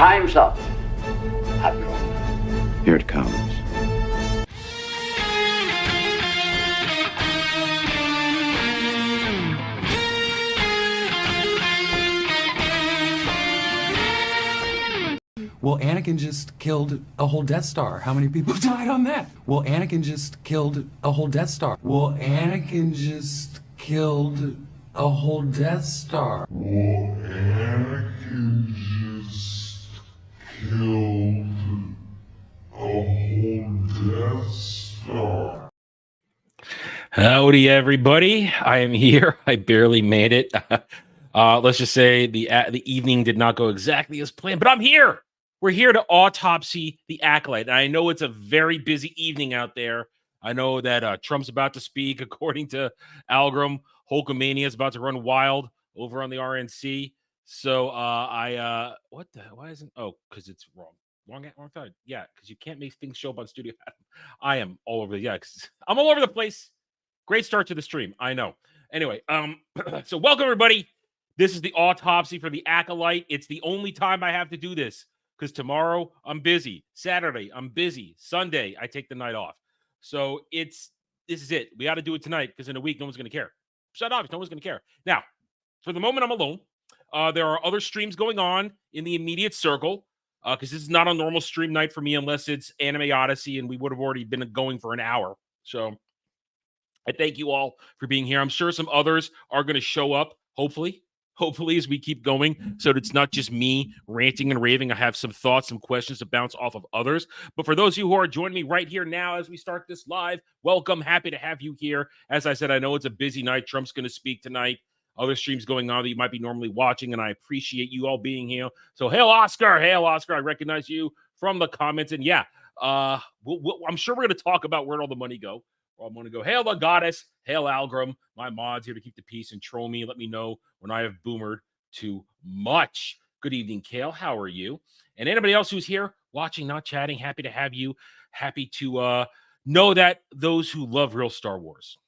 Time's up, Admiral. Here it comes. Well, Anakin just killed a whole Death Star. How many people died on that? Well, Anakin just killed a whole Death Star. Well, Anakin just killed a whole Death Star. Well, Anakin just killed a whole Death Star. Howdy, everybody. I am here. I barely made it. Let's just say the evening did not go exactly as planned, but I'm here. We're here to autopsy the Acolyte. And I know it's a very busy evening out there. I know that Trump's about to speak, according to Algram. Hulkamania is about to run wild over on the RNC. So what the? Why isn't? Oh, because it's wrong. Wrong side. Yeah, because you can't make things show up on Studio. I am all over I'm all over the place. Great start to the stream. I know. Anyway, so welcome everybody. This is the autopsy for the Acolyte. It's the only time I have to do this because tomorrow I'm busy. Saturday I'm busy. Sunday I take the night off. So this is it. We got to do it tonight because in a week no one's going to care. Shut up. No one's going to care. Now, for the moment I'm alone. There are other streams going on in the immediate circle because this is not a normal stream night for me unless it's Anime Odyssey, and we would have already been going for an hour. So I thank you all for being here. I'm sure some others are going to show up, hopefully, as we keep going, so that it's not just me ranting and raving. I have some thoughts, some questions to bounce off of others. But for those of you who are joining me right here now as we start this live, welcome. Happy to have you here. As I said, I know it's a busy night. Trump's going to speak tonight. Other streams going on that you might be normally watching, and I appreciate you all being here. So, hail Oscar. Hail Oscar. I recognize you from the comments. And yeah, I'm sure we're going to talk about where'd all the money go. I'm going to go, hail the goddess, hail Algram, my mods here to keep the peace and troll me. Let me know when I have boomered too much. Good evening, Kale. How are you? And anybody else who's here watching, not chatting, happy to have you. Happy to know that those who love real Star Wars,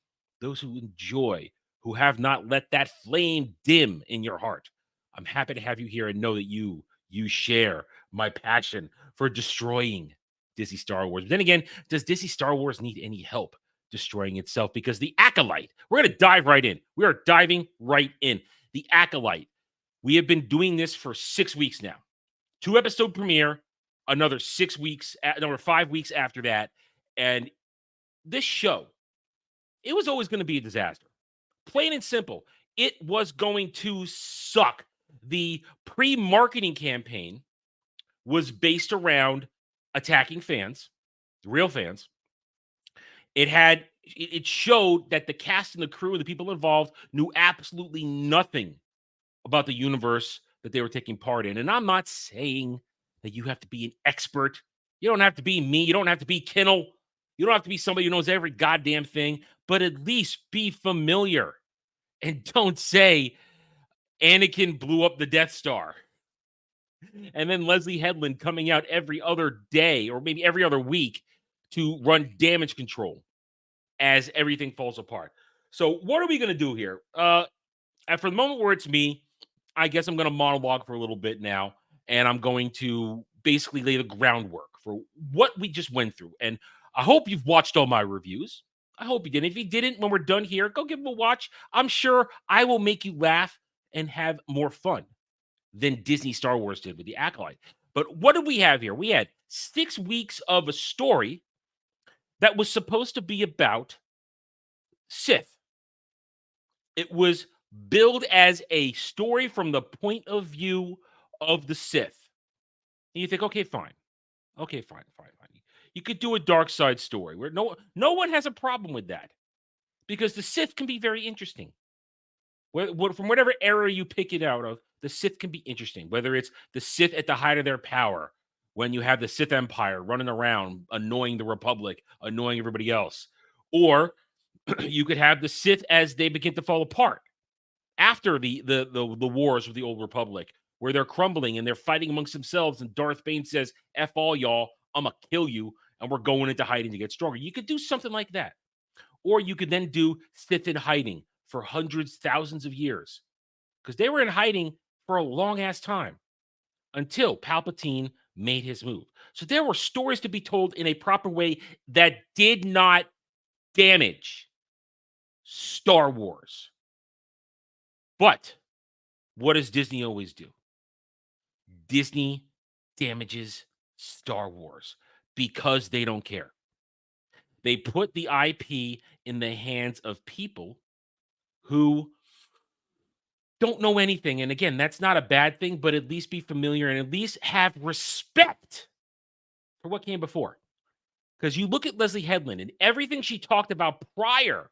those who enjoy, who have not let that flame dim in your heart, I'm happy to have you here and know that you share my passion for destroying Disney Star Wars. But then again, does Disney Star Wars need any help destroying itself? Because the Acolyte, we're going to dive right in. We are diving right in. The Acolyte. We have been doing this for 6 weeks now. 2-episode premiere, another 6 weeks, another 5 weeks after that. And this show, it was always going to be a disaster. Plain and simple. It was going to suck. The pre-marketing campaign was based around attacking fans, real fans. It showed that the cast and the crew and the people involved knew absolutely nothing about the universe that they were taking part in. And I'm not saying that you have to be an expert. You don't have to be me. You don't have to be Kinnell. You don't have to be somebody who knows every goddamn thing, but at least be familiar. And don't say Anakin blew up the Death Star. And then Leslie Headland coming out every other day or maybe every other week to run damage control as everything falls apart. So what are we going to do here? And for the moment where it's me, I guess I'm going to monologue for a little bit now, and I'm going to basically lay the groundwork for what we just went through. And I hope you've watched all my reviews. I hope you did. If you didn't, when we're done here, go give them a watch. I'm sure I will make you laugh and have more fun than Disney Star Wars did with the Acolyte. But what did we have here? We had 6 weeks of a story that was supposed to be about Sith. It was billed as a story from the point of view of the Sith. And you think, okay, fine. Okay, fine. You could do a dark side story where no one has a problem with that because the Sith can be very interesting. From whatever era you pick it out of, the Sith can be interesting, whether it's the Sith at the height of their power, when you have the Sith Empire running around, annoying the Republic, annoying everybody else. Or you could have the Sith as they begin to fall apart after the wars with the old Republic, where they're crumbling and they're fighting amongst themselves, and Darth Bane says, F all y'all, I'm going to kill you, and we're going into hiding to get stronger. You could do something like that. Or you could then do Sith in hiding for hundreds, thousands of years, because they were in hiding for a long-ass time until Palpatine made his move. So there were stories to be told in a proper way that did not damage Star Wars. But what does Disney always do? Disney damages Star Wars because they don't care. They put the IP in the hands of people who don't know anything. And again, that's not a bad thing, but at least be familiar and at least have respect for what came before. Because you look at Leslie Headland and everything she talked about prior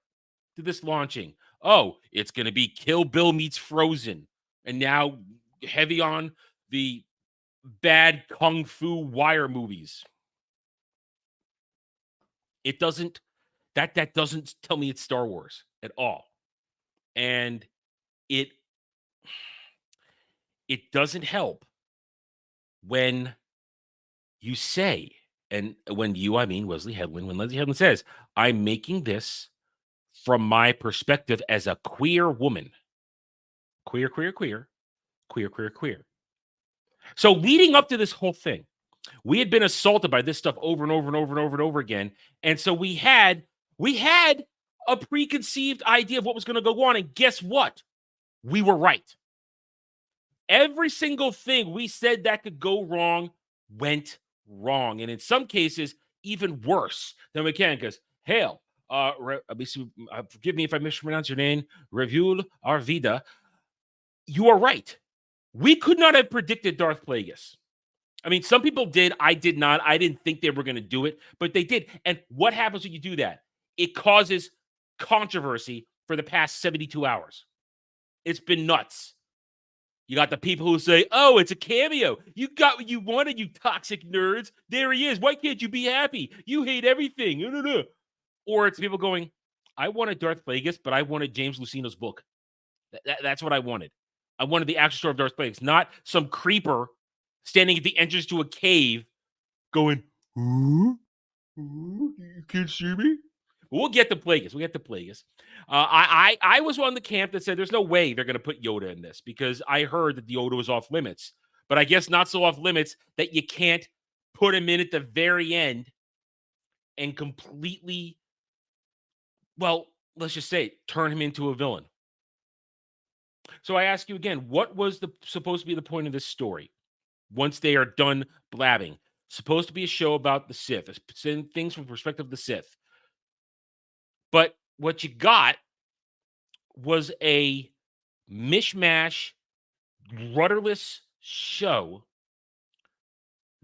to this launching. Oh, it's going to be Kill Bill meets Frozen. And now heavy on the bad Kung Fu wire movies. It doesn't, that doesn't tell me it's Star Wars at all. And it doesn't help when you say, and when you, I mean Leslie Headland, when Leslie Headland says, I'm making this from my perspective as a queer woman. Queer. So leading up to this whole thing, we had been assaulted by this stuff over and over again. And so we had a preconceived idea of what was going to go on. And guess what? We were right. Every single thing we said that could go wrong went wrong. And in some cases, even worse than we can. Because, hell, forgive me if I mispronounce your name, Revul Arvida, you are right. We could not have predicted Darth Plagueis. I mean, some people did. I did not. I didn't think they were going to do it, but they did. And what happens when you do that? It causes controversy for the past 72 hours. It's been nuts. You got the people who say, oh, it's a cameo. You got what you wanted, you toxic nerds. There he is. Why can't you be happy? You hate everything. Or it's people going, I wanted Darth Plagueis, but I wanted James Luceno's book. That's what I wanted. I wanted the actual story of Darth Plagueis, not some creeper standing at the entrance to a cave going, you can't see me? We'll get to Plagueis. I was on the camp that said there's no way they're going to put Yoda in this because I heard that the Yoda was off limits. But I guess not so off limits that you can't put him in at the very end and completely, well, let's just say, turn him into a villain. So I ask you again, what was supposed to be the point of this story? Once they are done blabbing, supposed to be a show about the Sith, things from the perspective of the Sith. But what you got was a mishmash, rudderless show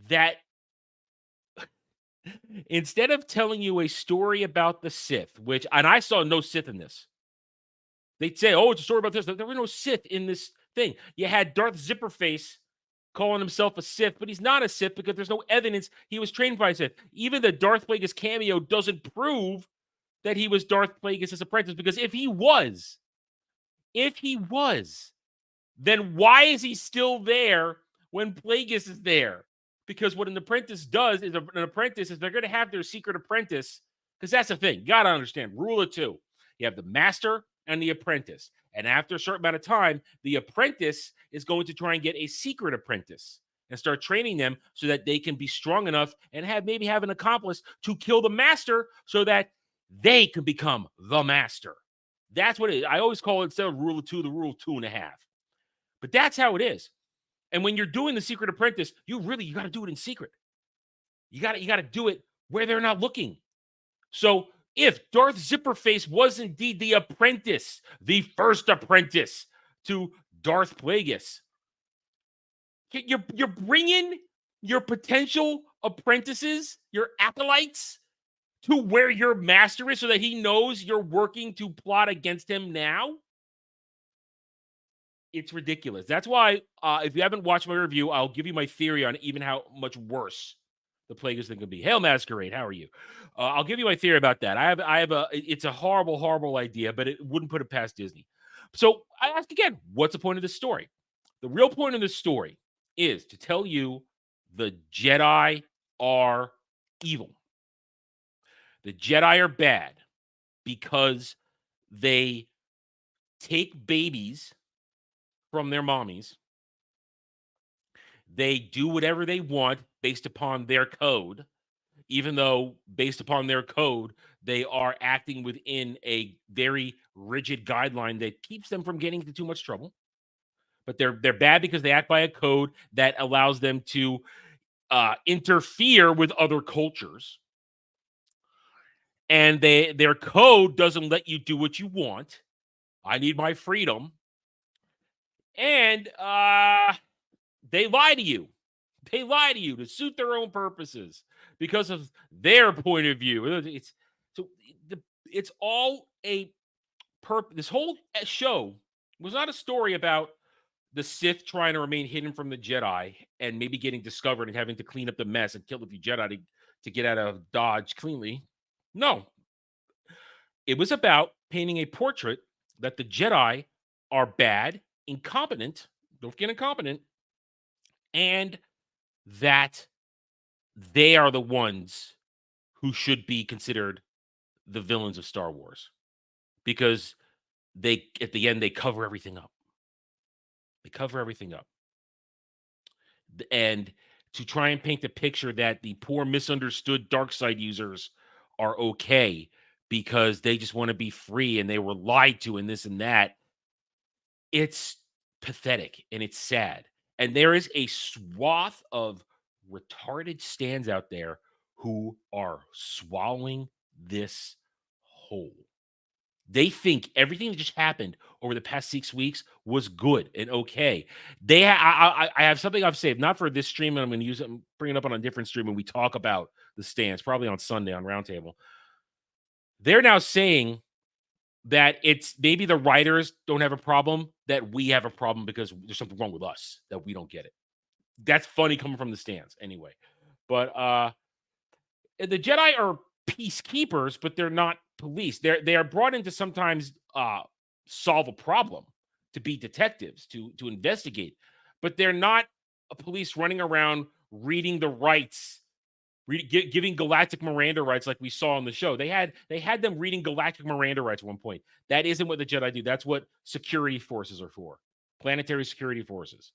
that instead of telling you a story about the Sith, and I saw no Sith in this. They'd say, oh, it's a story about this. There were no Sith in this thing. You had Darth Zipperface calling himself a Sith, but he's not a Sith because there's no evidence he was trained by a Sith. Even the Darth Plagueis cameo doesn't prove that he was Darth Plagueis' apprentice, because if he was, then why is he still there when Plagueis is there? Because what an apprentice does is they're going to have their secret apprentice, because that's the thing. You got to understand, rule of two. You have the master and the apprentice. And after a certain amount of time, the apprentice is going to try and get a secret apprentice and start training them so that they can be strong enough and maybe have an accomplice to kill the master so that they can become the master. That's what it is. I always call it, instead of rule of two, the rule of 2.5. But that's how it is. And when you're doing the secret apprentice, you got to do it in secret. You got to do it where they're not looking. So if Darth Zipperface was indeed the apprentice, the first apprentice to Darth Plagueis, you're bringing your potential apprentices, your acolytes, to where your master is so that he knows you're working to plot against him now? It's ridiculous. That's why, if you haven't watched my review, I'll give you my theory on even how much worse the Plagueis thing could be. Hail Masquerade, how are you? I'll give you my theory about that. It's a horrible, horrible idea, but it wouldn't put it past Disney. So I ask again, what's the point of this story? The real point of this story is to tell you the Jedi are evil. The Jedi are bad because they take babies from their mommies. They do whatever they want based upon their code, even though based upon their code, they are acting within a very rigid guideline that keeps them from getting into too much trouble. But they're bad because they act by a code that allows them to interfere with other cultures, and their code doesn't let you do what you want. I need my freedom, and they lie to you. They lie to you to suit their own purposes because of their point of view. It's all a purpose. This whole show was not a story about the Sith trying to remain hidden from the Jedi and maybe getting discovered and having to clean up the mess and kill a few Jedi to get out of Dodge cleanly. No, it was about painting a portrait that the Jedi are bad, incompetent, don't forget incompetent, and that they are the ones who should be considered the villains of Star Wars because they, at the end, they cover everything up. They cover everything up. And to try and paint the picture that the poor, misunderstood dark side users are okay because they just want to be free and they were lied to and this and that, it's pathetic and it's sad. And there is a swath of retarded stands out there who are swallowing this whole. They think everything that just happened over the past 6 weeks was good and okay. I have something I've saved, not for this stream, and I'm going to use it and bring it up on a different stream when we talk about the stands, probably on Sunday on Roundtable. They're now saying that it's maybe the writers don't have a problem, that we have a problem because there's something wrong with us, that we don't get it. That's funny coming from the stands anyway. But the Jedi are peacekeepers, but they're not police. They are brought in to sometimes solve a problem, to be detectives, to investigate, but they're not a police running around reading the rights, giving galactic Miranda rights like we saw on the show. They had them reading galactic Miranda rights at one point. That isn't what the Jedi do. That's what security forces are for. Planetary security forces.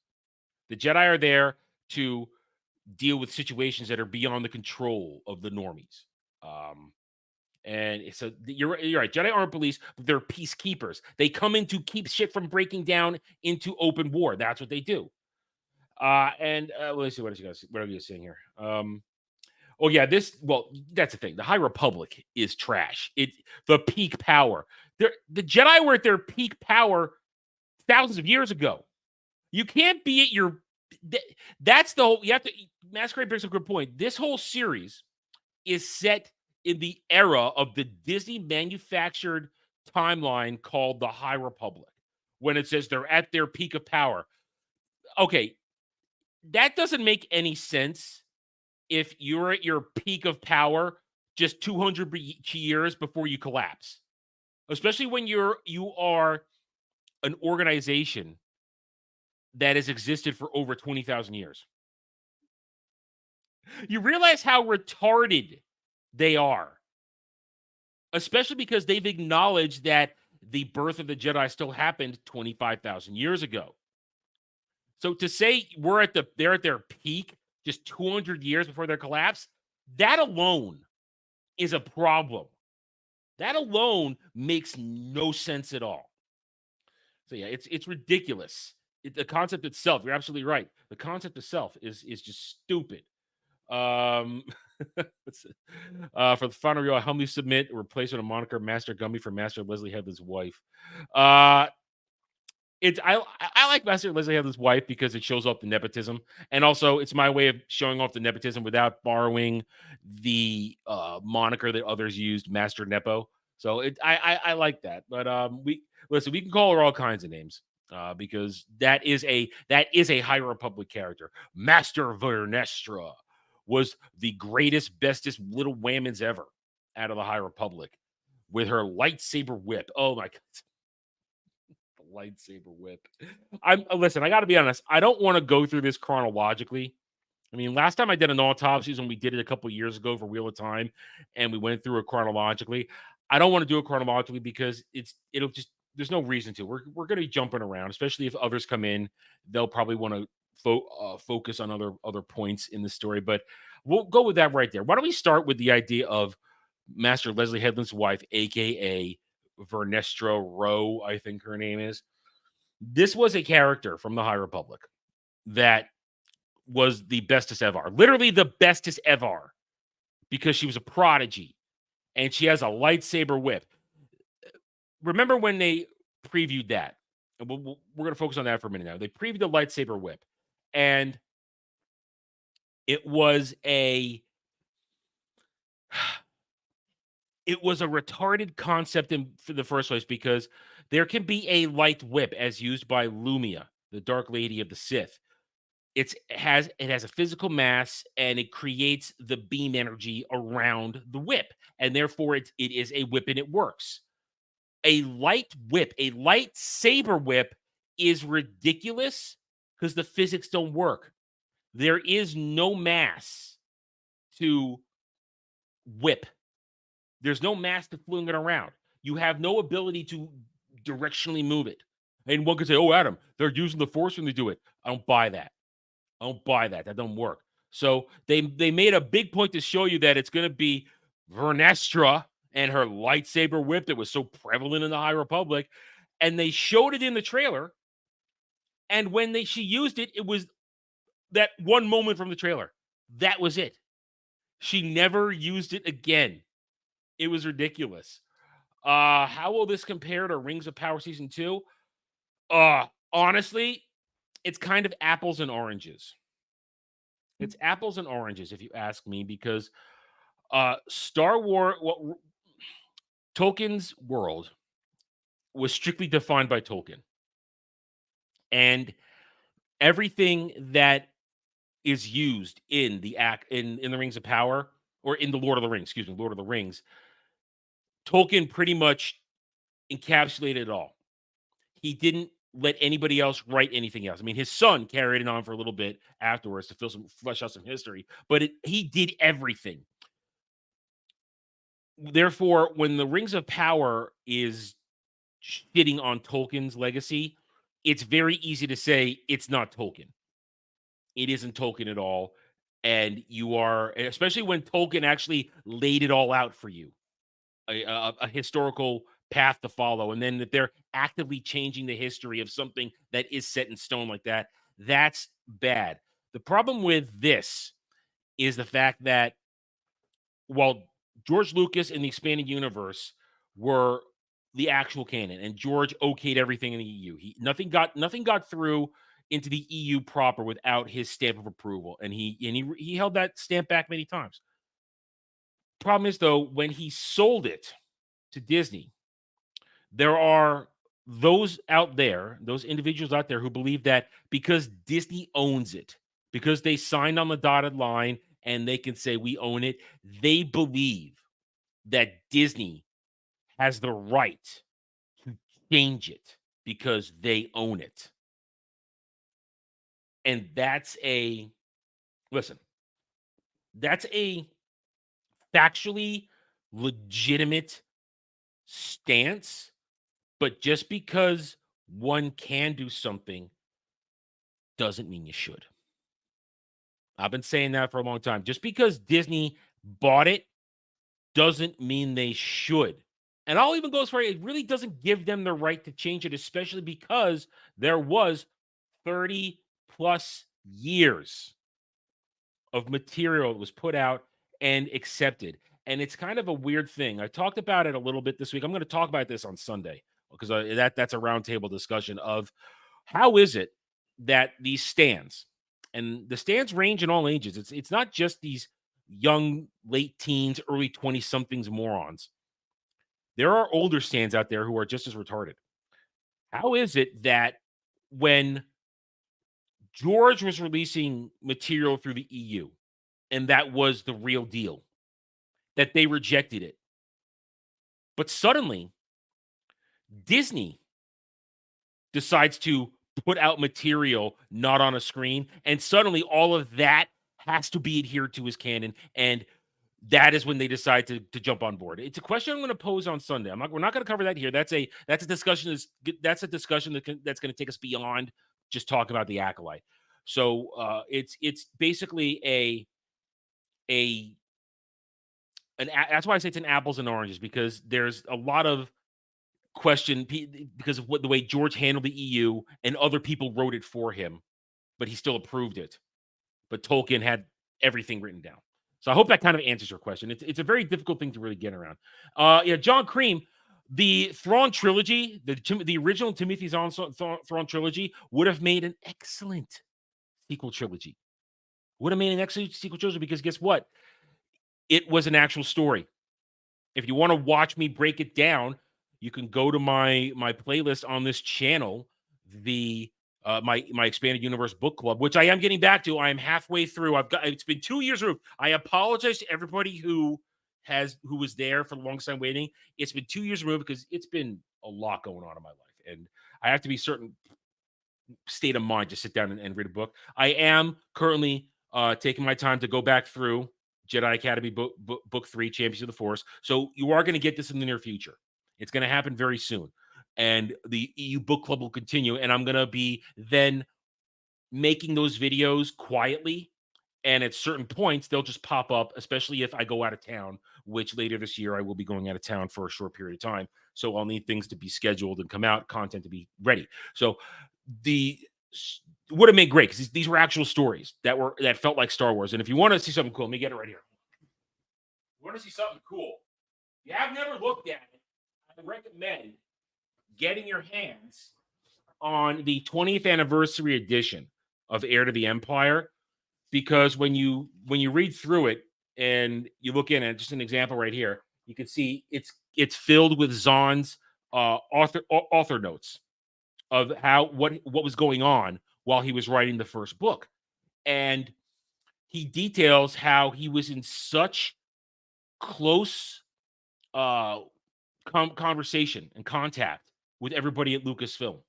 The Jedi are there to deal with situations that are beyond the control of the normies. And so you're right. Jedi aren't police, but they're peacekeepers. They come in to keep shit from breaking down into open war. That's what they do. Let's see, what are you saying here? Oh yeah, that's the thing. The High Republic is trash. The peak power. The Jedi were at their peak power thousands of years ago. You can't be at your. That's the whole. You have to. Masquerade brings up a good point. This whole series is set in the era of the Disney manufactured timeline called the High Republic, when it says they're at their peak of power. Okay, that doesn't make any sense if you're at your peak of power just 200 years before you collapse, especially when you are an organization that has existed for over 20,000 years. You realize how retarded they are, especially because they've acknowledged that the birth of the Jedi still happened 25,000 years ago. So to say they're at their peak just 200 years before their collapse, that alone is a problem. That alone makes no sense at all. So yeah, it's ridiculous. The concept itself, you're absolutely right. The concept itself is just stupid. For the final review, I humbly submit a replacement of moniker Master Gumby for Master Leslie Headland's wife. I like Master Leslie Headland's wife because it shows off the nepotism, and also it's my way of showing off the nepotism without borrowing the moniker that others used, Master Nepo. So I like that. But we can call her all kinds of names. Because that is a High Republic character. Master Vernestra was the greatest, bestest little whammons ever out of the High Republic with her lightsaber whip. Oh my God. The lightsaber whip. Listen, I got to be honest. I don't want to go through this chronologically. I mean, last time I did an autopsy was when we did it a couple years ago for Wheel of Time, and we went through it chronologically. I don't want to do it chronologically because there's no reason to. We're going to be jumping around, especially if others come in. They'll probably want to focus on other points in the story, but we'll go with that right there. Why don't we start with the idea of Master Leslie Headland's wife, aka Vernestra Rowe, I think her name is. This was a character from the High Republic that was the bestest ever, literally the bestest ever, because she was a prodigy and she has a lightsaber whip. Remember when they previewed that? And we're going to focus on that for a minute now. They previewed the lightsaber whip, and it was a retarded concept for the first place, because there can be a light whip as used by Lumia, the Dark Lady of the Sith. It has a physical mass, and it creates the beam energy around the whip, and therefore it is a whip and it works. A light whip, a lightsaber whip, is ridiculous because the physics don't work. There is no mass to whip. There's no mass to fling it around. You have no ability to directionally move it. And one could say, "Oh, Adam, they're using the Force when they do it." I don't buy that. That don't work. So they made a big point to show you that it's going to be Vernestra and her lightsaber whip that was so prevalent in the High Republic, and they showed it in the trailer. And when she used it, it was that one moment from the trailer. That was it. She never used it again. It was ridiculous. How will this compare to Rings of Power Season 2? Honestly, it's kind of apples and oranges. It's apples and oranges, if you ask me, because Star Wars, Tolkien's world was strictly defined by Tolkien. And everything that is used in the in the Rings of Power, or in the Lord of the Rings, Tolkien pretty much encapsulated it all. He didn't let anybody else write anything else. I mean, his son carried it on for a little bit afterwards to flesh out some history, but he did everything. Therefore, when the Rings of Power is shitting on Tolkien's legacy, it's very easy to say it's not Tolkien. It isn't Tolkien at all. And you are, especially when Tolkien actually laid it all out for you, a historical path to follow, and then that they're actively changing the history of something that is set in stone like that, that's bad. The problem with this is the fact that while George Lucas and the expanded universe were the actual canon, and George okayed everything in the EU, nothing got through into the EU proper without his stamp of approval, and he held that stamp back many times. Problem is, though, when he sold it to Disney, there are those individuals out there who believe that because Disney owns it, because they signed on the dotted line and they can say we own it, they believe that Disney has the right to change it because they own it. And that's a factually legitimate stance, but just because one can do something doesn't mean you should. I've been saying that for a long time. Just because Disney bought it doesn't mean they should. And I'll even go as far as it really doesn't give them the right to change it, especially because there was 30 plus years of material that was put out and accepted. And it's kind of a weird thing. I talked about it a little bit this week. I'm going to talk about this on Sunday because that's a roundtable discussion of how is it that these stands, and the stands range in all ages. It's not just these young, late teens, early 20-somethings morons. There are older stands out there who are just as retarded. How is it that when George was releasing material through the EU, and that was the real deal, that they rejected it? But suddenly, Disney decides to put out material not on a screen, and suddenly all of that has to be adhered to as canon, and that is when they decide to jump on board. It's a question I'm going to pose on Sunday. We're not going to cover that here. That's a discussion that's going to take us beyond just talking about the Acolyte. So it's basically that's why I say it's an apples and oranges, because there's a lot of question because of the way George handled the EU, and other people wrote it for him, but he still approved it. But Tolkien had everything written down. So I hope that kind of answers your question. It's a very difficult thing to really get around. Yeah, John Cream, the Thrawn trilogy, the original Timothy Zahn Thrawn trilogy would have made an excellent sequel trilogy. Would have made an excellent sequel trilogy, because guess what? It was an actual story. If you want to watch me break it down, you can go to my playlist on this channel, the my expanded universe book club, which I am getting back to. I am halfway through. It's been 2 years removed. I apologize to everybody who was there for the longest time waiting. It's been 2 years removed because it's been a lot going on in my life, and I have to be certain state of mind to sit down and read a book. I am currently taking my time to go back through Jedi Academy book 3, Champions of the Force. So you are going to get this in the near future. It's going to happen very soon. And the EU book club will continue. And I'm going to be then making those videos quietly. And at certain points, they'll just pop up, especially if I go out of town, which later this year I will be going out of town for a short period of time. So I'll need things to be scheduled and come out, content to be ready. So the would have made great, because these were actual stories that felt like Star Wars. And if you want to see something cool, let me get it right here. If you want to see something cool, if you have never looked at it, I recommend getting your hands on the 20th anniversary edition of Heir to the Empire, because when you read through it and you look in it, just an example right here, you can see it's filled with Zahn's author notes of what was going on while he was writing the first book. And he details how he was in such close conversation and contact with everybody at Lucasfilm.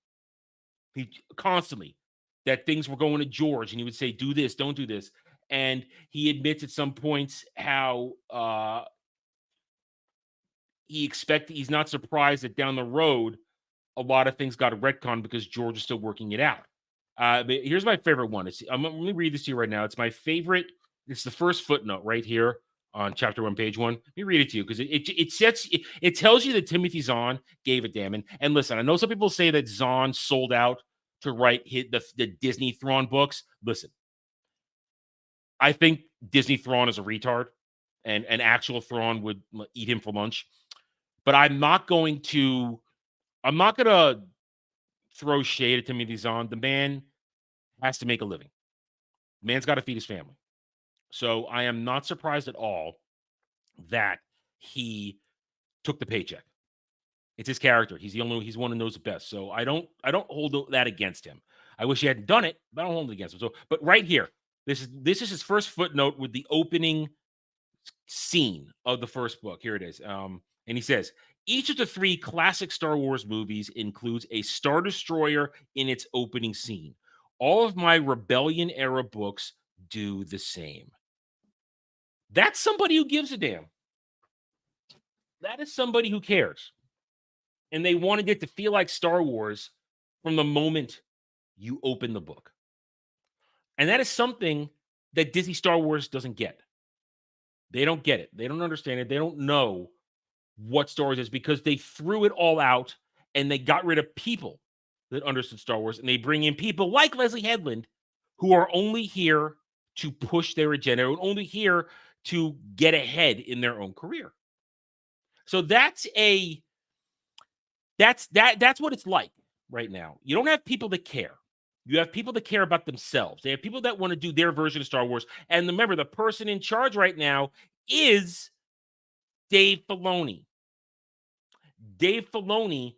He constantly, that things were going to George, and he would say, do this, don't do this. And he admits at some points how he's not surprised that down the road a lot of things got retconned because George is still working it out. But here's my favorite one. Let me read this to you right now. It's my favorite. It's the first footnote right here on chapter 1, page 1. Let me read it to you, because it tells you that Timothy Zahn gave a damn. And listen, I know some people say that Zahn sold out to write the Disney Thrawn books. Listen, I think Disney Thrawn is a retard, and an actual Thrawn would eat him for lunch. But I'm not going to throw shade at Timothy Zahn. The man has to make a living. The man's got to feed his family. So I am not surprised at all that he took the paycheck. It's his character. He's one who knows it best. So I don't hold that against him. I wish he hadn't done it, but I don't hold it against him. So, but right here, this is his first footnote with the opening scene of the first book. Here it is. And he says, each of the 3 classic Star Wars movies includes a Star Destroyer in its opening scene. All of my Rebellion era books do the same. That's somebody who gives a damn. That is somebody who cares. And they wanted it to feel like Star Wars from the moment you open the book. And that is something that Disney Star Wars doesn't get. They don't get it. They don't understand it. They don't know what Star Wars is, because they threw it all out and they got rid of people that understood Star Wars, and they bring in people like Leslie Headland, who are only here to push their agenda, and only here to get ahead in their own career. So that's what it's like right now. You don't have people that care. You have people that care about themselves. They have people that want to do their version of Star Wars. And remember, the person in charge right now is Dave Filoni. Dave Filoni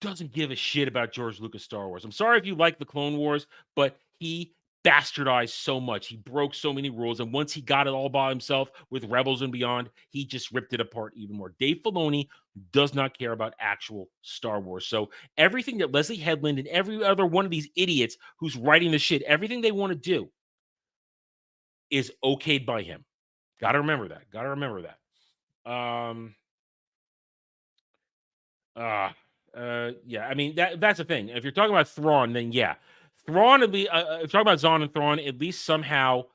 doesn't give a shit about George Lucas Star Wars. I'm sorry if you like the Clone Wars, but he bastardized so much. He broke so many rules. And once he got it all by himself with Rebels and Beyond, he just ripped it apart even more. Dave Filoni does not care about actual Star Wars. So everything that Leslie Headland and every other one of these idiots who's writing the shit, everything they want to do is okayed by him. Got to remember that. Yeah, I mean, that's the thing. If you're talking about Thrawn, then yeah, Thrawn, talking about Zahn and Thrawn, at least somehow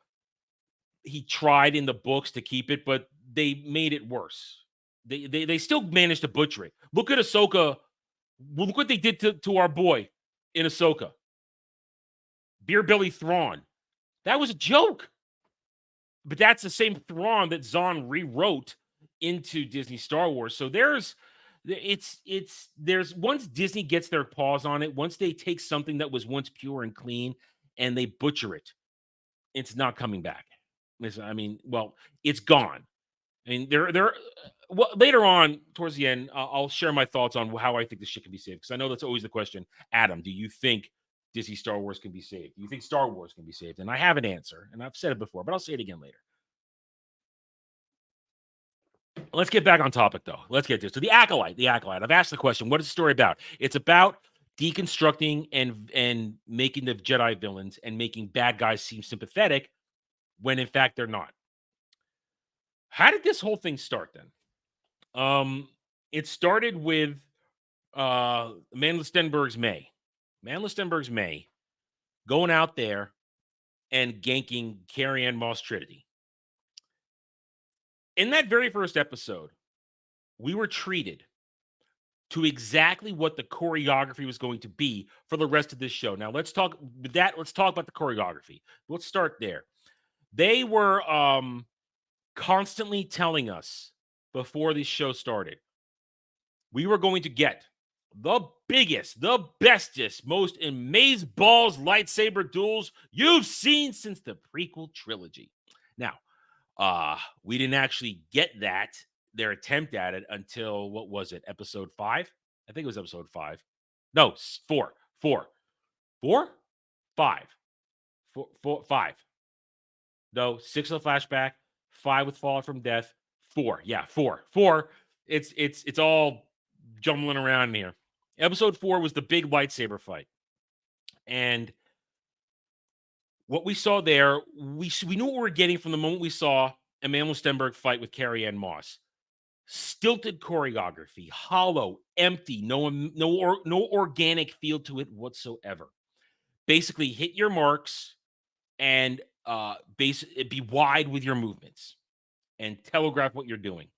he tried in the books to keep it, but they made it worse. They still managed to butcher it. Look at Ahsoka. Look what they did to our boy in Ahsoka. Beer Billy Thrawn. That was a joke. But that's the same Thrawn that Zahn rewrote into Disney Star Wars. So there's once Disney gets their paws on it, once they take something that was once pure and clean and they butcher it, it's not coming back. It's gone. I mean, later on towards the end, I'll share my thoughts on how I think this shit can be saved, because I know that's always the question. Adam, do you think Disney Star Wars can be saved? Do you think Star Wars can be saved? And I have an answer, and I've said it before, but I'll say it again later. Let's get back on topic, though. Let's get to it. So the Acolyte. I've asked the question, what is the story about? It's about deconstructing and making the Jedi villains and making bad guys seem sympathetic when, in fact, they're not. How did this whole thing start, then? It started with Amandla Stenberg's May. Amandla Stenberg's May going out there and ganking Carrie-Anne Moss Trinity. In that very first episode, we were treated to exactly what the choreography was going to be for the rest of this show. Now, let's talk about the choreography. Let's start there. They were constantly telling us before this show started, we were going to get the biggest, the bestest, most amazeballs lightsaber duels you've seen since the prequel trilogy. Now, we didn't actually get their attempt at it until, what was it, episode 5? I think it was episode 5. No, 4. 4. 4? 5. 5. No, 6 of the flashback, 5 with Fallout from Death, 4. Yeah, 4. 4. It's all jumbling around here. Episode 4 was the big lightsaber fight. And what we saw there, we knew what we were getting from the moment we saw Amandla Stenberg fight with Carrie-Anne Moss. Stilted choreography, hollow, empty, no organic feel to it whatsoever. Basically, hit your marks and be wide with your movements and telegraph what you're doing.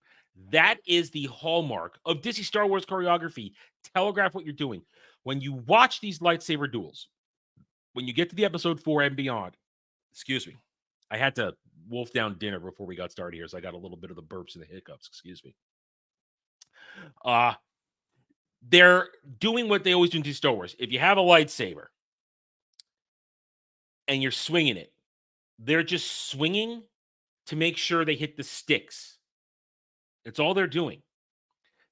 That is the hallmark of Disney Star Wars choreography. Telegraph what you're doing. When you watch these lightsaber duels, when you get to the episode 4 and beyond, excuse me, I had to wolf down dinner before we got started here, so I got a little bit of the burps and the hiccups. Excuse me. They're doing what they always do in Star Wars. If you have a lightsaber and you're swinging it, they're just swinging to make sure they hit the sticks. It's all they're doing.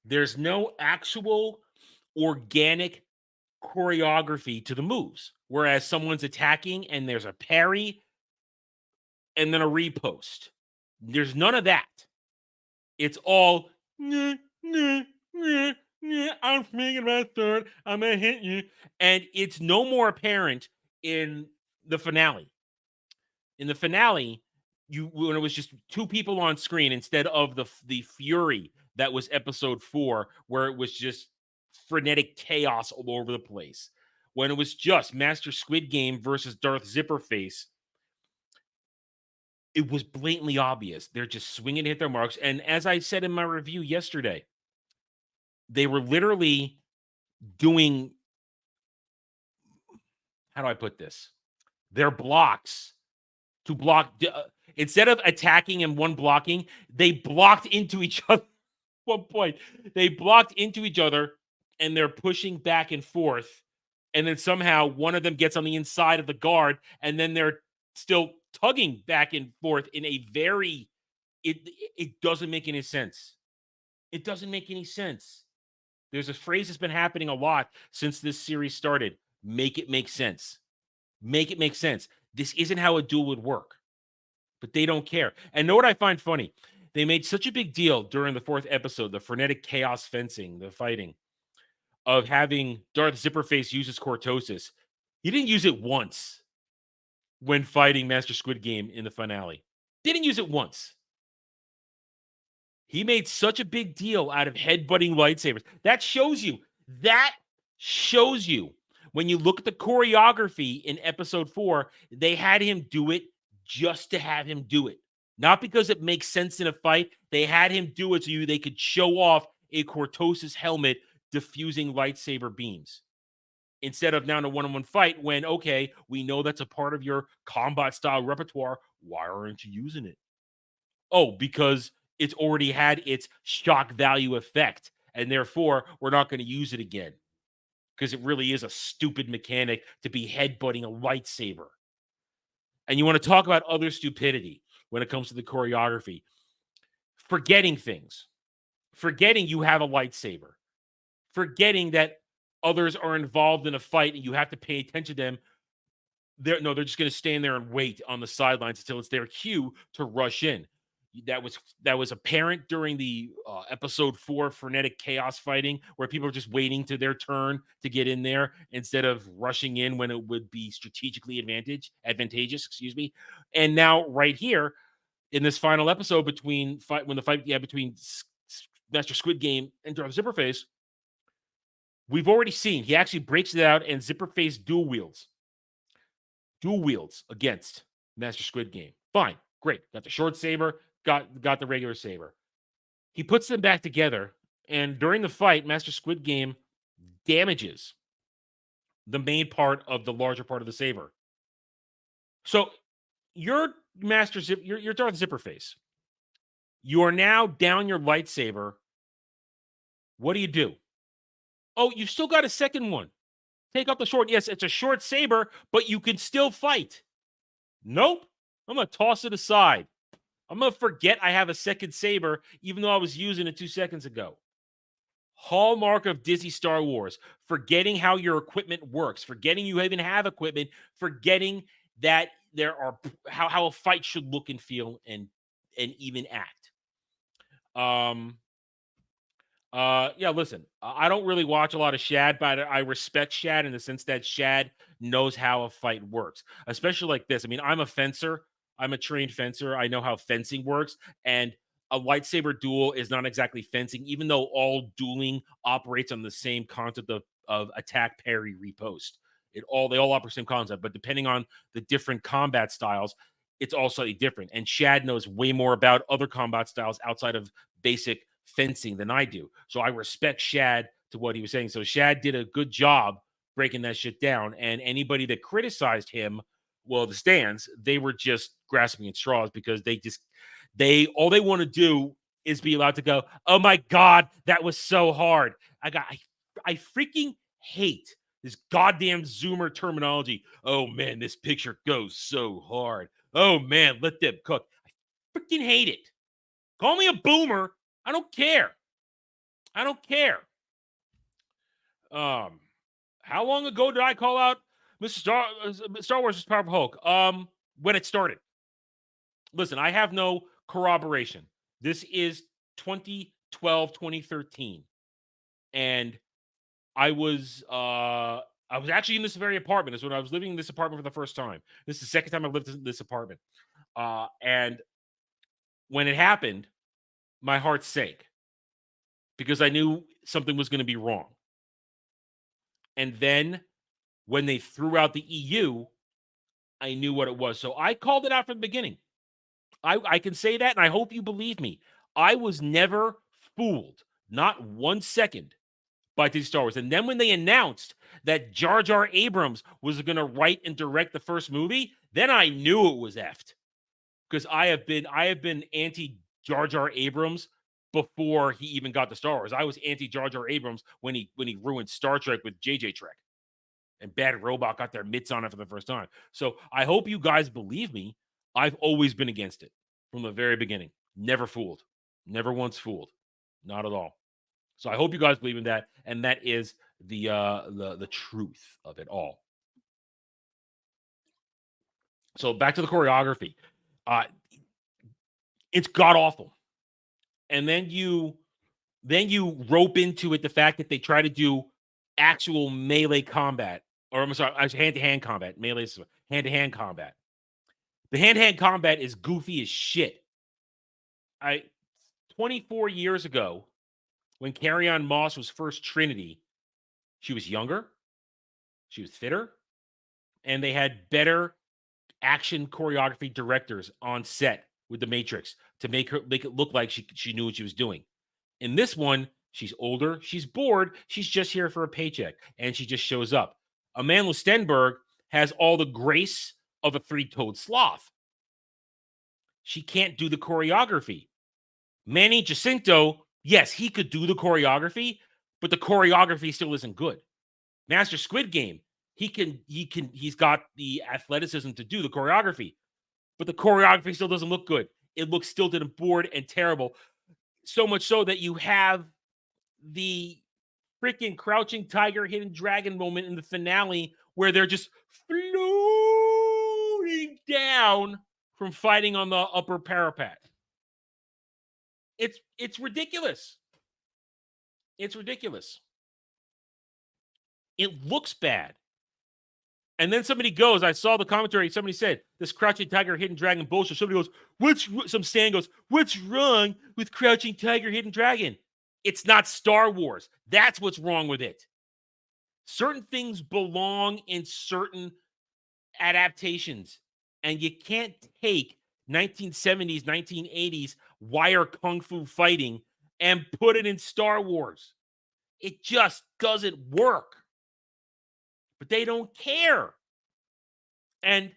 There's no actual organic choreography to the moves, whereas someone's attacking and there's a parry and then a repost. There's none of that. It's all I'm swinging my sword, I'm gonna hit you, and it's no more apparent in the finale. In the finale, when it was just 2 people on screen instead of the fury that was episode 4, where it was just frenetic chaos all over the place. When it was just Master Squid Game versus Darth Zipperface, it was blatantly obvious. They're just swinging to hit their marks. And as I said in my review yesterday, they were literally doing, how do I put this? Their blocks to block. Instead of attacking and one blocking, they blocked into each other. At one point, they blocked into each other and they're pushing back and forth. And then somehow one of them gets on the inside of the guard and then they're still tugging back and forth in a very, it doesn't make any sense. It doesn't make any sense. There's a phrase that's been happening a lot since this series started. Make it make sense. Make it make sense. This isn't how a duel would work. But they don't care. And know what I find funny? They made such a big deal during the 4th episode, the frenetic chaos fencing, the fighting, of having Darth Zipperface use his cortosis. He didn't use it once when fighting Master Squid Game in the finale. Didn't use it once. He made such a big deal out of headbutting lightsabers. That shows you When you look at the choreography in episode 4, they had him do it just to have him do it. Not because it makes sense in a fight. They had him do it so they could show off a Cortosis helmet diffusing lightsaber beams. Instead of now in a one-on-one fight when, okay, we know that's a part of your combat style repertoire. Why aren't you using it? Oh, because it's already had its shock value effect. And therefore, we're not going to use it again. Because it really is a stupid mechanic to be headbutting a lightsaber. And you want to talk about other stupidity when it comes to the choreography. Forgetting things. Forgetting you have a lightsaber. Forgetting that others are involved in a fight and you have to pay attention to them. They're just going to stand there and wait on the sidelines until it's their cue to rush in. That was apparent during the episode 4 frenetic chaos fighting, where people are just waiting to their turn to get in there instead of rushing in when it would be strategically advantageous. And now right here in this final episode between Master Squid Game and Darth Zipperface, we've already seen he actually breaks it out and Zipperface dual wields against Master Squid Game. Fine, great, got the short saber. Got the regular saber. He puts them back together, and during the fight, Master Squid Game damages the main part of the larger part of the saber. So you're Darth Zipperface. You are now down your lightsaber. What do? Oh, you've still got a second one. Take out the short. Yes, it's a short saber, but you can still fight. Nope. I'm going to toss it aside. I'm going to forget I have a second saber, even though I was using it 2 seconds ago. Hallmark of Disney Star Wars. Forgetting how your equipment works. Forgetting you even have equipment. Forgetting that there are how a fight should look and feel and even act. Listen, I don't really watch a lot of Shad, but I respect Shad in the sense that Shad knows how a fight works, especially like this. I mean, I'm a fencer. I'm a trained fencer. I know how fencing works, and a lightsaber duel is not exactly fencing, even though all dueling operates on the same concept of attack, parry, riposte. They all operate the same concept, but depending on the different combat styles, it's all slightly different. And Shad knows way more about other combat styles outside of basic fencing than I do. So I respect Shad to what he was saying. So Shad did a good job breaking that shit down. And anybody that criticized him, well, the stands, they were just grasping at straws because all they want to do is be allowed to go, oh my God, that was so hard. I freaking hate this goddamn Zoomer terminology. Oh man, this picture goes so hard. Oh man, let them cook. I freaking hate it. Call me a boomer. I don't care. How long ago did I call out Star Wars' Powerful Hulk? When it started. Listen, I have no corroboration. This is 2012, 2013. And I was actually in this very apartment. This is when I was living in this apartment for the first time. This is the second time I've lived in this apartment. And when it happened, my heart sank because I knew something was going to be wrong. And then when they threw out the EU, I knew what it was. So I called it out from the beginning. I can say that, and I hope you believe me. I was never fooled, not 1 second, by Disney Star Wars. And then when they announced that Jar Jar Abrams was going to write and direct the first movie, then I knew it was effed. Because I have been anti Jar Jar Abrams before he even got to Star Wars. I was anti Jar Jar Abrams when he ruined Star Trek with JJ Trek. And Bad Robot got their mitts on it for the first time. So I hope you guys believe me. I've always been against it from the very beginning. Never fooled. Never once fooled. Not at all. So I hope you guys believe in that. And that is the truth of it all. So back to the choreography. It's god awful. And then you rope into it the fact that they try to do actual melee combat. Or I'm sorry, hand-to-hand combat. Melee is hand-to-hand combat. The hand-to-hand combat is goofy as shit. 24 years ago, when Carrie-Anne Moss was first Trinity, she was younger. She was fitter, and they had better action choreography directors on set with the Matrix to make it look like she knew what she was doing. In this one, she's older, she's bored, she's just here for a paycheck, and she just shows up. Amandla Stenberg has all the grace of a three-toed sloth. She can't do the choreography. Manny Jacinto, yes, he could do the choreography, but the choreography still isn't good. Master Squid Game, he's got the athleticism to do the choreography, but the choreography still doesn't look good. It looks stilted and bored and terrible. So much so that you have the freaking Crouching Tiger, Hidden Dragon moment in the finale where they're just floating down from fighting on the upper parapet. It's ridiculous. It's ridiculous. It looks bad. And then somebody goes, I saw the commentary, somebody said, this Crouching Tiger, Hidden Dragon bullshit. Somebody goes, some stand goes, what's wrong with Crouching Tiger, Hidden Dragon? It's not Star Wars. That's what's wrong with it. Certain things belong in certain adaptations, and you can't take 1970s, 1980s wire kung fu fighting and put it in Star Wars. It just doesn't work. But they don't care. And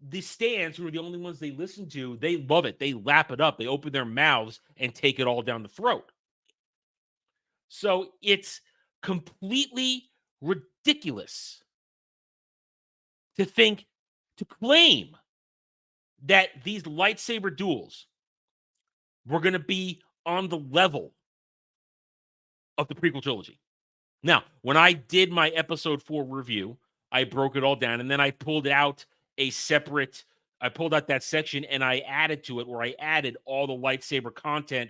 the stands, who are the only ones they listen to, they love it. They lap it up. They open their mouths and take it all down the throat. So it's completely ridiculous to claim that these lightsaber duels were going to be on the level of the prequel trilogy. Now, when I did my episode 4 review, I broke it all down, and then I pulled out that section and I added to it where I added all the lightsaber content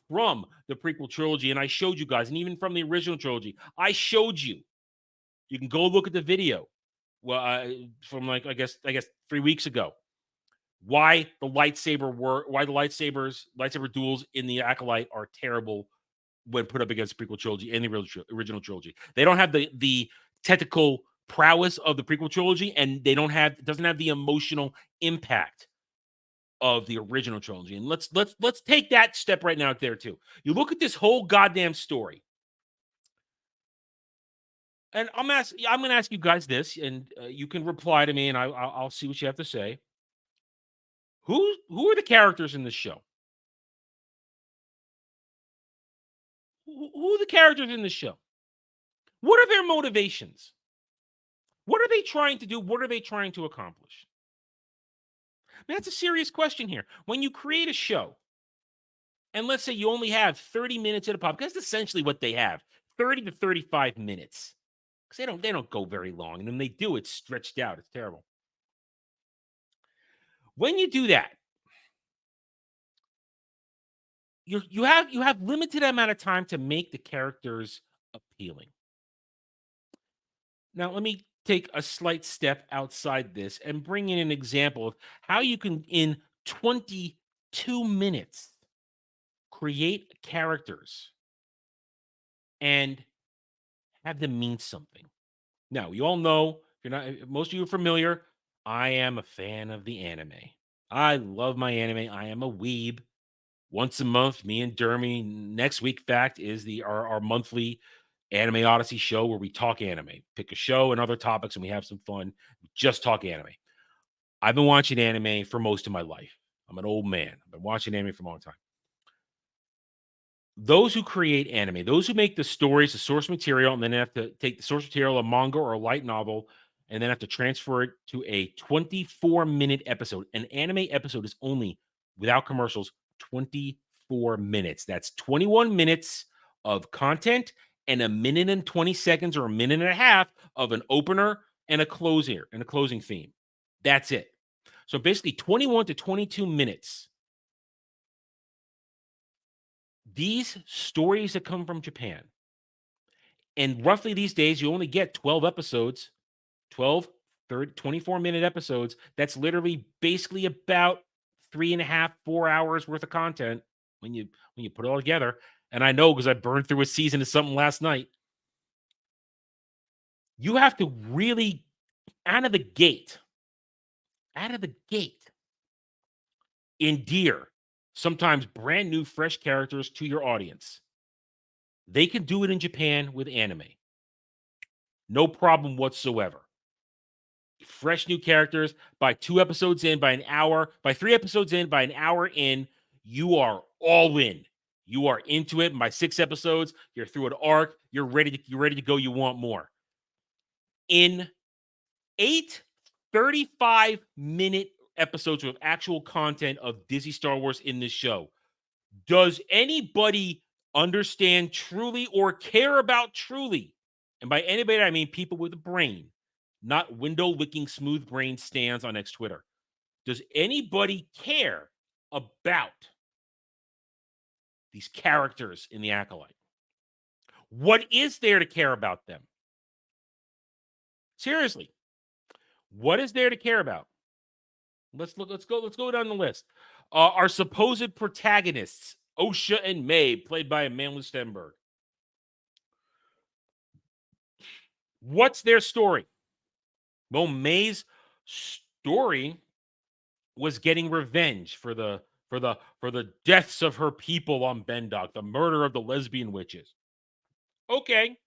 from the prequel trilogy, and I showed you guys, and even from the original trilogy, I showed you. You can go look at the video. Well, from I guess 3 weeks ago, why the lightsaber duels in the Acolyte are terrible when put up against the prequel trilogy and the original trilogy. They don't have the technical prowess of the prequel trilogy, and it doesn't have the emotional impact of the original trilogy. And let's take that step right now there too. You look at this whole goddamn story. And I'm going to ask you guys this, and you can reply to me, and I'll see what you have to say. Who are the characters in this show? Who are the characters in this show? What are their motivations? What are they trying to do? What are they trying to accomplish? I mean, that's a serious question here. When you create a show, and let's say you only have 30 minutes at a pop, that's essentially what they have, 30 to 35 minutes. Because they don't go very long. And when they do, it's stretched out. It's terrible. When you do that, you have limited amount of time to make the characters appealing. Now, let me take a slight step outside this and bring in an example of how you can, in 22 minutes, create characters and have them mean something. Now, you all know, most of you are familiar, I am a fan of the anime. I love my anime. I am a weeb. Once a month, me and Dermy, next week, fact, is our monthly Anime Odyssey show where we talk anime, pick a show and other topics, and we have some fun. Just talk anime. I've been watching anime for most of my life. I'm an old man. I've been watching anime for a long time. Those who create anime, those who make the stories, the source material, and then have to take the source material, a manga or a light novel, and then have to transfer it to a 24-minute episode. An anime episode is only, without commercials, 24 minutes. That's 21 minutes of content and a minute and 20 seconds or a minute and a half of an opener and a closing theme. That's it. So basically 21 to 22 minutes. These stories that come from Japan, and roughly these days, you only get 12 episodes, 24-minute episodes. That's literally basically about 3.5, 4 hours worth of content when you put it all together. And I know because I burned through a season of something last night. you have to really, out of the gate, endear sometimes brand new, fresh characters to your audience. They can do it in Japan with anime. No problem whatsoever. Fresh new characters by 2 episodes in, by an hour, by 3 episodes in, by an hour in, you are all in. You are into it. And by 6 episodes, you're through an arc. You're ready to go. You want more. In 8 35-minute episodes of actual content of Disney Star Wars in this show, does anybody understand truly or care about truly? And by anybody, I mean people with a brain, not window-licking smooth brain stands on X Twitter. Does anybody care about these characters in the Acolyte? What is there to care about them? Seriously, what is there to care about? Let's go down the list. Our supposed protagonists, Osha and May, played by Amanda Stenberg. What's their story? Well, May's story was getting revenge for the deaths of her people on Bendok, the murder of the lesbian witches. Okay,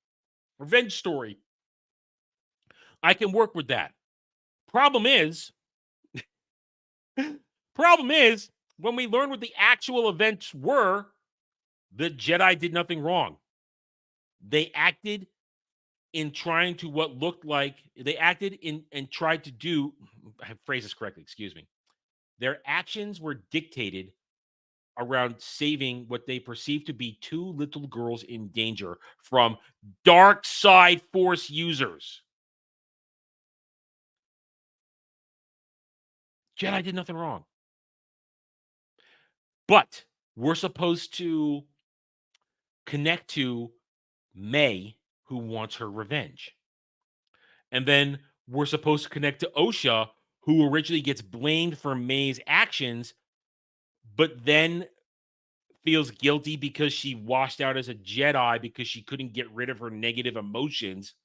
revenge story. I can work with that. Problem is, when we learn what the actual events were, the Jedi did nothing wrong. They acted in trying to what looked like, they acted in and tried to do, I have phrased this correctly, excuse me. Their actions were dictated around saving what they perceived to be 2 little girls in danger from dark side force users. Jedi did nothing wrong. But we're supposed to connect to May, who wants her revenge. And then we're supposed to connect to Osha, who originally gets blamed for May's actions, but then feels guilty because she washed out as a Jedi because she couldn't get rid of her negative emotions.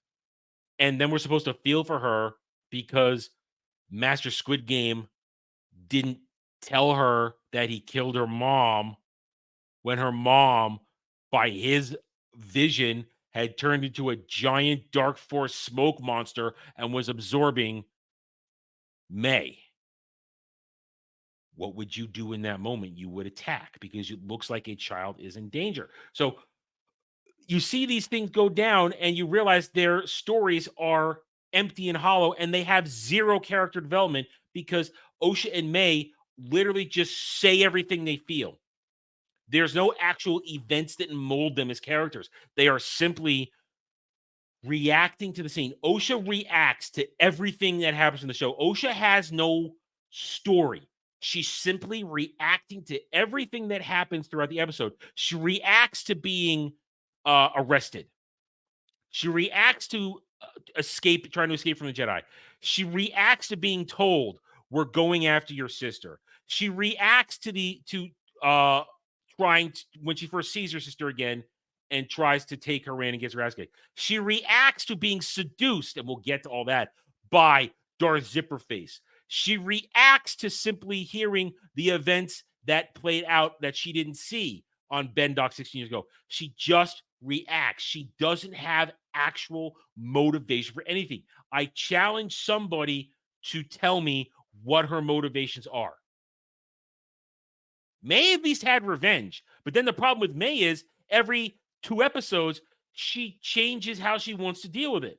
And then we're supposed to feel for her because Master Squid Game didn't tell her that he killed her mom when her mom, by his vision, had turned into a giant dark force smoke monster and was absorbing May. What would you do in that moment? You would attack because it looks like a child is in danger. So you see these things go down and you realize their stories are empty and hollow and they have zero character development because Osha and May literally just say everything they feel. There's no actual events that mold them as characters. They are simply reacting to the scene. Osha reacts to everything that happens in the show. Osha has no story. She's simply reacting to everything that happens throughout the episode. She reacts to being arrested. She reacts to trying to escape from the Jedi. She reacts to being told, "We're going after your sister." She reacts to trying to, when she first sees her sister again and tries to take her in and gets her ass kicked. She reacts to being seduced, and we'll get to all that, by Darth Zipperface. She reacts to simply hearing the events that played out that she didn't see on Bendok 16 years ago. She just reacts. She doesn't have actual motivation for anything. I challenge somebody to tell me what her motivations are. May at least had revenge, but then the problem with May is every 2 episodes, she changes how she wants to deal with it.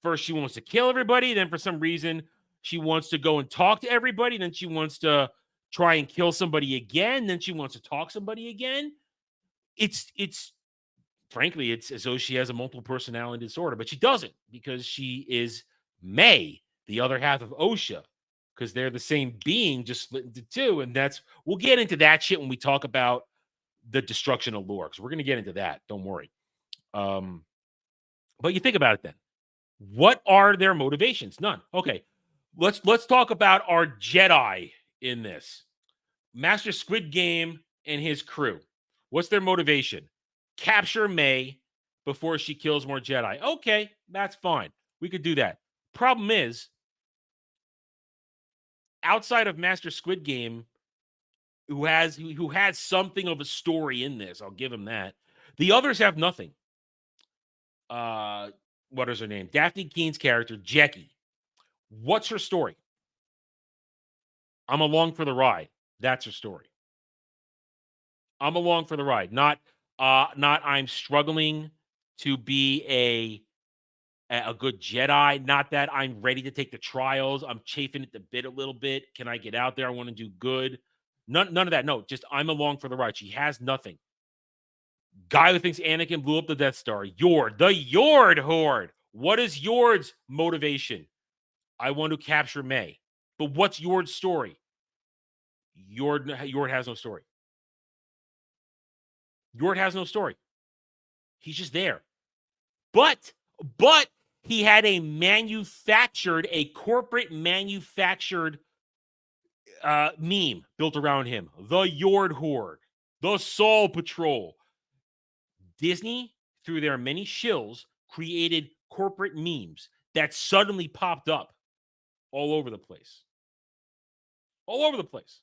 First, she wants to kill everybody. Then for some reason, she wants to go and talk to everybody. Then she wants to try and kill somebody again. Then she wants to talk to somebody again. It's frankly, it's as though she has a multiple personality disorder, but she doesn't because she is May, the other half of Osha, because they're the same being, just split into 2. And we'll get into that shit when we talk about the destruction of lore, because we're going to get into that. Don't worry. But you think about it then. What are their motivations? None. Okay. Let's talk about our Jedi in this. Master Squid Game and his crew. What's their motivation? Capture May before she kills more Jedi. Okay, that's fine. We could do that. Problem is, outside of Master Squid Game, who has something of a story in this, I'll give him that. The others have nothing. What is her name? Daphne Keene's character, Jackie. What's her story? I'm along for the ride. That's her story. I'm along for the ride. Not I'm struggling to be a good Jedi. Not that I'm ready to take the trials. I'm chafing at the bit a little bit. Can I get out there? I want to do good. None of that. No, just I'm along for the ride. She has nothing. Guy who thinks Anakin blew up the Death Star. Yord, the Yord Horde. What is Yord's motivation? I want to capture May. But what's Yord's story? Yord has no story. Yord has no story. He's just there. But he had a corporate manufactured meme built around him. The Yord Horde. The Saul Patrol. Disney, through their many shills, created corporate memes that suddenly popped up all over the place. All over the place.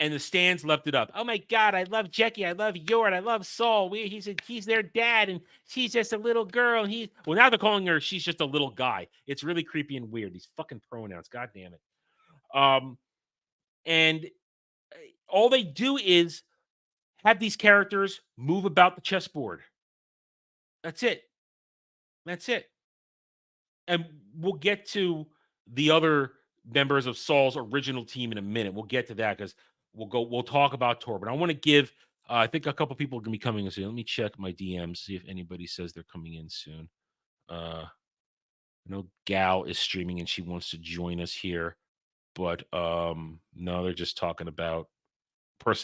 And the stands left it up. Oh my God, I love Jackie. I love Yord. I love Saul. He's their dad, and she's just a little girl. And now they're calling her, she's just a little guy. It's really creepy and weird. These fucking pronouns. God damn it. And all they do is have these characters move about the chessboard. That's it. That's it. And we'll get to the other members of Saul's original team in a minute. We'll get to that because we'll talk about Tor. But I want to give, I think a couple people are going to be coming in soon. Let me check my DMs, see if anybody says they're coming in soon. I know Gal is streaming and she wants to join us here. But no, they're just talking about some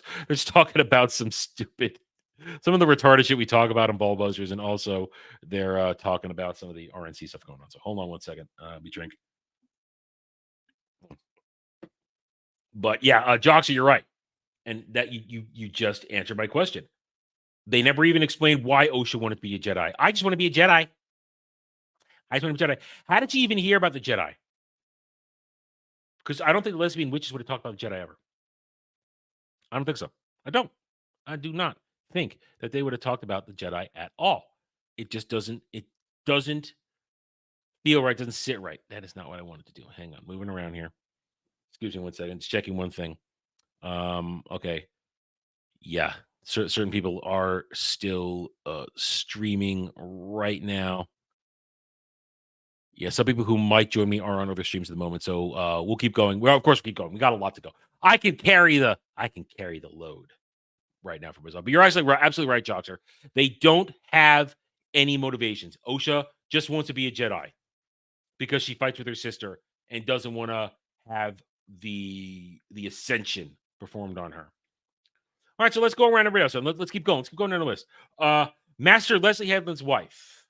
of the retarded shit we talk about in Ball Buzzers, and also they're talking about some of the RNC stuff going on. So hold on one second. We drink. But yeah, Joxer, you're right. And that you just answered my question. They never even explained why Osha wanted to be a Jedi. I just want to be a Jedi. I just want to be a Jedi. How did you even hear about the Jedi? Because I don't think the lesbian witches would have talked about the Jedi ever. I don't think so. I do not think that they would have talked about the Jedi at all. It just doesn't feel right, doesn't sit right. That is not what I wanted to do. Hang on, moving around here. Excuse me one second. Just checking one thing. Okay. Yeah, certain people are still streaming right now. Yeah, some people who might join me are on other streams at the moment, so we'll keep going. Well, of course, we'll keep going. We got a lot to go. I can carry the load right now for myself. But you're absolutely right, Joxer. They don't have any motivations. Osha just wants to be a Jedi because she fights with her sister and doesn't want to have the ascension performed on her. All right, so let's go around everybody else. So let's keep going. Let's keep going down the list. Master Leslie Headland's wife,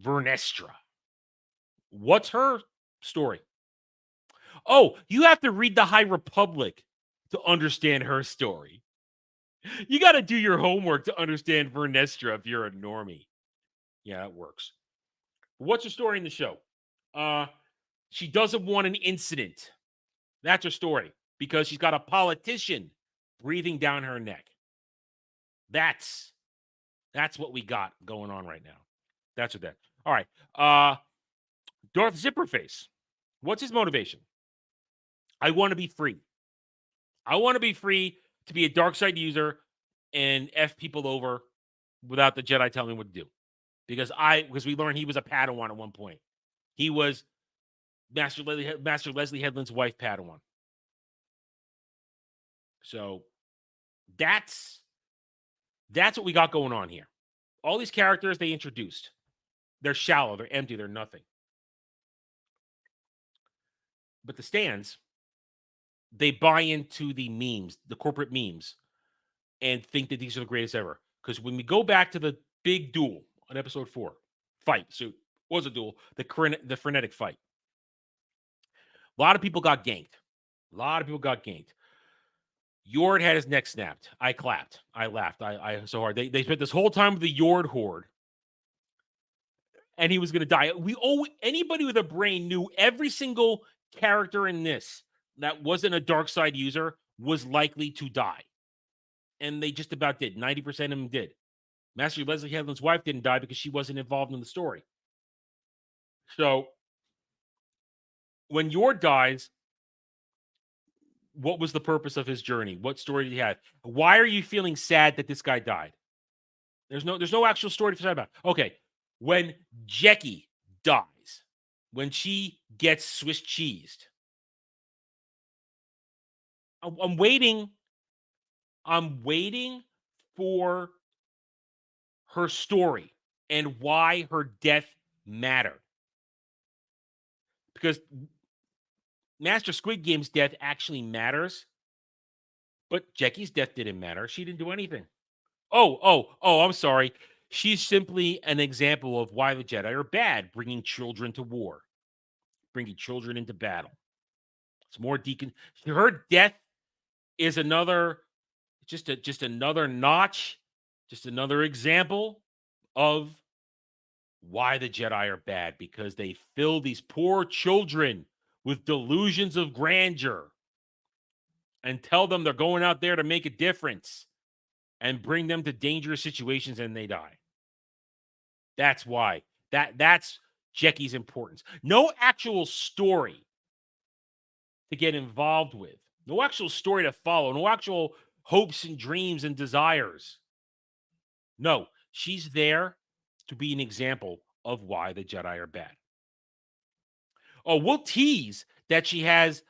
Vernestra. What's her story? Oh, you have to read the High Republic to understand her story. You got to do your homework to understand Vernestra if you're a normie. Yeah, it works. What's her story in the show? She doesn't want an incident. That's her story because she's got a politician breathing down her neck. That's what we got going on right now. That's what that. All right. Darth Zipperface. What's his motivation? I want to be free. I want to be free to be a dark side user and F people over without the Jedi telling me what to do. Because we learned he was a Padawan at one point. He was Master Leslie Headland's wife Padawan. So that's what we got going on here. All these characters they introduced. They're shallow, they're empty, they're nothing. But the stands, they buy into the memes, the corporate memes, and think that these are the greatest ever. Because when we go back to the big duel on episode 4, was a duel, the frenetic fight. A lot of people got ganked. Yord had his neck snapped. I clapped. I laughed. I so hard. They spent this whole time with the Yord Horde and he was going to die. Anybody with a brain knew every single character in this that wasn't a dark side user was likely to die. And they just about did. 90% of them did. Master Leslie Headland's wife didn't die because she wasn't involved in the story. So when Yoda dies, what was the purpose of his journey? What story did he have? Why are you feeling sad that this guy died? There's no actual story to say about. Okay, when Jackie dies, when she gets Swiss cheesed, I'm waiting for her story and why her death mattered. Because Master Squid Game's death actually matters, but Jackie's death didn't matter. She didn't do anything. Oh, I'm sorry. She's simply an example of why the Jedi are bad, bringing children to war, bringing children into battle. It's more her death is another, just another notch, just another example of why the Jedi are bad, because they fill these poor children with delusions of grandeur and tell them they're going out there to make a difference and bring them to dangerous situations, and they die. That's why. That's Jackie's importance. No actual story to get involved with. No actual story to follow. No actual hopes and dreams and desires. No, she's there to be an example of why the Jedi are bad. Oh, we'll tease that she has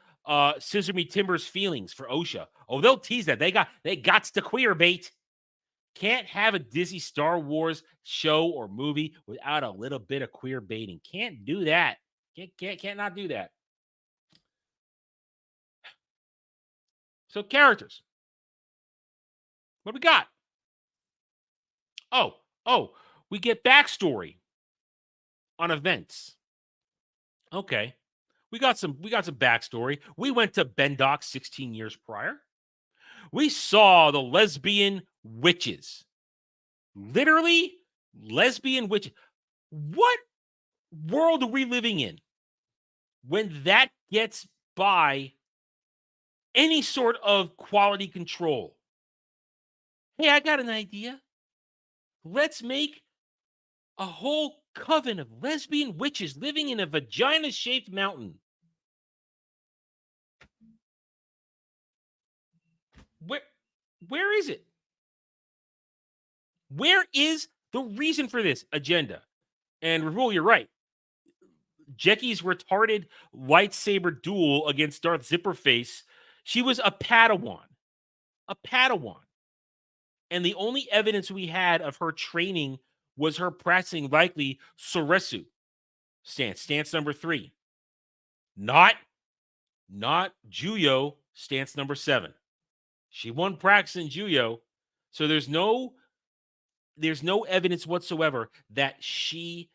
Sesame Timber's feelings for Osha. Oh, they'll tease that. They got to queer bait. Can't have a Disney Star Wars show or movie without a little bit of queer baiting. Can't do that. Can't not do that. So characters. What do we got? Oh, we get backstory on events. Okay. We got some backstory. We went to Bendock 16 years prior. We saw the lesbian witches. Literally lesbian witches. What world are we living in when that gets by any sort of quality control? Hey, I got an idea. Let's make a whole coven of lesbian witches living in a vagina-shaped mountain. Where is it? Where is the reason for this agenda? And Rahul, you're right. Jackie's retarded lightsaber duel against Darth Zipperface, she was a Padawan. A Padawan. And the only evidence we had of her training was her practicing likely Soresu stance number 3. Not Juyo stance number 7. She won practicing Juyo, so there's no evidence whatsoever that she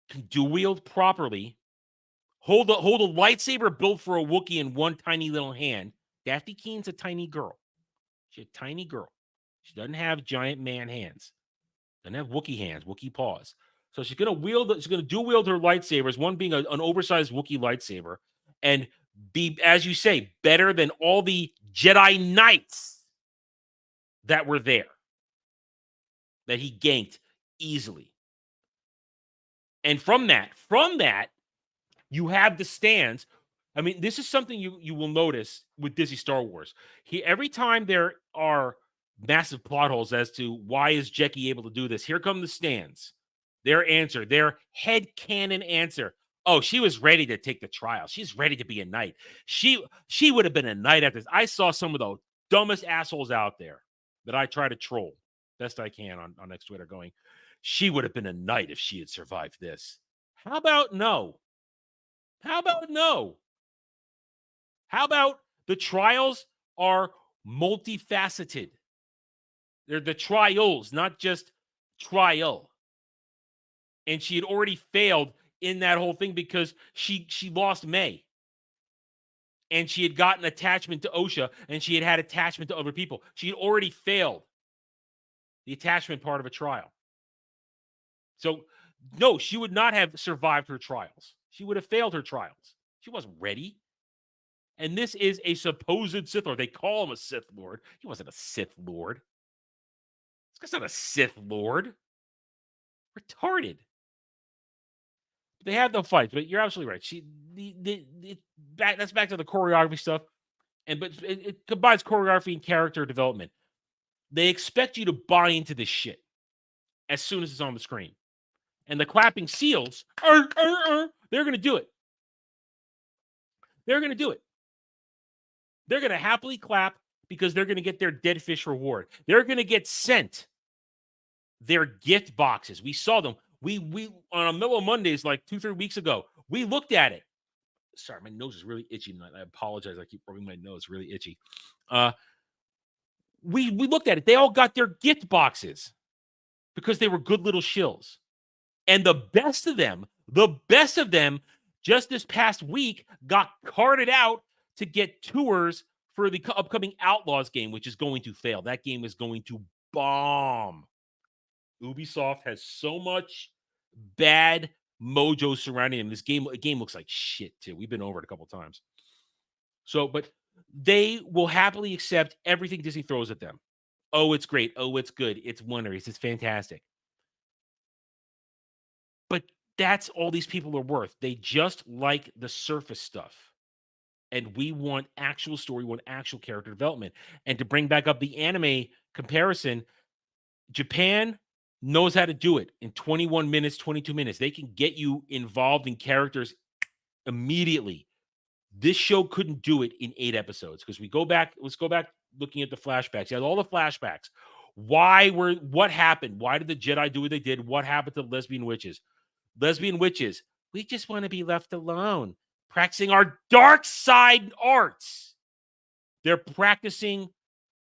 can dual wield properly, hold a lightsaber built for a Wookiee in one tiny little hand. Daphne Keen's a tiny girl. She's a tiny girl. She doesn't have giant man hands. Doesn't have Wookiee hands, Wookiee paws. So she's gonna dual wield her lightsabers, one being an oversized Wookiee lightsaber, and be, as you say, better than all the Jedi Knights that were there, that he ganked easily. And from that, you have the stands. I mean, this is something you will notice with Disney Star Wars. Every time there are massive plot holes as to why is Jackie able to do this, here come the stands. Their answer, their headcanon answer. Oh, she was ready to take the trial. She's ready to be a knight. She would have been a knight after this. I saw some of the dumbest assholes out there that I try to troll best I can on X Twitter going, she would have been a knight if she had survived this. How about no? How about no? How about the trials are multifaceted? They're the trials, not just trial. And she had already failed in that whole thing because she lost May. And she had gotten attachment to Osha, and she had attachment to other people. She had already failed the attachment part of a trial. So No, she would not have survived her trials. She would have failed her trials. She wasn't ready. And this is a supposed Sith Lord. They call him a Sith Lord. He wasn't a Sith Lord. This guy's not a Sith Lord. Retarded. They have no fights, but you're absolutely right. That's back to the choreography stuff. But it combines choreography and character development. They expect you to buy into this shit as soon as it's on the screen. And the clapping seals, they're going to do it. They're going to do it. They're going to happily clap because they're going to get their dead fish reward. They're going to get sent their gift boxes. We saw them. We on a Mellow Mondays like 2-3 weeks ago, we looked at it. Sorry, my nose is really itchy tonight. I apologize. I keep rubbing my nose. Really itchy. We looked at it. They all got their gift boxes because they were good little shills. And the best of them, just this past week got carted out to get tours for the upcoming Outlaws game, which is going to fail. That game is going to bomb. Ubisoft has so much bad mojo surrounding him. This game looks like shit too. We've been over it a couple times. So, but they will happily accept everything Disney throws at them. Oh, it's great. Oh, it's good. It's wondrous. It's fantastic. But that's all these people are worth. They just like the surface stuff. And we want actual story, we want actual character development. And to bring back up the anime comparison, Japan knows how to do it in 21 minutes, 22 minutes. They can get you involved in characters immediately. This show couldn't do it in 8 episodes because let's go back looking at the flashbacks. You had all the flashbacks. What happened? Why did the Jedi do what they did? What happened to lesbian witches? Lesbian witches, we just want to be left alone, practicing our dark side arts. They're practicing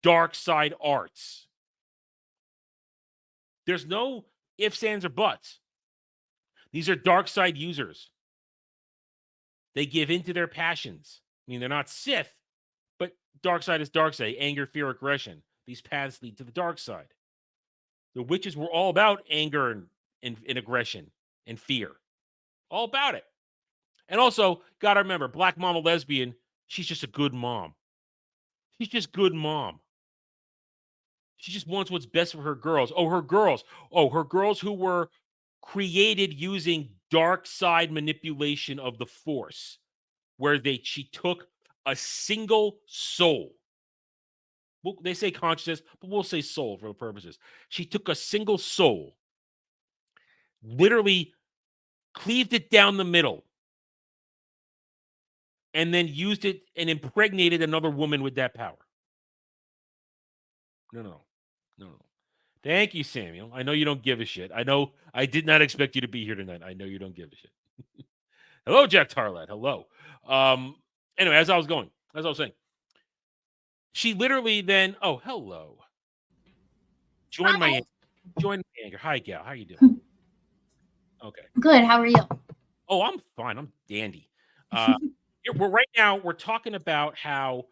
dark side arts. There's no ifs, ands, or buts. These are dark side users. They give in to their passions. I mean, they're not Sith, but dark side is dark side. Anger, fear, aggression. These paths lead to the dark side. The witches were all about anger and aggression and fear. All about it. And also, gotta remember, black mama lesbian, she's just a good mom. She's just good mom. She just wants what's best for her girls. Her girls who were created using dark side manipulation of the Force, where she took a single soul. Well, they say consciousness, but we'll say soul for the purposes. She took a single soul, literally cleaved it down the middle, and then used it and impregnated another woman with that power. No. Thank you, Samuel. I know you don't give a shit. I know I did not expect you to be here tonight. I know you don't give a shit. Hello, Jack Tarlat. Hello. Anyway, as I was saying, she literally then, hello. Join my anger. Hi, gal. How you doing? Okay. Good. How are you? Oh, I'm fine. I'm dandy. We're talking about how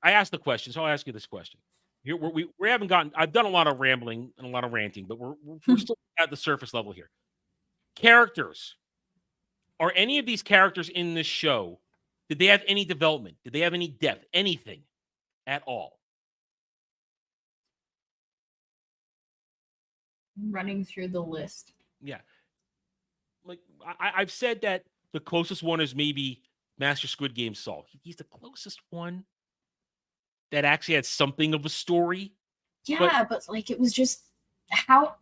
I asked the question, so I'll ask you this question. Here, we haven't gotten. I've done a lot of rambling and a lot of ranting, but we're still at the surface level here. Characters. Are any of these characters in this show? Did they have any development? Did they have any depth? Anything at all? Running through the list. Yeah. Like I've said that the closest one is maybe Master Squid Game Saul. He's the closest one that actually had something of a story. Yeah, but like it was just how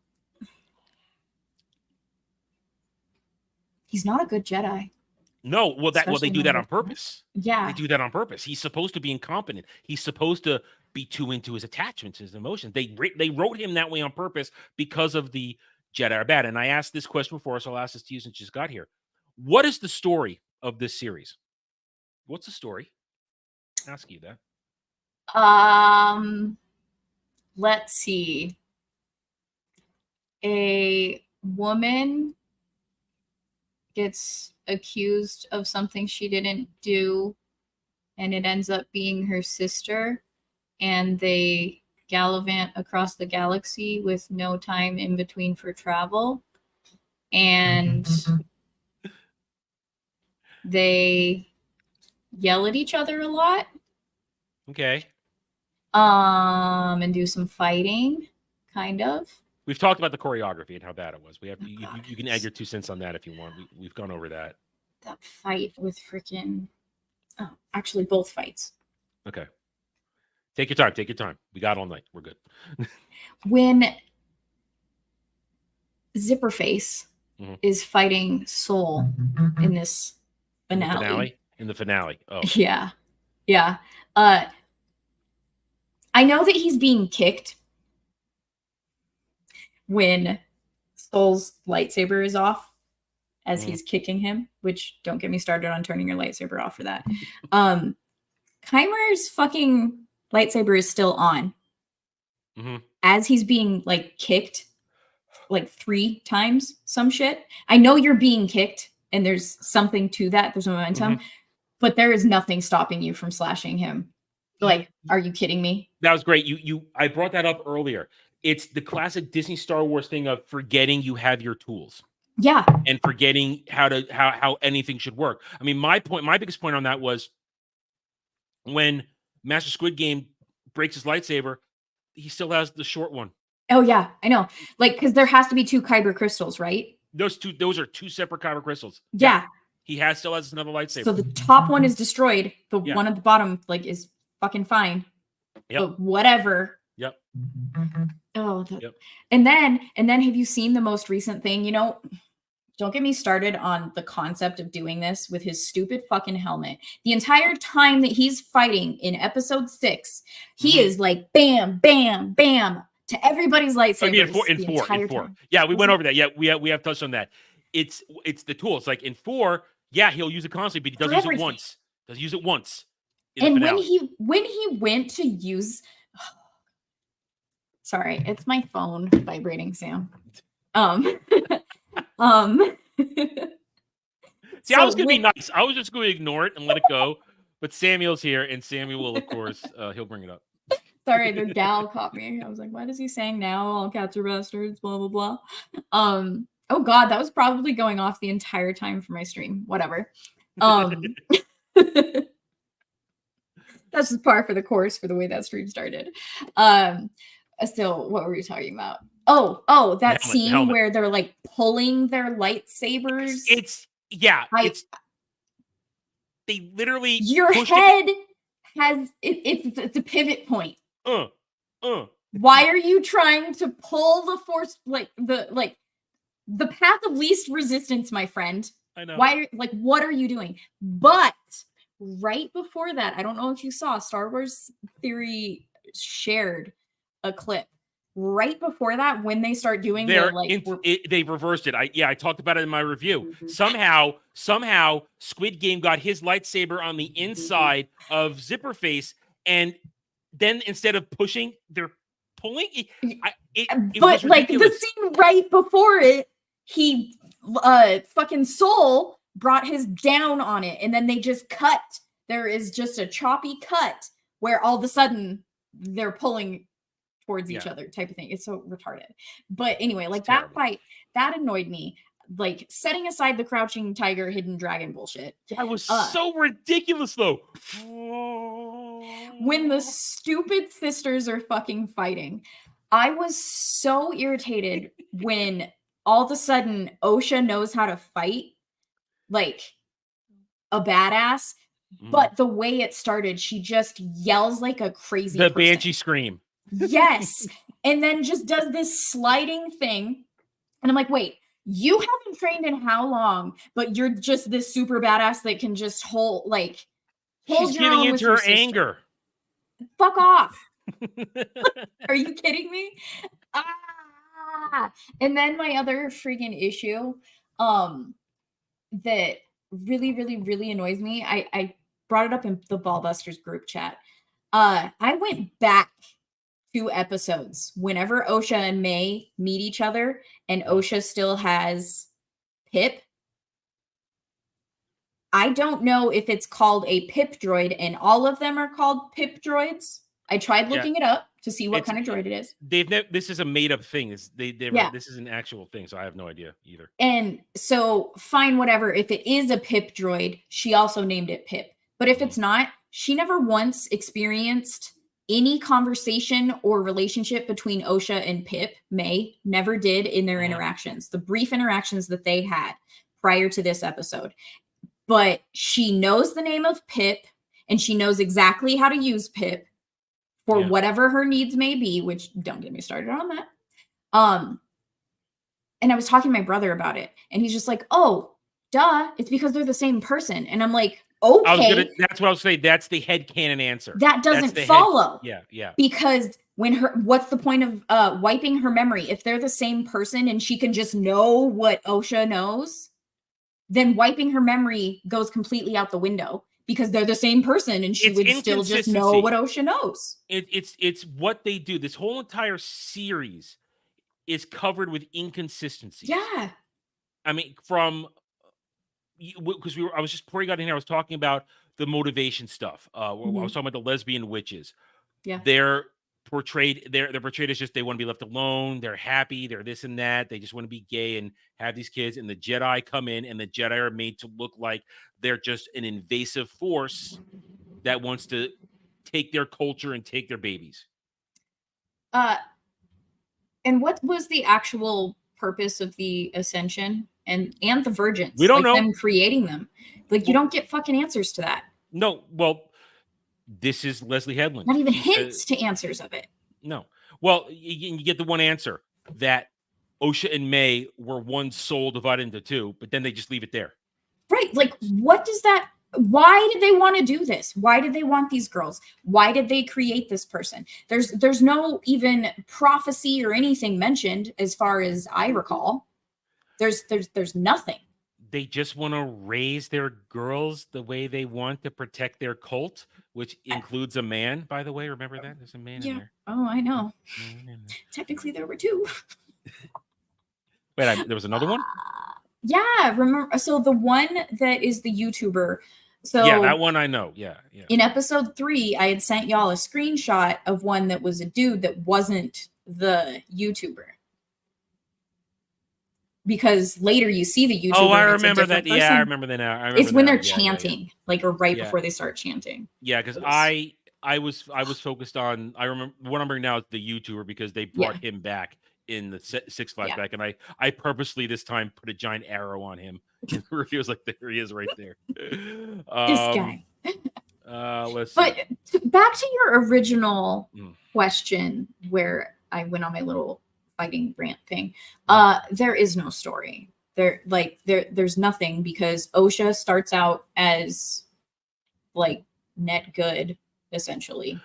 he's not a good Jedi. No, they do that on purpose. Yeah. They do that on purpose. He's supposed to be incompetent. He's supposed to be too into his attachments, his emotions. They wrote him that way on purpose because of the Jedi are bad. And I asked this question before, so I'll ask this to you since you just got here. What is the story of this series? What's the story? I'll ask you that. Let's see. A woman gets accused of something she didn't do, and it ends up being her sister, and they gallivant across the galaxy with no time in between for travel. and they yell at each other a lot. Okay. And do some fighting, kind of. We've talked about the choreography and how bad it was. We have Oh, you, God, you can add your 2 cents on that if you want. We've gone over that. That fight with freaking... Oh, actually, both fights. Okay. Take your time. Take your time. We got all night. We're good. When Zipperface Mhm. is fighting Soul in this finale. In the finale. Oh. Yeah. Yeah. I know that he's being kicked when Soul's lightsaber is off as he's kicking him, which don't get me started on turning your lightsaber off for that. Kymer's fucking lightsaber is still on as he's being like kicked like 3 times, some shit. I know you're being kicked and there's something to that. There's momentum, but there is nothing stopping you from slashing him. Like, are you kidding me? That was great. I brought that up earlier. It's the classic Disney Star Wars thing of forgetting you have your tools. Yeah. And forgetting how anything should work. I mean, my biggest point on that was when Master Squid Game breaks his lightsaber, he still has the short one. Oh yeah, I know. Like, because there has to be 2 kyber crystals, right? Those are 2 separate kyber crystals. Yeah. He still has another lightsaber. So the top one is destroyed. The one at the bottom, like, is fucking fine. Yep. But whatever. Yep. Oh, and then have you seen the most recent thing? You know, don't get me started on the concept of doing this with his stupid fucking helmet. The entire time that he's fighting in episode 6, he is like bam, bam, bam to everybody's lightsabers. In four. Yeah, we went over that. Yeah, we have touched on that. It's the tools. Like in 4, yeah, he'll use it constantly, but he does use it once. Does use it once. And when he went to use, sorry, it's my phone vibrating, Sam. See, I was gonna be nice. I was just going to ignore it and let it go. But Samuel's here, and Samuel will, of course, he'll bring it up. Sorry, the gal caught me. I was like, "What is he saying now? All cats are bastards." Blah blah blah. Oh God, that was probably going off the entire time for my stream. Whatever. That's just par for the course for the way that stream started. So what were we talking about? Oh, that scene where they're like pulling their lightsabers. They literally your head has it's a pivot point. Why are you trying to pull the force like the path of least resistance, my friend? I know. What are you doing? But right before that, I don't know if you saw, Star Wars Theory shared a clip right before that when they start doing they reversed it. I talked about it in my review. Somehow Squid Game got his lightsaber on the inside of Zipperface, and then instead of pushing, they're pulling. But like the scene right before it, he fucking Soul brought his down on it, and then they just cut. There is just a choppy cut where all of a sudden they're pulling towards each other type of thing. It's so retarded. But anyway, like that fight, that annoyed me. Like setting aside the crouching tiger, hidden dragon bullshit. That was so ridiculous though. When the stupid sisters are fucking fighting, I was so irritated when all of a sudden Osha knows how to fight like a badass, but the way it started, she just yells like a crazy person. Banshee scream. Yes. And then just does this sliding thing. And I'm like, wait, you haven't trained in how long, but you're just this super badass that can just hold She's giving into her anger. Fuck off. Are you kidding me? And then my other freaking issue that really, really, really annoys me. I brought it up in the Ballbusters group chat. I went back 2 episodes whenever Osha and May meet each other and Osha still has Pip. I don't know if it's called a Pip droid and all of them are called Pip droids. I tried looking it up. to see what kind of droid it is. This is a made up thing. This is an actual thing, so I have no idea either. And so fine, whatever. If it is a Pip droid, she also named it Pip. But if it's not, she never once experienced any conversation or relationship between Osha and Pip. May never did in their interactions, the brief interactions that they had prior to this episode. But she knows the name of Pip, and she knows exactly how to use Pip for whatever her needs may be, which don't get me started on that. And I was talking to my brother about it, and he's just like, oh, duh, it's because they're the same person. And I'm like, okay. That's what I was saying. That's the headcanon answer. That doesn't follow. Yeah. Because what's the point of wiping her memory? If they're the same person and she can just know what Osha knows, then wiping her memory goes completely out the window because they're the same person and she would still just know what Osha knows. It's what they do. This whole entire series is covered with inconsistencies. Yeah. I mean, because I was just before you got in here, I was talking about the motivation stuff. I was talking about the lesbian witches. Yeah, they're portrayed as just they want to be left alone. They're happy. They're this and that. They just want to be gay and have these kids. And the Jedi come in, and the Jedi are made to look like they're just an invasive force that wants to take their culture and take their babies. And what was the actual purpose of the Ascension? And the virgins. We don't know. Them creating them. You don't get fucking answers to that. No. Well, this is Leslie Headland. Not even hints to answers of it. No. Well, you get the one answer that Osha and May were one soul divided into two, but then they just leave it there. Right. What does that... Why did they want to do this? Why did they want these girls? Why did they create this person? There's no even prophecy or anything mentioned as far as I recall. There's nothing. They just want to raise their girls the way they want to protect their cult, which includes a man, by the way. Remember that? There's a man in there. Oh, I know. Technically, there were two. Wait, there was another one? Yeah, remember. So the one that is the YouTuber. So yeah, that one I know. Yeah. In episode 3, I had sent y'all a screenshot of one that was a dude that wasn't the YouTuber. Because later you see the YouTuber. Oh, I remember that. Person. Yeah, I remember that now. It's when they're chanting, or right before they start chanting. Yeah, because I was focused on. I remember what I'm bringing now is the YouTuber because they brought him back in the 6 flashback, and I purposely this time put a giant arrow on him. And he was like, there he is, right there. This guy. Let's. But back to your original question, where I went on my little fighting rant thing. There is no story. There's nothing because Osha starts out as net good essentially,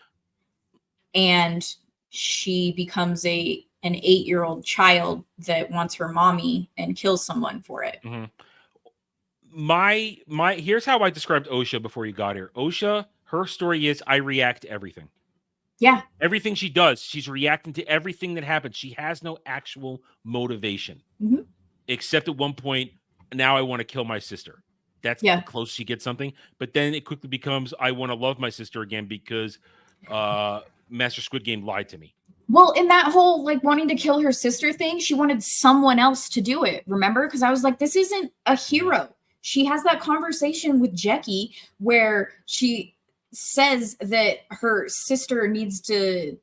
and she becomes an 8-year-old child that wants her mommy and kills someone for it. My here's how I described Osha before you got here. Osha, her story is I react to everything. Yeah. Everything she does, she's reacting to everything that happens. She has no actual motivation. Except at one point, now I want to kill my sister. That's the closest she gets something. But then it quickly becomes, I want to love my sister again because Master Squid Game lied to me. Well, in that whole wanting to kill her sister thing, she wanted someone else to do it. Remember? Because I was like, this isn't a hero. She has that conversation with Jackie where she says that her sister needs to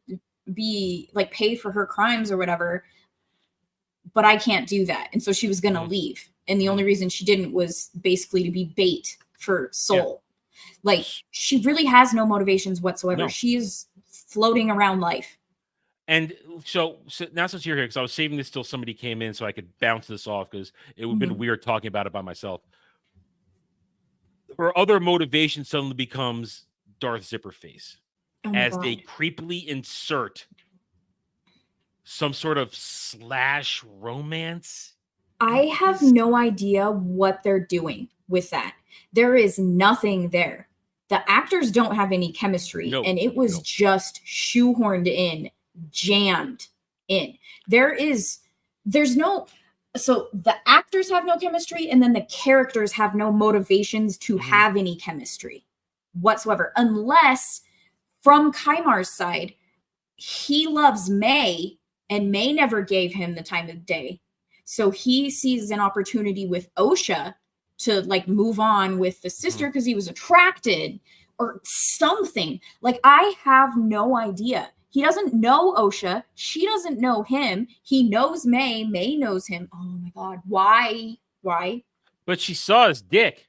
be pay for her crimes or whatever, but I can't do that. And so she was going to leave. And the only reason she didn't was basically to be bait for Soul. She really has no motivations whatsoever. No. She is floating around life. And so now since you're here, because I was saving this till somebody came in so I could bounce this off because it would have been weird talking about it by myself. Her other motivation suddenly becomes Darth Zipperface as they creepily insert some sort of slash romance. I have no idea what they're doing with that. There is nothing there. The actors don't have any chemistry, and it was just shoehorned in, jammed in. There's no, so the actors have no chemistry, and then the characters have no motivations to have any chemistry whatsoever, unless from Kaimar's side, he loves May, and May never gave him the time of day. So he sees an opportunity with Osha to like move on with the sister because he was attracted or something. Like, I have no idea. He doesn't know Osha. She doesn't know him. He knows May. May knows him. Oh my God. Why? Why? But she saw his dick.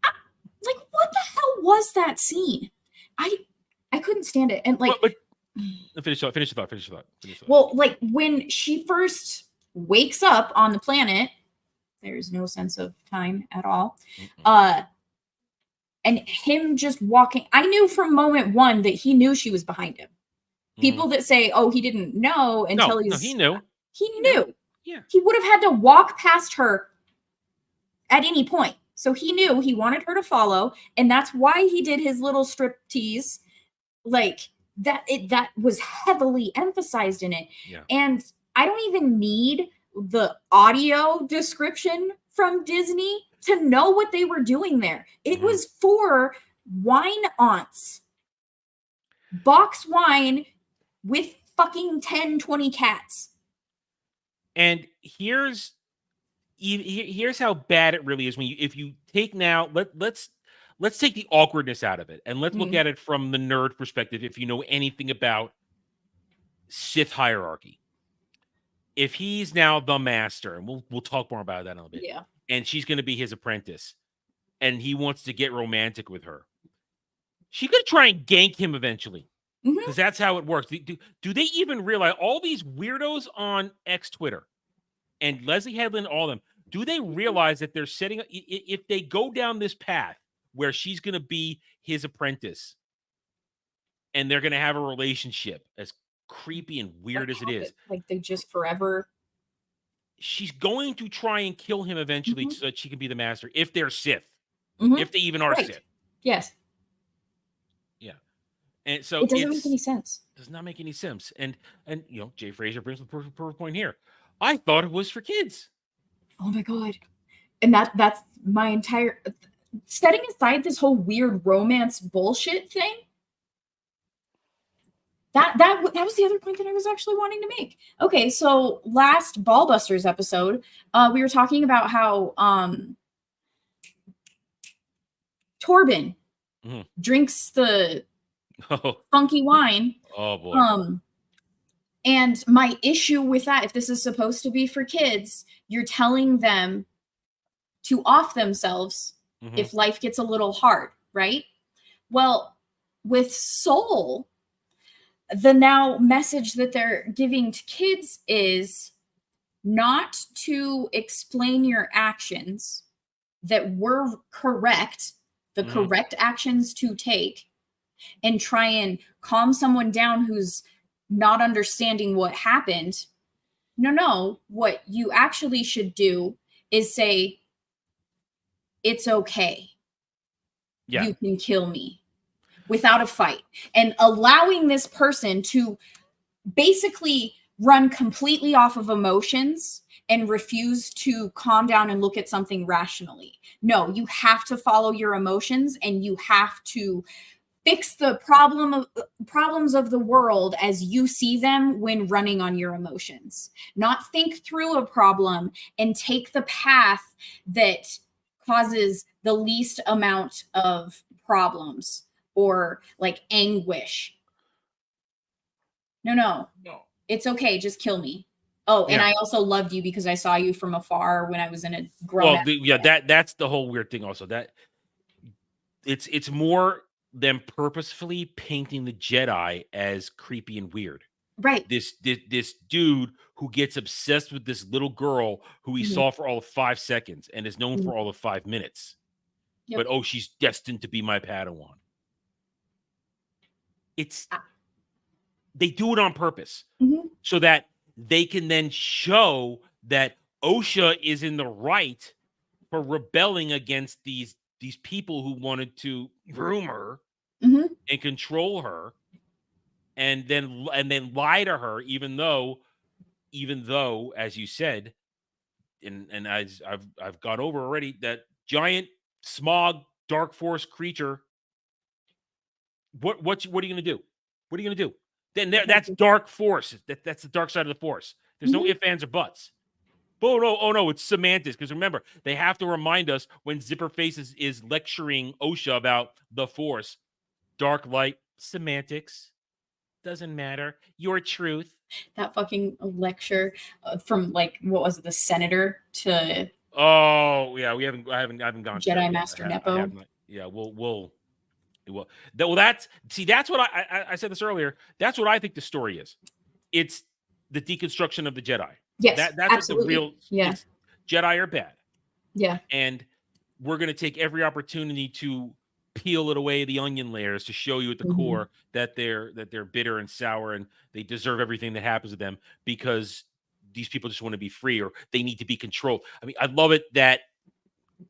Like, what the hell was that scene? I couldn't stand it. And like, but finish the thought. Well, like when she first wakes up on the planet, there's no sense of time at all. And him just walking, I knew from moment one that he knew she was behind him. People that say, oh, he didn't know until he knew. He knew. Yeah. He would have had to walk past her at any point. So he knew he wanted her to follow. And that's why he did his little strip tease. Like that was heavily emphasized in it. Yeah. And I don't even need the audio description from Disney to know what they were doing there. It was for wine aunts. Box wine with fucking 10, 20 cats. And here's how bad it really is when if you take now, let's take the awkwardness out of it and let's look at it from the nerd perspective. If you know anything about Sith hierarchy, if he's now the master, and we'll talk more about that in a little bit. Yeah. And she's going to be his apprentice, and he wants to get romantic with her. She could try and gank him eventually, because that's how it works. Do they even realize all these weirdos on X Twitter and Leslie Headland, all of them? Do they realize that they're setting up? If they go down this path where she's going to be his apprentice, and they're going to have a relationship, as creepy and weird as it is, like they just forever. She's going to try and kill him eventually so that she can be the master, if they're Sith. If they even are Sith. Yes. Yeah. And so it doesn't make any sense. Does not make any sense. And you know, Jay Fraser brings the perfect point here. I thought it was for kids. Oh my God. And that's my entire, setting aside this whole weird romance bullshit thing. That was the other point that I was actually wanting to make. Okay, so last Ballbusters episode, we were talking about how Torben drinks the funky wine. Oh boy. And my issue with that, if this is supposed to be for kids, you're telling them to off themselves if life gets a little hard, right? Well, with Soul, the now message that they're giving to kids is not to explain your actions that were correct, the correct actions to take, and try and calm someone down who's not understanding what happened. No, what you actually should do is say, it's okay. Yeah. You can kill me without a fight, and allowing this person to basically run completely off of emotions and refuse to calm down and look at something rationally. No, you have to follow your emotions, and you have to fix the problems of the world as you see them when running on your emotions. Not think through a problem and take the path that causes the least amount of problems or like anguish. No. It's okay. Just kill me. Oh, and I also loved you because I saw you from afar when I was in a grown. That's the whole weird thing. Also, that it's more them purposefully painting the Jedi as creepy and weird. Right. This dude who gets obsessed with this little girl who he saw for all of 5 seconds and is known for all of 5 minutes. Yep. But she's destined to be my Padawan. They do it on purpose so that they can then show that Osha is in the right for rebelling against these people who wanted to groom her and control her, and then lie to her, even though, as you said, and as I've got over already, that giant smog dark force creature. What are you gonna do? What are you gonna do? then that's dark force. That's the dark side of the force. There's no ifs, ands, or buts. Oh no, it's semantics. Because remember, they have to remind us when Zipperface is lecturing Osha about the force. Dark light, semantics. Doesn't matter. Your truth. That fucking lecture from like, what was it, the senator to Oh yeah, I haven't gone to that Jedi yet. Master I Nepo. haven't. Yeah, well, that's what I said this earlier. That's what I think the story is. It's the deconstruction of the Jedi. Yes, That's absolutely. what the real Jedi are bad. Yeah. And we're gonna take every opportunity to peel it away the onion layers to show you at the core that they're bitter and sour and they deserve everything that happens to them because these people just want to be free or they need to be controlled. I mean, I love it that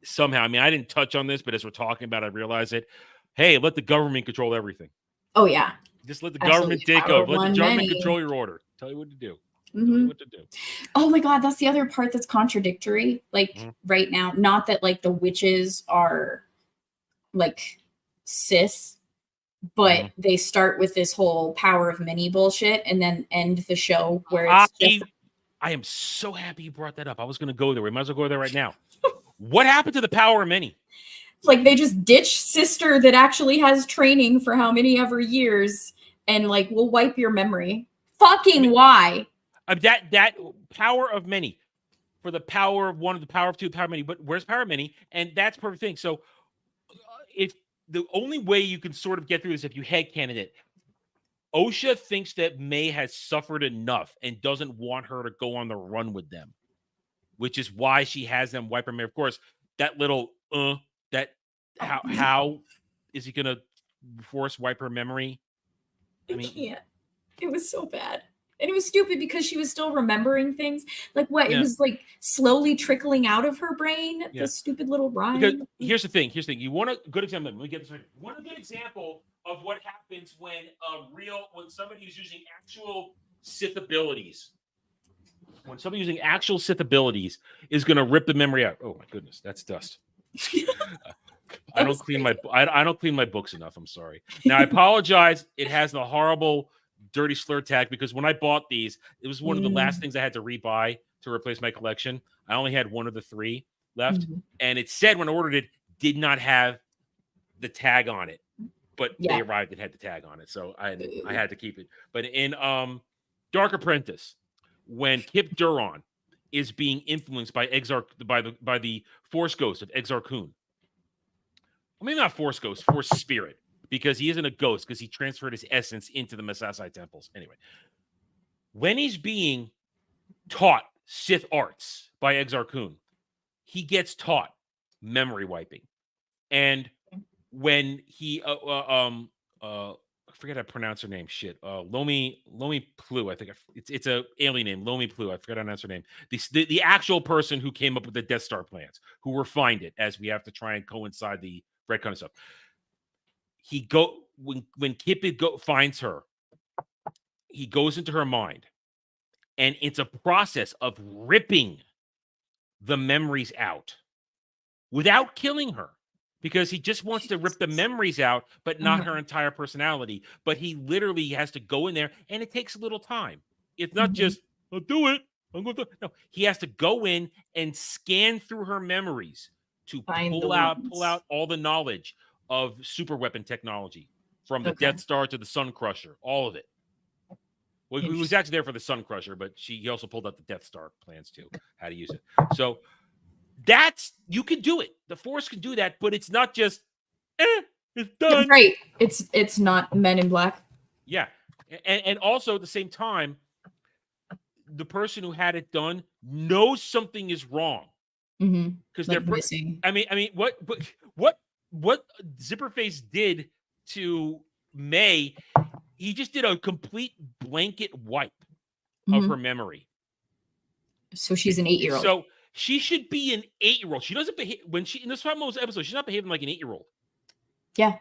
somehow, I mean, I didn't touch on this, but as we're talking about it, I realize it. Hey, let the government control everything. Oh yeah. Just let the government take over. Let the government control your order. Tell you what to do. Tell you what to do. Oh my God, that's the other part that's contradictory. Like right now, not that like the witches are like Sith, but they start with this whole power of many bullshit and then end the show where it's I am so happy you brought that up. I was going to go there. We might as well go there right now. What happened to the power of many? Like they just ditch sister that actually has training for how many ever years and like we'll wipe your memory. Fucking why? That power of many for the power of one, the power of two, power of many. But where's power of many? And that's the perfect thing. So if the only way you can sort of get through this, if you headcanon it, Osha thinks that May has suffered enough and doesn't want her to go on the run with them, which is why she has them wipe her memory. Of course, that little how is he gonna force wipe her memory? I can't. It was so bad. And it was stupid because she was still remembering things. Like what? It was like slowly trickling out of her brain. The stupid little rhyme. Because here's the thing. You want a good example. Let me get this right. You want a good example of what happens when somebody is using actual Sith abilities. When somebody using actual Sith abilities is going to rip the memory out. Oh my goodness, that's dust. I don't clean my books enough. I'm sorry. Now I apologize. It has the horrible dirty slur tag because when I bought these, it was one of the last things I had to rebuy to replace my collection. I only had one of the three left, and it said when I ordered it did not have the tag on it, but they arrived and had the tag on it, so I had to keep it. But in Dark Apprentice, when Kip Duron is being influenced by by the Force Ghost of Exar Kun, I mean not Force Ghost, Force Spirit. Because he isn't a ghost, because he transferred his essence into the Masasai temples. Anyway, when he's being taught Sith arts by Exar Kun, he gets taught memory wiping. And when he, I forget how to pronounce her name. Shit, Lomi Plu. I think it's a alien name, Lomi Plu. I forgot how to pronounce her name. The actual person who came up with the Death Star plans, who refined it, as we have to try and coincide the red kind of stuff. When Kip finds her, he goes into her mind, and it's a process of ripping the memories out without killing her, because he just wants to rip the memories out, but not her entire personality. But he literally has to go in there, and it takes a little time. It's not just, I'll do it. I'm going to. No, he has to go in and scan through her memories to pull out all the knowledge of super weapon technology, from the Death Star to the Sun Crusher, all of it. Well, he was actually there for the Sun Crusher, but he also pulled out the Death Star plans too, how to use it. So you can do it. The Force can do that, but it's not just, it's done. Right. It's not Men in Black. Yeah. And also at the same time, the person who had it done knows something is wrong. Because they're missing. I mean, what Zipperface did to May, he just did a complete blanket wipe of her memory. So she's an 8-year-old. So she should be an 8-year-old. She doesn't behave in this most episode. She's not behaving like an 8-year-old. Yeah,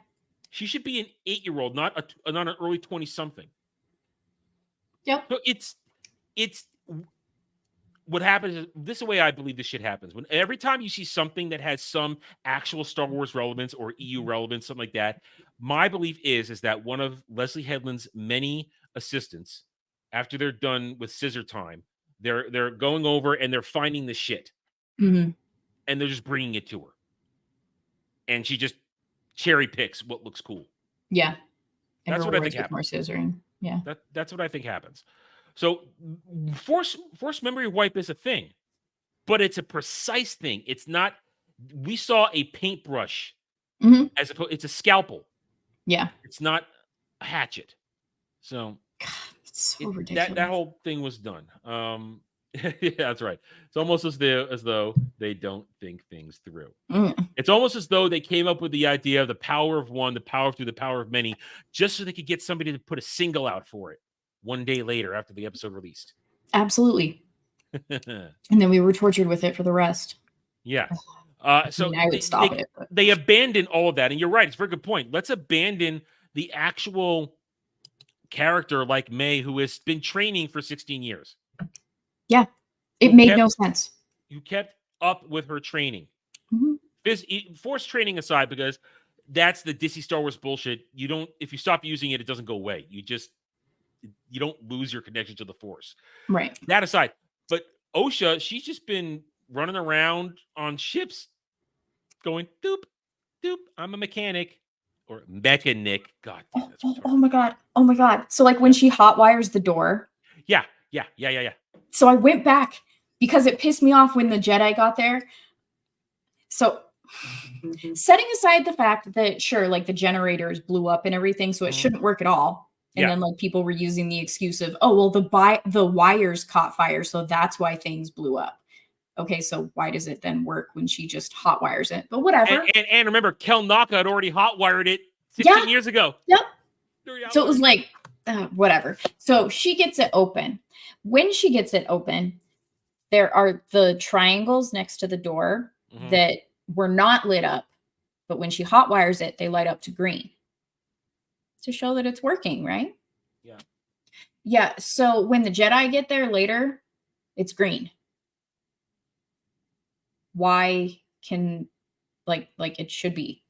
she should be an 8-year-old, not an early 20-something. Yeah. So it's what happens is, this is the way I believe this shit happens. When every time you see something that has some actual Star Wars relevance or EU relevance, something like that, my belief is that one of Leslie Headland's many assistants, after they're done with scissor time, they're going over and they're finding the shit, Mm-hmm. and they're just bringing it to her, and she just cherry picks what looks cool. Yeah. And That's what I think rewards with more scissoring. Yeah. That's what I think happens. So force memory wipe is a thing, but it's a precise thing. It's not. We saw a paintbrush as opposed. It's a scalpel. Yeah. It's not a hatchet. So God, it's so ridiculous. That whole thing was done. Yeah, that's right. It's almost as though they don't think things through. It's almost as though they came up with the idea of the power of one, the power through the power of many, just so they could get somebody to put a single out for it one day later after the episode released. Absolutely. And then we were tortured with it for the rest. Yeah. So I would stop it. But... They abandoned all of that. And you're right. It's a very good point. Let's abandon the actual character like May, who has been training for 16 years. Yeah. It made no sense. You kept up with her training. Force training aside, because that's the Disney Star Wars bullshit. You don't, if you stop using it, it doesn't go away. You don't lose your connection to the Force. Right. That aside. But Osha, she's just been running around on ships going, doop, doop, I'm a mechanic. Or mechanic. God damn, oh my God. Oh my God. So like when she hot wires the door. Yeah. So I went back because it pissed me off when the Jedi got there. So setting aside the fact that sure, like the generators blew up and everything, so it shouldn't work at all. And then like people were using the excuse of, oh, well, the wires caught fire, so that's why things blew up. Okay, so why does it then work when she just hot wires it? But whatever. And remember, Kel Naka had already hot wired it 16 years ago. Yep. So it was like, whatever. So she gets it open. When she gets it open, there are the triangles next to the door that were not lit up. But when she hot wires it, they light up to green. To show that it's working, right? Yeah. Yeah. So when the Jedi get there later, it's green. Why can like it should be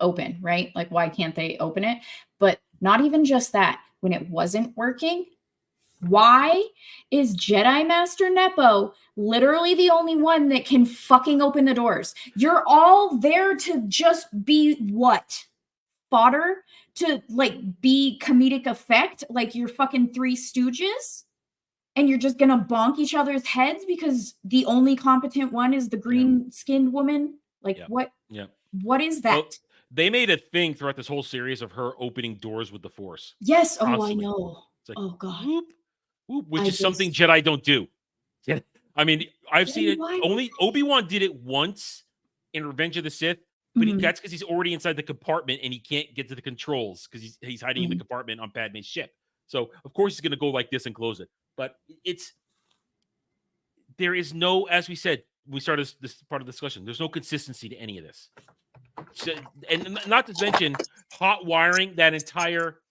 open, right? Like why can't they open it? But not even just that. When it wasn't working, why is Jedi Master Nepo literally the only one that can fucking open the doors? You're all there to just be what? Fodder? To like be comedic effect? Like you're fucking Three Stooges? And you're just gonna bonk each other's heads because the only competent one is the green-skinned woman? Like what? Yeah. What is that? Well, they made a thing throughout this whole series of her opening doors with the Force. Yes. Constantly. Oh, I know. It's like, oh God. Whoop, whoop, which is something Jedi don't do. Yeah. I mean, I've seen it. Only Obi-Wan did it once in Revenge of the Sith, but that's because he's already inside the compartment and he can't get to the controls because he's hiding in the compartment on Padme's ship. So of course he's gonna go like this and close it. But there is no, as we said, we started this part of the discussion. There's no consistency to any of this. So, and not to mention hot wiring that entire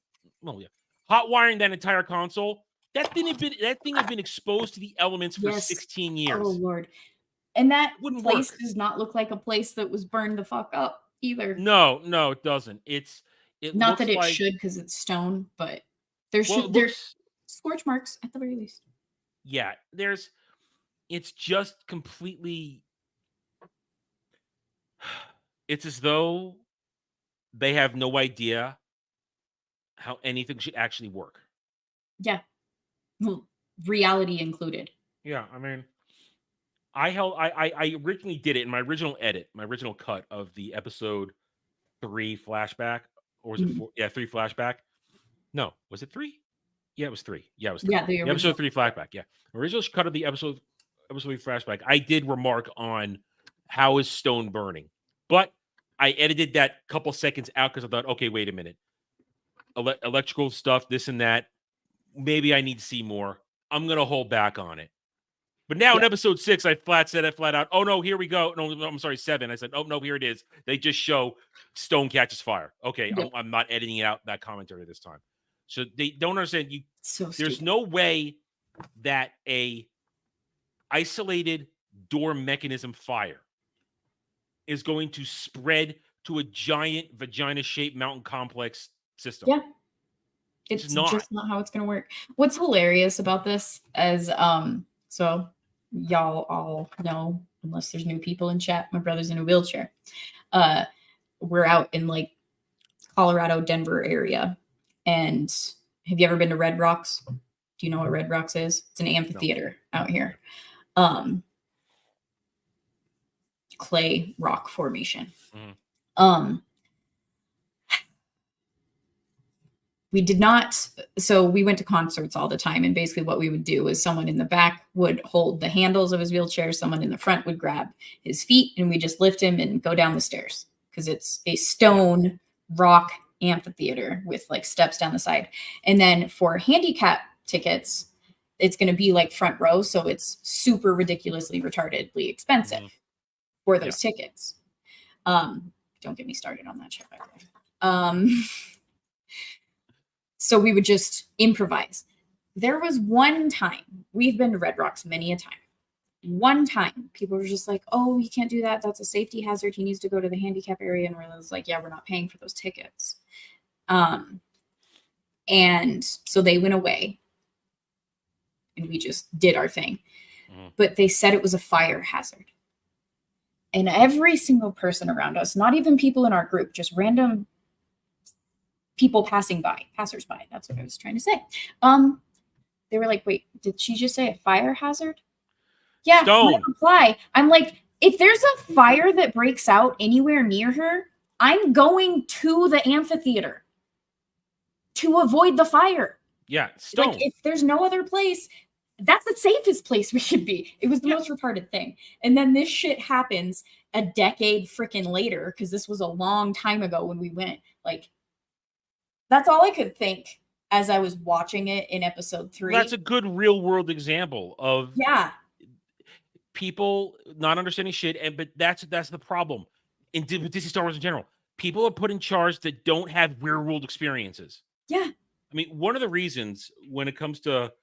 console. That thing had been exposed to the elements for 16 years. Oh Lord. And that place does not look like a place that was burned the fuck up either. No, it doesn't. It not that it should because it's stone, but there's scorch marks at the very least. Yeah, it's just completely. It's as though they have no idea how anything should actually work. Yeah, well, reality included. Yeah, I mean, I originally did it in my original edit, my original cut of the episode 3 flashback, or was it 4? Yeah, 3 flashback. No, was it 3? Yeah, it was 3. Yeah, it was 3. Yeah, the episode 3 flashback. Yeah, original cut of the episode 3 flashback. I did remark on how is stone burning, but I edited that couple seconds out because I thought, okay, wait a minute, electrical stuff, this and that. Maybe I need to see more. I'm gonna hold back on it. But now in episode 6, I said it flat out. Oh no, here we go. No, I'm sorry, 7. I said, oh no, here it is. They just show stone catches fire. Okay, I'm not editing out that commentary this time. So they don't understand. There's no way that a isolated door mechanism fire is going to spread to a giant vagina-shaped mountain complex system. Yeah. It's It's not. just not how it's gonna work. What's hilarious about this is so y'all all know, unless there's new people in chat, my brother's in a wheelchair. We're out in like Colorado, Denver area. And have you ever been to Red Rocks? Do you know what Red Rocks is? It's an amphitheater out here. Clay rock formation. We did not, so we went to concerts all the time, and basically what we would do is someone in the back would hold the handles of his wheelchair, someone in the front would grab his feet, and we just lift him and go down the stairs, because it's a stone rock amphitheater with like steps down the side. And then for handicap tickets, it's going to be like front row, so it's super ridiculously retardedly expensive for those tickets. Don't get me started on that shit, by the way. So we would just improvise. There was one time, we've been to Red Rocks many a time. One time, people were just like, oh, you can't do that. That's a safety hazard. He needs to go to the handicap area. And we're like, yeah, we're not paying for those tickets. And so they went away. And we just did our thing. But they said it was a fire hazard. And every single person around us, not even people in our group, just random people passersby. That's what I was trying to say. They were like, wait, did she just say a fire hazard? Yeah, my reply. I'm like, if there's a fire that breaks out anywhere near her, I'm going to the amphitheater to avoid the fire. Yeah, stone. Like, if there's no other place, that's the safest place we could be. It was the most retarded thing. And then this shit happens a decade freaking later, because this was a long time ago when we went. Like, that's all I could think as I was watching it in episode 3. Well, that's a good real world example of people not understanding shit. And but that's the problem in Disney Star Wars in general. People are put in charge that don't have real world experiences. Yeah. I mean, one of the reasons when it comes to,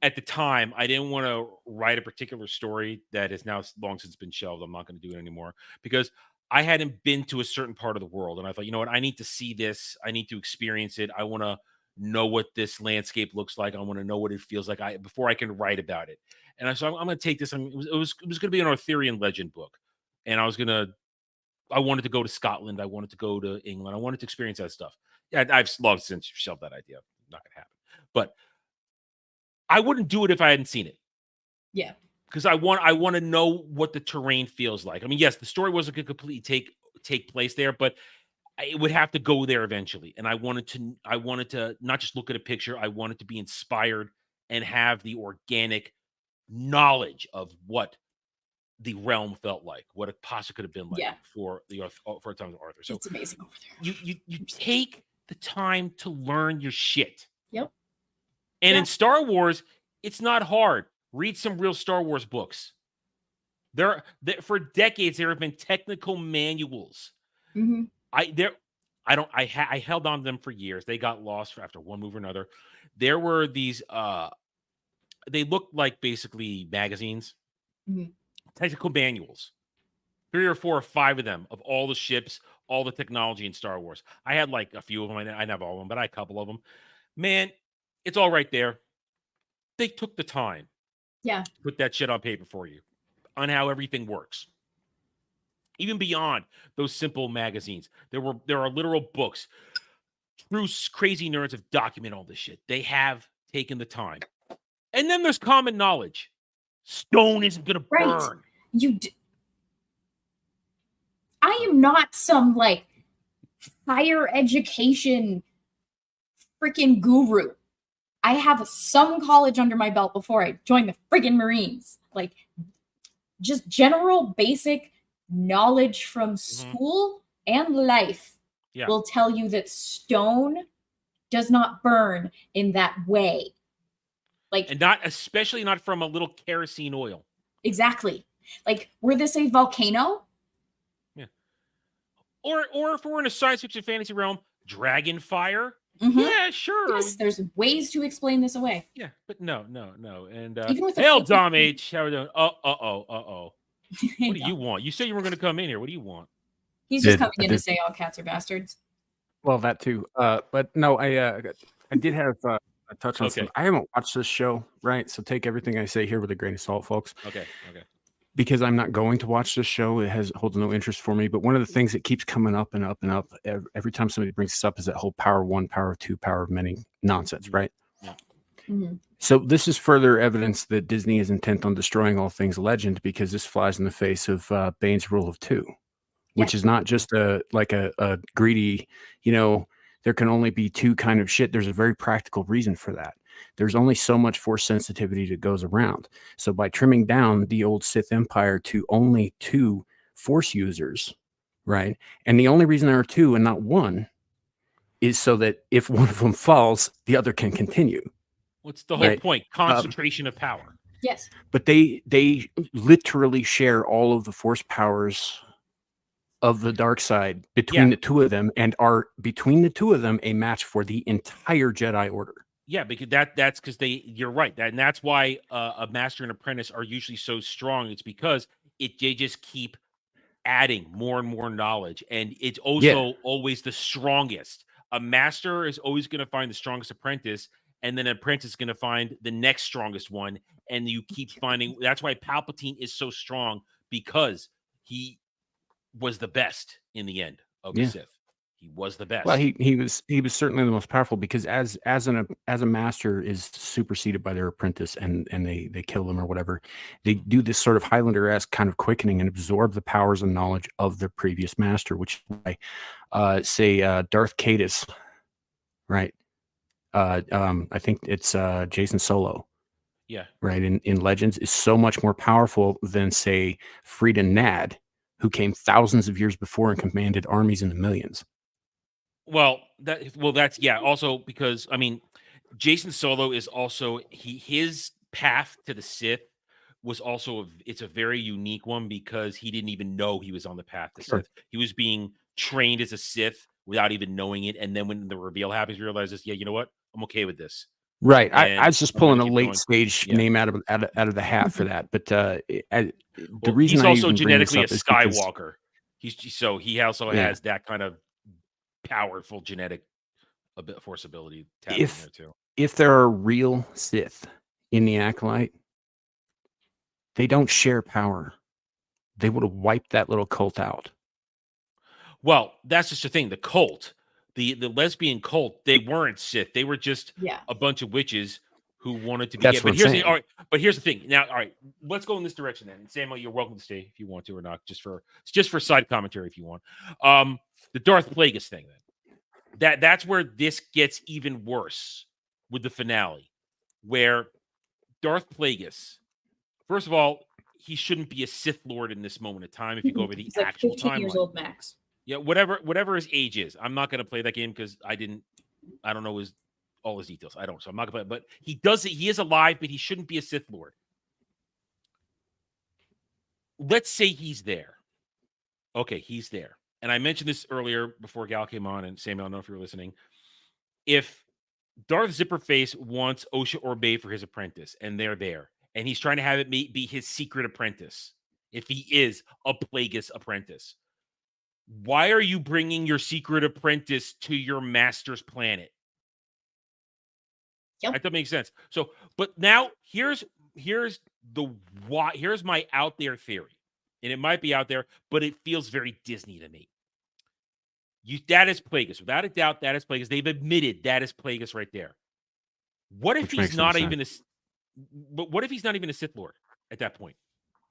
at the time, I didn't want to write a particular story that has now long since been shelved. I'm not going to do it anymore because I hadn't been to a certain part of the world. And I thought, you know what? I need to see this. I need to experience it. I want to know what this landscape looks like. I want to know what it feels like before I can write about it. And so I'm going to take this. It was going to be an Arthurian legend book. And I wanted to go to Scotland. I wanted to go to England. I wanted to experience that stuff. Yeah, I've long since shelved that idea. Not going to happen. But I wouldn't do it if I hadn't seen it. Yeah. Because I want to know what the terrain feels like. I mean, yes, the story wasn't going to completely take place there, but it would have to go there eventually. And I wanted to not just look at a picture. I wanted to be inspired and have the organic knowledge of what the realm felt like, what it possibly could have been like for a time of Arthur. So it's amazing over there. You take the time to learn your shit. Yep. And in Star Wars, it's not hard. Read some real Star Wars books. For decades there have been technical manuals. I held on to them for years. They got lost after one move or another. There were these they looked like basically magazines, technical manuals, 3 or 4 or 5 of them of all the ships, all the technology in Star Wars. I had like a few of them. I didn't have all of them, but I had a couple of them. Man, it's all right there. They took the time. Yeah. Put that shit on paper for you on how everything works. Even beyond those simple magazines, there are literal books. True crazy nerds have documented all this shit. They have taken the time. And then there's common knowledge. Stone isn't going to burn. I am not some like higher education freaking guru. I have some college under my belt before I joined the friggin' Marines. Like, just general basic knowledge from school and life will tell you that stone does not burn in that way. Like, and especially not from a little kerosene oil. Exactly. Like, were this a volcano? Yeah. Or if we're in a science fiction fantasy realm, dragon fire. Yeah, sure. Yes, there's ways to explain this away. Yeah, but no. And hail, Dom H. How are we doing? What do you want? You said you were going to come in here. What do you want? He's just coming in to say all cats are bastards. Well, that too. But no, I did have a touch on Okay. something. I haven't watched this show, right? So take everything I say here with a grain of salt, folks. Okay. Because I'm not going to watch this show. It holds no interest for me. But one of the things that keeps coming up and up and up every time somebody brings this up is that whole power of one, power of two, power of many nonsense, right? Yeah. So this is further evidence that Disney is intent on destroying all things legend, because this flies in the face of Bane's rule of two, which is not just a greedy, there can only be two kind of shit. There's a very practical reason for that. There's only so much force sensitivity that goes around. So by trimming down the old Sith Empire to only 2 force users, right? And the only reason there are 2 and not 1 is so that if one of them falls, the other can continue. What's the whole point? Concentration of power. Yes. But they literally share all of the force powers of the dark side between the 2 of them, and are between the 2 of them a match for the entire Jedi Order. Yeah, because that's because you're right. And that's why a master and apprentice are usually so strong. It's because they just keep adding more and more knowledge. And it's also always the strongest. A master is always going to find the strongest apprentice, and then an apprentice is going to find the next strongest one. And you keep finding, that's why Palpatine is so strong, because he was the best in the end of the Sith. He was the best. Well, he was certainly the most powerful, because as a master is superseded by their apprentice, and they kill them or whatever, they do this sort of Highlander-esque kind of quickening and absorb the powers and knowledge of their previous master, which is why, say Darth Caedus, right? I think it's Jason Solo. Yeah. Right. In Legends is so much more powerful than, say, Frida Nad, who came thousands of years before and commanded armies in the millions. Well, that's also because, I mean, Jason Solo is also his path to the Sith was also it's a very unique one, because he didn't even know he was on the path to Sith. He was being trained as a Sith without even knowing it, and then when the reveal happens, he realizes, you know what, I'm okay with this. Right. I was just pulling a late stage name out of the hat for that, but the reason he's I also even bring this genetically a up is because Skywalker. He also has that kind of powerful genetic force ability tapped in there too. If there are real Sith in the Acolyte, they don't share power. They would have wiped that little cult out. Well, that's just the thing. The cult, the lesbian cult, they weren't Sith. They were just a bunch of witches who wanted to be gay. But here's the thing. Now, all right, let's go in this direction then. Samuel, you're welcome to stay if you want to or not, just for side commentary if you want. The Darth Plagueis thing then. That's where this gets even worse with the finale, where Darth Plagueis, first of all, he shouldn't be a Sith Lord in this moment of time if you go over the actual timeline. 15 years old max. Yeah, whatever his age is. I'm not going to play that game because I don't know all his details. I don't, so I'm not going to play it. But he is alive, but he shouldn't be a Sith Lord. Let's say he's there. Okay, he's there. And I mentioned this earlier before Gal came on, and Samuel, I don't know if you were listening. If Darth Zipperface wants Osha Orbay for his apprentice, and they're there, and he's trying to have it be his secret apprentice, if he is a Plagueis apprentice, why are you bringing your secret apprentice to your master's planet? Yep. That makes sense. So, but now here's my out there theory. And it might be out there, but it feels very Disney to me. That is Plagueis. Without a doubt, that is Plagueis. They've admitted that is Plagueis right there. What if he's not even what if he's not even a Sith Lord at that point?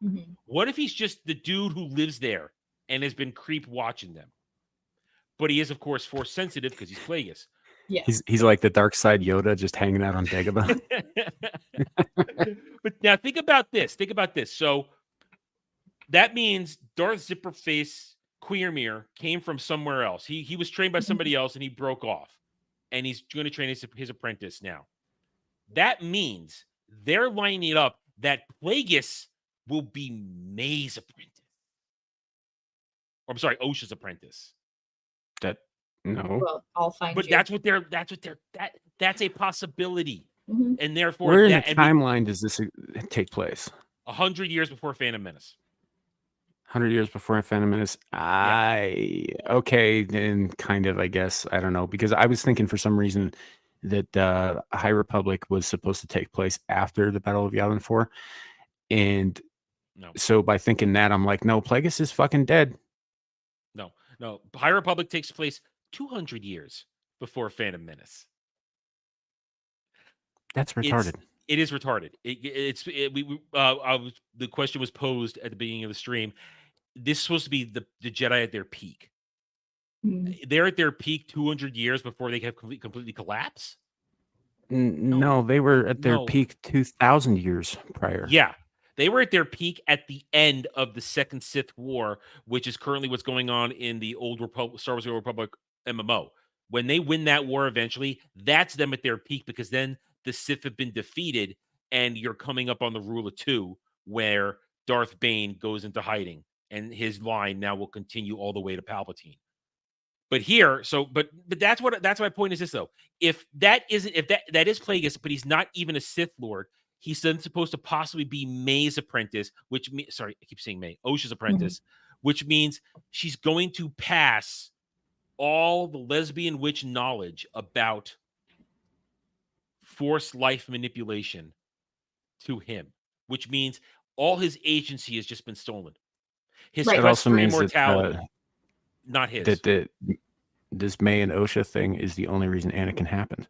Mm-hmm. What if he's just the dude who lives there and has been creep watching them? But he is, of course, force sensitive because he's Plagueis. Yeah. He's like the dark side Yoda, just hanging out on Dagobah. But now think about this. So that means Darth Zipperface Queermere came from somewhere else. He was trained by somebody else and he broke off. And he's going to train his apprentice now. That means they're lining it up that Plagueis will be May's apprentice. Or I'm sorry, Osha's apprentice. No. Well, I'll find but you. That's a possibility. Mm-hmm. And therefore, where in the timeline does this take place? 100 years before Phantom Menace. 100 years before Phantom Menace. Okay, then kind of, I guess. I don't know, because I was thinking for some reason that High Republic was supposed to take place after the Battle of Yavin 4. And No, so by thinking that, I'm like, no, Plagueis is fucking dead. no. High Republic takes place 200 years before Phantom Menace. That's retarded. It is retarded. The question was posed at the beginning of the stream. This is supposed to be the Jedi at their peak. They're at their peak 200 years before they have completely collapse. No, they were at their peak 2,000 years prior. Yeah, they were at their peak at the end of the Second Sith War, which is currently what's going on in the Old Republic, Star Wars: The Old Republic MMO. When they win that war eventually, that's them at their peak, because then the Sith have been defeated, and you're coming up on the Rule of Two, where Darth Bane goes into hiding, and his line now will continue all the way to Palpatine. But here, but that's my point is this though. If that is Plagueis, but he's not even a Sith Lord, he's then supposed to possibly be May's apprentice, I keep saying May, Osha's apprentice, which means she's going to pass all the lesbian witch knowledge about Force life manipulation to him, which means all his agency has just been stolen. His quest for immortality. Not his. That this May and Osha thing is the only reason Anakin happened.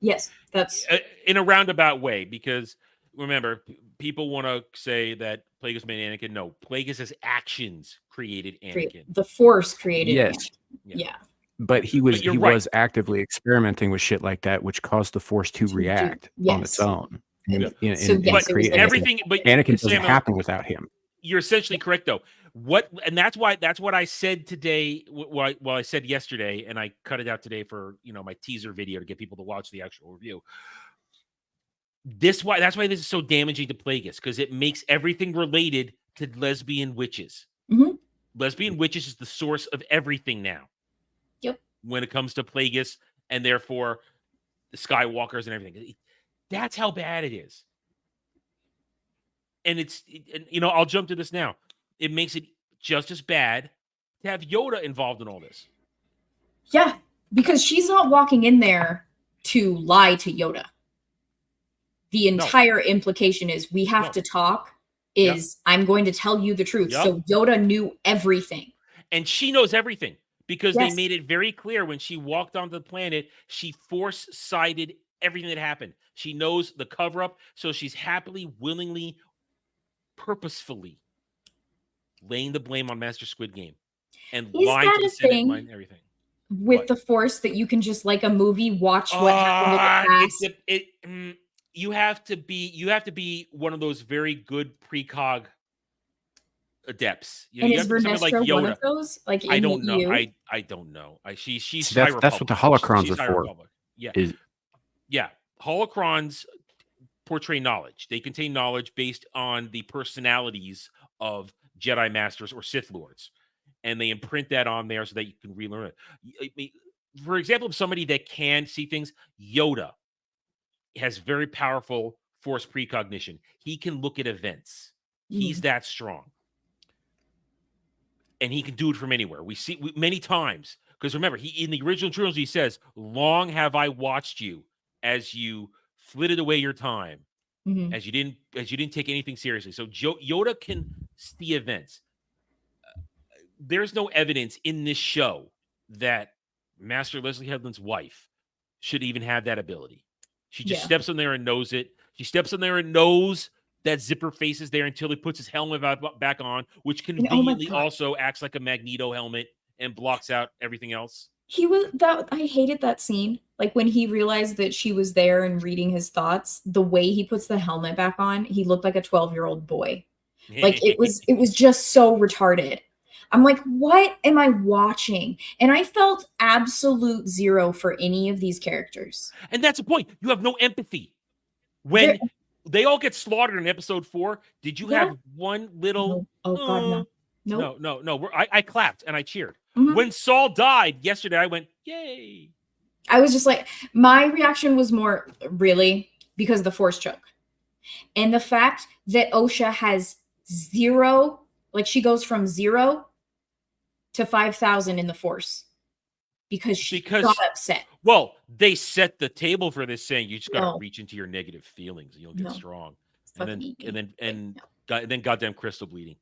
Yes, that's in a roundabout way, because remember, people want to say that Plagueis made Anakin. No, Plagueis' actions created Anakin. The Force created. Yes. Anakin. Yeah. But he was actively experimenting with shit like that, which caused the Force to react on its own. And everything, but Anakin doesn't happen without him. You're essentially correct, though. That's what I said today. Well, I said yesterday, and I cut it out today for my teaser video to get people to watch the actual review. That's why this is so damaging to Plagueis, because it makes everything related to lesbian witches. Mm-hmm. Lesbian witches is the source of everything now. Yep. When it comes to Plagueis, and therefore the Skywalkers and everything, that's how bad it is. And I'll jump to this now. It makes it just as bad to have Yoda involved in all this. Yeah, because she's not walking in there to lie to Yoda. The entire implication is we have to talk. I'm going to tell you the truth. Yep. So Yoda knew everything. And she knows everything, because they made it very clear when she walked onto the planet, she force-sided everything that happened. She knows the cover-up, so she's happily, willingly, purposefully laying the blame on Master Squid Game and lying to the Senate and everything. With the Force, that you can just, like a movie, watch what happened in the past. You have to be one of those very good precog adepts. And is Vernestra one of those? Like, I don't know. I don't know. She's that's what the holocrons are for. Yeah. Holocrons portray knowledge. They contain knowledge based on the personalities of Jedi Masters or Sith Lords, and they imprint that on there so that you can relearn it. For example, of somebody that can see things, Yoda has very powerful Force precognition. He can look at events. He's that strong, and he can do it from anywhere. We see many times, because remember, he in the original trilogy says, "Long have I watched you as you flitted away your time." As you didn't take anything seriously. So Yoda can see events. There's no evidence in this show that Master Leslie Headland's wife should even have that ability. She just steps on there and knows it. She steps on there and knows that Zipper face is there until he puts his helmet back on, which conveniently also acts like a Magneto helmet and blocks out everything else. I hated that scene. Like, when he realized that she was there and reading his thoughts, the way he puts the helmet back on, he looked like a 12-year-old boy. Like, it was just so retarded. I'm like, what am I watching? And I felt absolute zero for any of these characters. And that's the point. You have no empathy. When they all get slaughtered in episode 4, did you have one little... No. Oh, God, no. No. I clapped and I cheered. When Saul died yesterday, I went, yay. I was just like, my reaction was more, really, because of the Force choke. And the fact that Osha has 0, like, she goes from 0 to 5,000 in the Force. because she got upset. Well, they set the table for this, saying you just got to No. reach into your negative feelings and you'll get No. strong. Fucking And then goddamn crystal bleeding.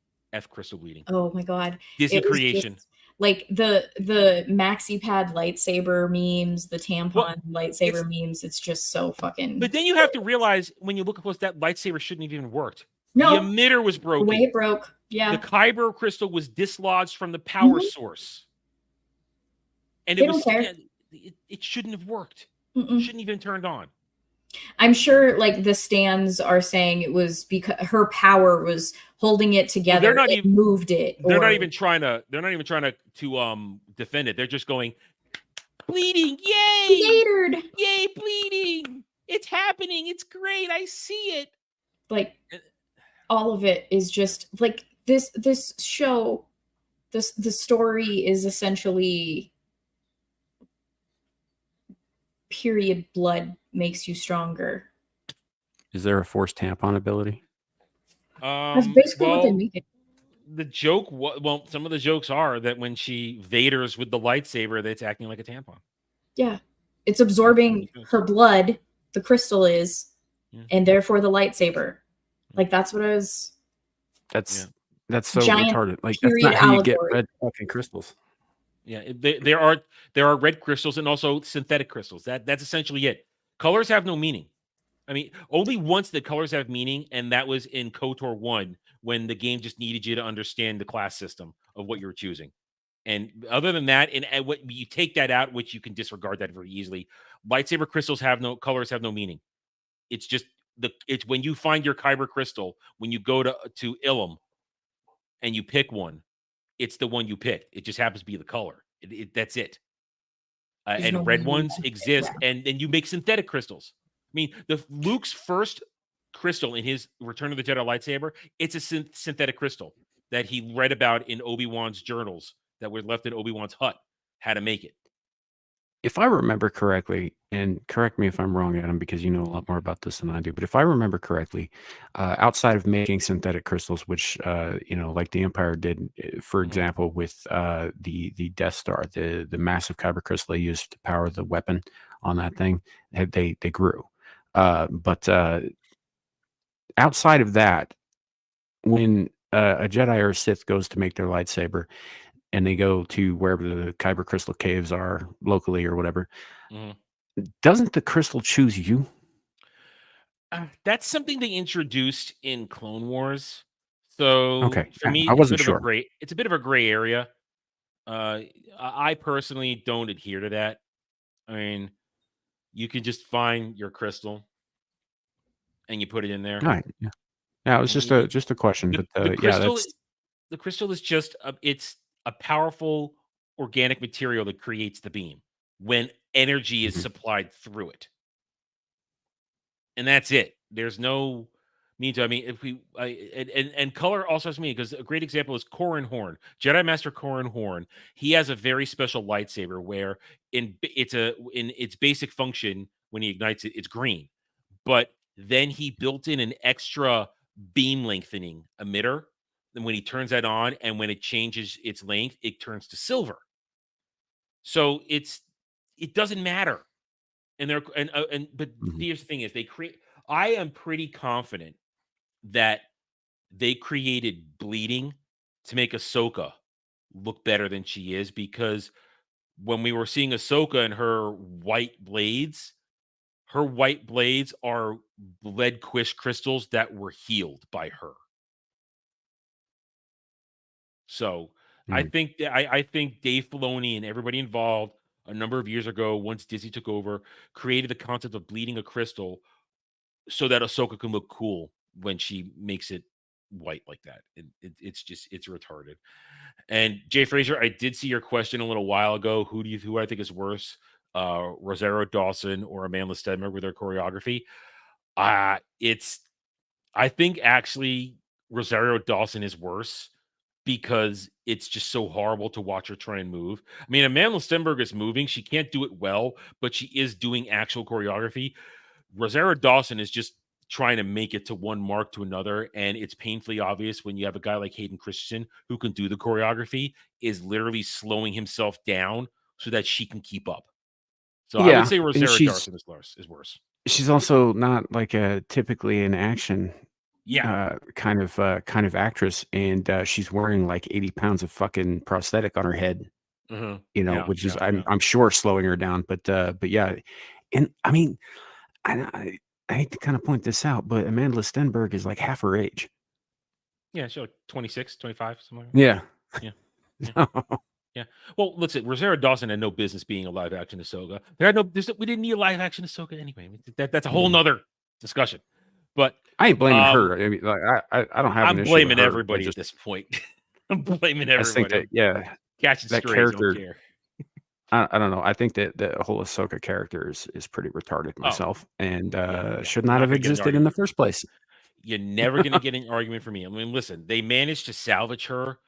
Crystal bleeding. Oh my god. Disney It was creation. just, like the maxi pad lightsaber memes, the tampon lightsaber memes, it's just so fucking. But then you have to realize when you look close, that lightsaber shouldn't have even worked. No. The emitter was broken. The way it broke. Yeah. The kyber crystal was dislodged from the power source. And it shouldn't have worked. Shouldn't even turned on. I'm sure like the stands are saying it was because her power was holding it together. They're not even moved it. They're not even trying to defend it. They're just going bleeding. Yay! Gated. Yay, bleeding. It's happening. It's great. I see it. Like all of it is just like this show, the story is essentially period blood makes you stronger. Is there a forced tampon ability? That's basically what they make it. The joke, some of the jokes are that when she Vaders with the lightsaber, that's acting like a tampon. Yeah, it's absorbing her blood. The crystal is, and therefore the lightsaber. Like that's what I was. That's so giant retarded. Like that's not how you get red fucking crystals. Yeah, there are red crystals and also synthetic crystals. That's essentially it. Colors have no meaning. I mean, only once the colors have meaning, and that was in KOTOR 1 when the game just needed you to understand the class system of what you were choosing. And other than that, and what you take that out, which you can disregard that very easily. Lightsaber crystals colors have no meaning. It's just it's when you find your kyber crystal, when you go to Ilum and you pick one, it's the one you picked. It just happens to be the color. That's it. And red ones exist, and then you make synthetic crystals. I mean, Luke's first crystal in his Return of the Jedi lightsaber, it's a synthetic crystal that he read about in Obi-Wan's journals that were left in Obi-Wan's hut, how to make it. If I remember correctly, and correct me if I'm wrong, Adam, because you know a lot more about this than I do, but if I remember correctly, outside of making synthetic crystals, which like the Empire did, for example, with the Death Star, the massive kyber crystal they used to power the weapon on that thing, they grew. But outside of that, when a Jedi or a Sith goes to make their lightsaber, and they go to wherever the kyber crystal caves are locally or whatever, doesn't the crystal choose you? That's something they introduced in Clone Wars. So for me, I wasn't sure. It's a bit of a gray area. I personally don't adhere to that. I mean, you can just find your crystal and you put it in there. All right. Yeah, it was just a question. The crystal is just it's a powerful organic material that creates the beam when energy is supplied through it. And that's it. There's no mean to, I mean, if we, and color also has meaning, because a great example is Corran Horn, Jedi Master Corran Horn. He has a very special lightsaber where in its basic function, when he ignites it, it's green. But then he built in an extra beam lengthening emitter. And when he turns that on and when it changes its length, it turns to silver. So it doesn't matter. And but here's the thing is I am pretty confident that they created bleeding to make Ahsoka look better than she is, because when we were seeing Ahsoka and her white blades are lead crystals that were healed by her. So I think Dave Filoni and everybody involved a number of years ago, once Disney took over, created the concept of bleeding a crystal so that Ahsoka can look cool when she makes it white like that. It's retarded. And Jay Fraser, I did see your question a little while ago. Who I think is worse, Rosario Dawson or Amanda Stedman with their choreography? I think actually Rosario Dawson is worse, because it's just so horrible to watch her try and move. I mean, Amanda Stenberg is moving. She can't do it well, but she is doing actual choreography. Rosario Dawson is just trying to make it to one mark to another, and it's painfully obvious when you have a guy like Hayden Christensen who can do the choreography, is literally slowing himself down so that she can keep up. So I Yeah, would say and Rosario she's Dawson is worse. she's also not like a typically an action Yeah. kind of actress, and she's wearing like 80 pounds of fucking prosthetic on her head, Yeah. which is Yeah. Yeah. I'm sure slowing her down. But yeah, and I mean, I hate to kind of point this out, but Amanda Stenberg is like half her age. Yeah. She's like 26, 25, something like that. Yeah. Yeah. Yeah. Well, listen, Rosario Dawson had no business being a live action Ahsoka. We didn't need a live action Ahsoka anyway. That's a whole nother discussion. But I ain't blaming her. I mean, like, I don't have an I'm issue blaming with her. everybody at this point. I'm blaming I just think everybody. that Catching that strays. character. I don't care. I don't know. I think that the whole Ahsoka character is pretty retarded myself, and should not have existed in the first place. You're never going to get an argument from me. I mean, listen, they managed to salvage her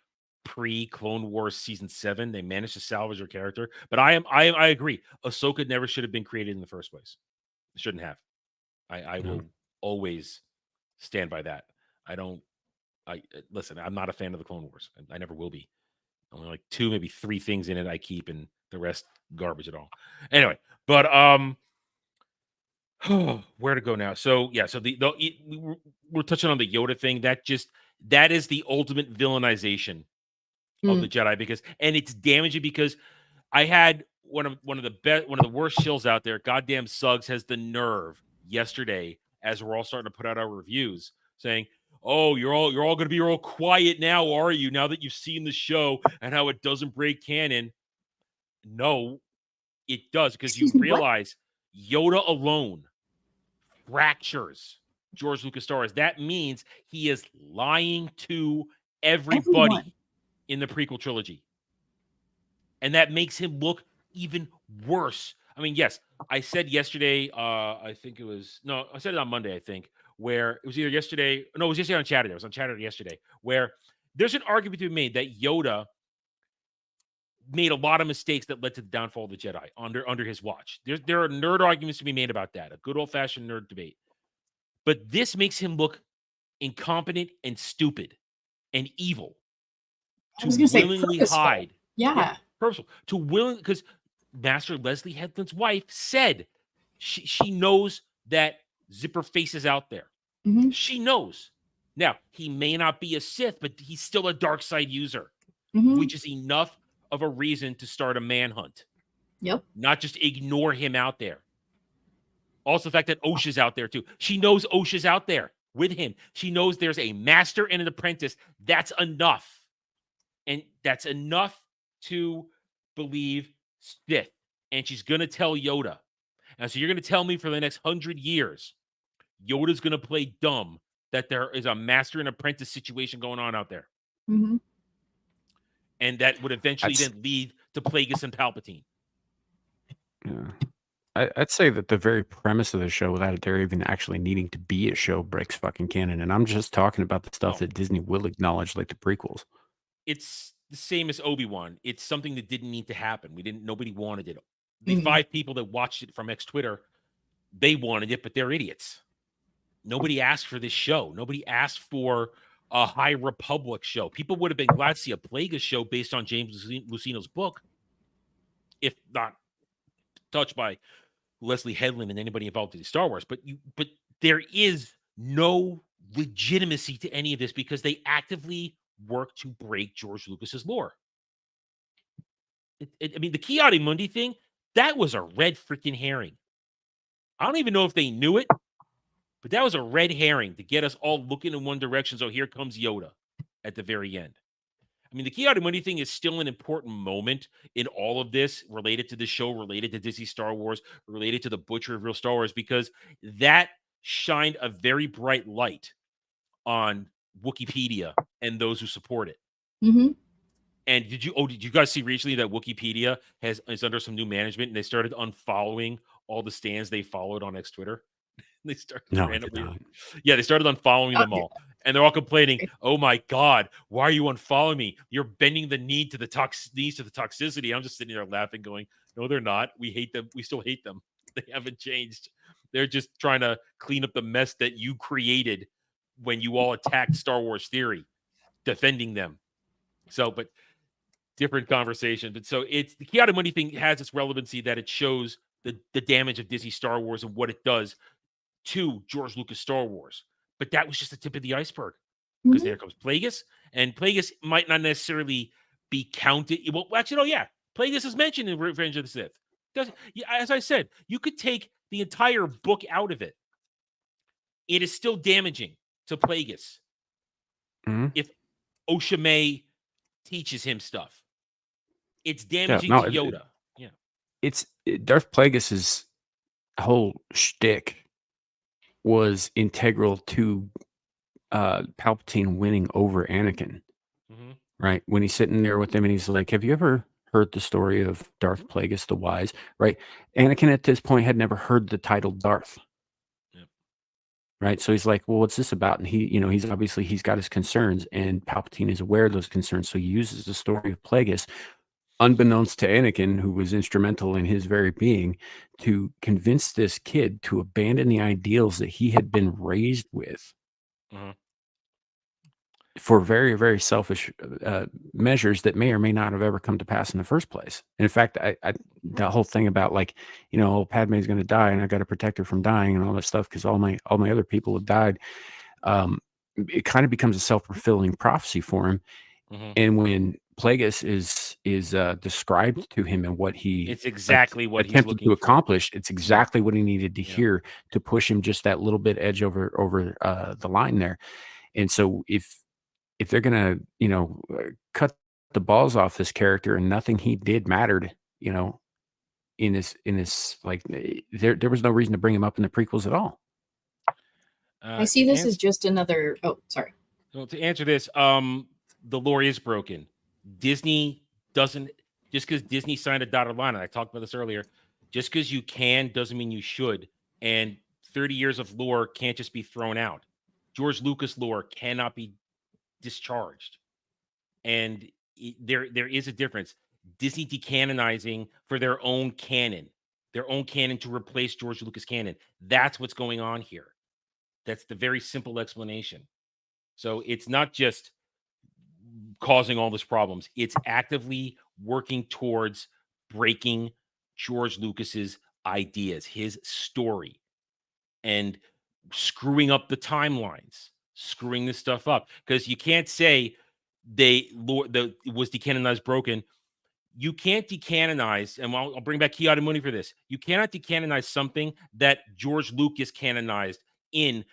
pre-Clone Wars season 7. They managed to salvage her character, but I agree. Ahsoka never should have been created in the first place. Shouldn't have. I will always stand by that. Listen, I'm not a fan of the Clone Wars. I never will be. Only like 2, maybe 3 things in it I keep, and the rest garbage at all. Anyway, but where to go now? So yeah, so we're touching on the Yoda thing. That is the ultimate villainization of the Jedi, because it's damaging, because I had one of the worst shills out there. Goddamn Suggs has the nerve yesterday, as we're all starting to put out our reviews, saying, "Oh, you're all going to be real quiet now, are you? Now that you've seen the show and how it doesn't break canon." No, it does, because you realize Yoda alone fractures George Lucas Star Wars. That means he is lying to everybody in the prequel trilogy. And that makes him look even worse. I mean, yes, I said yesterday, I said it on Monday, I think, where it was either yesterday. No, it was yesterday on Chatter. It was on Chatter yesterday, where there's an argument to be made that Yoda made a lot of mistakes that led to the downfall of the Jedi under his watch. There are nerd arguments to be made about that, a good old-fashioned nerd debate. But this makes him look incompetent and stupid and evil. I was going to say willingly purposeful. hide. Yeah. Purposeful. Because Master Leslie Headland's wife said she knows that Zipper Face is out there. Mm-hmm. She knows. Now, he may not be a Sith, but he's still a dark side user, which is enough of a reason to start a manhunt. Yep. Not just ignore him out there. Also, the fact that Osha's out there too. She knows Osha's out there with him. She knows there's a master and an apprentice. That's enough. And that's enough to believe Sith. And she's going to tell Yoda. And so you're going to tell me for the next 100 years, Yoda's going to play dumb that there is a master and apprentice situation going on out there. Mm-hmm. And that would eventually then lead to Plagueis and Palpatine. Yeah. I'd say that the very premise of the show, without there even actually needing to be a show, breaks fucking canon. And I'm just talking about the stuff that Disney will acknowledge, like the prequels. It's the same as Obi-Wan. It's something that didn't need to happen. Nobody wanted it. The 5 people that watched it from X-Twitter, they wanted it, but they're idiots. Nobody asked for this show. Nobody asked for a High Republic show. People would have been glad to see a Plagueis show based on James Lucino's book, if not touched by Leslie Headland and anybody involved in Star Wars. But there is no legitimacy to any of this, because they actively work to break George Lucas's lore. I mean, the Ki-Adi-Mundi thing, that was a red freaking herring. I don't even know if they knew it, but that was a red herring to get us all looking in one direction. So here comes Yoda at the very end. I mean, the Ki-Adi-Mundi thing is still an important moment in all of this, related to the show, related to Disney Star Wars, related to the butcher of real Star Wars, because that shined a very bright light on Wikipedia and those who support it. Mm-hmm. And did you guys see recently that Wikipedia is under some new management, and they started unfollowing all the stands they followed on X-Twitter? They started randomly. Yeah, they started unfollowing them all. And they're all complaining, "Oh my God, why are you unfollowing me? You're bending the knee to the toxicity." I'm just sitting there laughing, going, "No, they're not. We hate them. We still hate them. They haven't changed. They're just trying to clean up the mess that you created when you all attacked Star Wars theory, defending them." So, but different conversation. But so it's the Chiara-Muni thing has its relevancy that it shows the damage of Disney Star Wars and what it does to George Lucas Star Wars. But that was just the tip of the iceberg, because there comes Plagueis, and Plagueis might not necessarily be counted. Well, actually, no, yeah, Plagueis is mentioned in Revenge of the Sith. As I said, you could take the entire book out of it. It is still damaging to Plagueis if Oshimei teaches him stuff. It's damaging to Yoda. Darth Plagueis's whole shtick was integral to Palpatine winning over Anakin. Right? When he's sitting there with him and he's like, have you ever heard the story of Darth Plagueis the Wise? Right? Anakin at this point had never heard the title Darth. Right. So he's like, well, what's this about? And he's got his concerns, and Palpatine is aware of those concerns. So he uses the story of Plagueis, unbeknownst to Anakin, who was instrumental in his very being, to convince this kid to abandon the ideals that he had been raised with for very, very selfish measures that may or may not have ever come to pass in the first place. And in fact, the whole thing about Padme's going to die and I got to protect her from dying and all that stuff because all my other people have died. It kind of becomes a self-fulfilling prophecy for him. And when Plagueis is described to him and what it's exactly what he's looking to accomplish. It's exactly what he needed to hear to push him just that little bit edge over the line there. And so if they're gonna, cut the balls off this character and nothing he did mattered, in this like there was no reason to bring him up in the prequels at all. I see this as just another. Oh, sorry. So to answer this, the lore is broken. Disney doesn't, just because Disney signed a dotted line, and I talked about this earlier, just because you can doesn't mean you should. And 30 years of lore can't just be thrown out. George Lucas lore cannot be discharged. And there is a difference. Disney decanonizing for their own canon to replace George Lucas canon. That's what's going on here. That's the very simple explanation. So it's not just causing all these problems. It's actively working towards breaking George Lucas's ideas, his story, and screwing up the timelines, screwing this stuff up. Because you can't say it was decanonized broken. You can't decanonize, and I'll bring back Chiara-Muni for this. You cannot decanonize something that George Lucas canonized in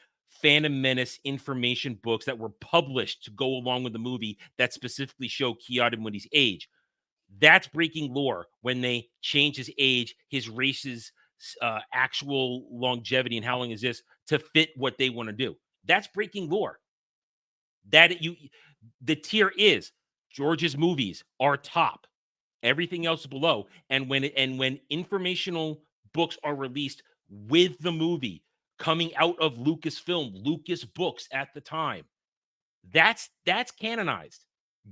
Phantom Menace information books that were published to go along with the movie that specifically show Chiara-Muni's age. That's breaking lore when they change his age, his race's actual longevity, and how long is this to fit what they want to do. That's breaking lore. The tier is George's movies are top. Everything else is below. And when informational books are released with the movie coming out of Lucasfilm, Lucas Books at the time, that's canonized.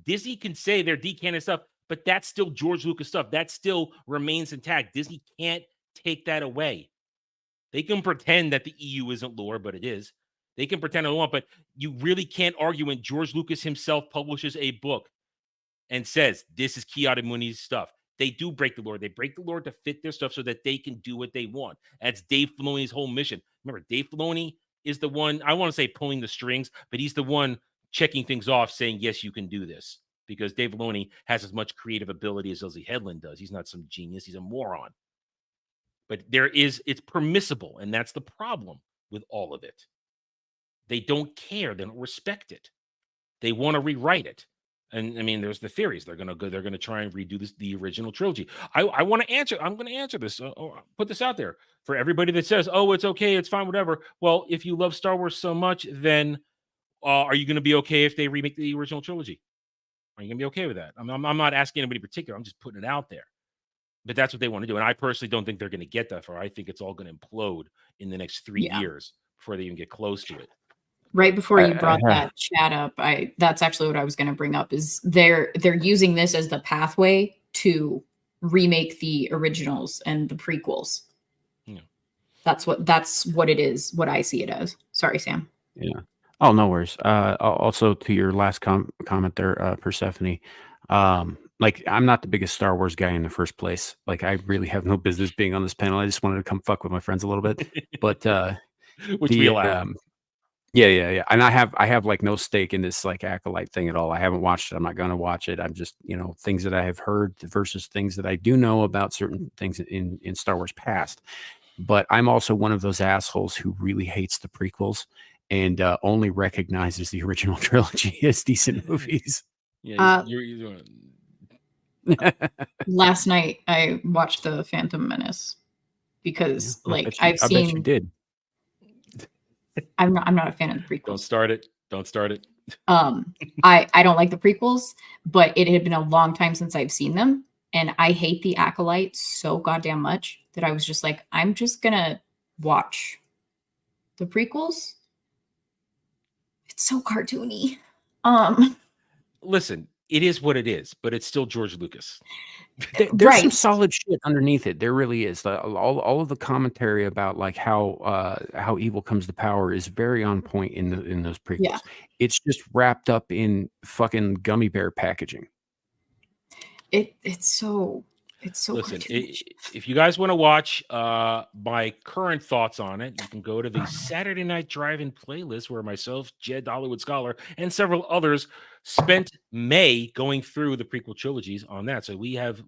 Disney can say they're decanon stuff, but that's still George Lucas stuff. That still remains intact. Disney can't take that away. They can pretend that the EU isn't lore, but it is. They can pretend they want, but you really can't argue when George Lucas himself publishes a book and says, this is Chiara-Muni's stuff. They do break the lore. They break the lore to fit their stuff so that they can do what they want. That's Dave Filoni's whole mission. Remember, Dave Filoni is the one, I want to say pulling the strings, but he's the one checking things off, saying, yes, you can do this. Because Dave Filoni has as much creative ability as Elsie Headland does. He's not some genius. He's a moron. But it's permissible, and that's the problem with all of it. They don't care. They don't respect it. They want to rewrite it. And I mean, there's the theories. They're gonna try and redo the original trilogy. I want to answer. I'm going to answer this. Put this out there for everybody that says, "Oh, it's okay, it's fine, whatever." Well, if you love Star Wars so much, then are you going to be okay if they remake the original trilogy? Are you going to be okay with that? I'm not asking anybody in particular. I'm just putting it out there. But that's what they want to do. And I personally don't think they're going to get that far. I think it's all going to implode in the next 3 years before they even get close to it. Right before you brought that chat up, that's actually what I was going to bring up is they're using this as the pathway to remake the originals and the prequels. Yeah. That's what it is, what I see it as. Sorry, Sam. Yeah. Oh, no worries. Also to your last comment there, Persephone, Like, I'm not the biggest Star Wars guy in the first place. Like, I really have no business being on this panel. I just wanted to come fuck with my friends a little bit. But Which we allow. Yeah. And I have like no stake in this like Acolyte thing at all. I haven't watched it. I'm not going to watch it. I'm just, things that I have heard versus things that I do know about certain things in Star Wars past. But I'm also one of those assholes who really hates the prequels and only recognizes the original trilogy as decent movies. Yeah, you're Last night I watched The Phantom Menace because I bet you did. I'm not a fan of the prequels. Don't start it. I don't like the prequels, but it had been a long time since I've seen them, and I hate the Acolyte so goddamn much that I was just like, I'm just gonna watch the prequels. It's so cartoony. Listen, it is what it is, but it's still George Lucas. There's some solid shit underneath it. There really is. All of the commentary about like how evil comes to power is very on point in those prequels. Yeah. It's just wrapped up in fucking gummy bear packaging. It's so Listen, cartoonish. if you guys want to watch my current thoughts on it, you can go to the Saturday Night Drive-In playlist where myself, Jed, Hollywood Scholar, and several others spent May going through the prequel trilogies on that. So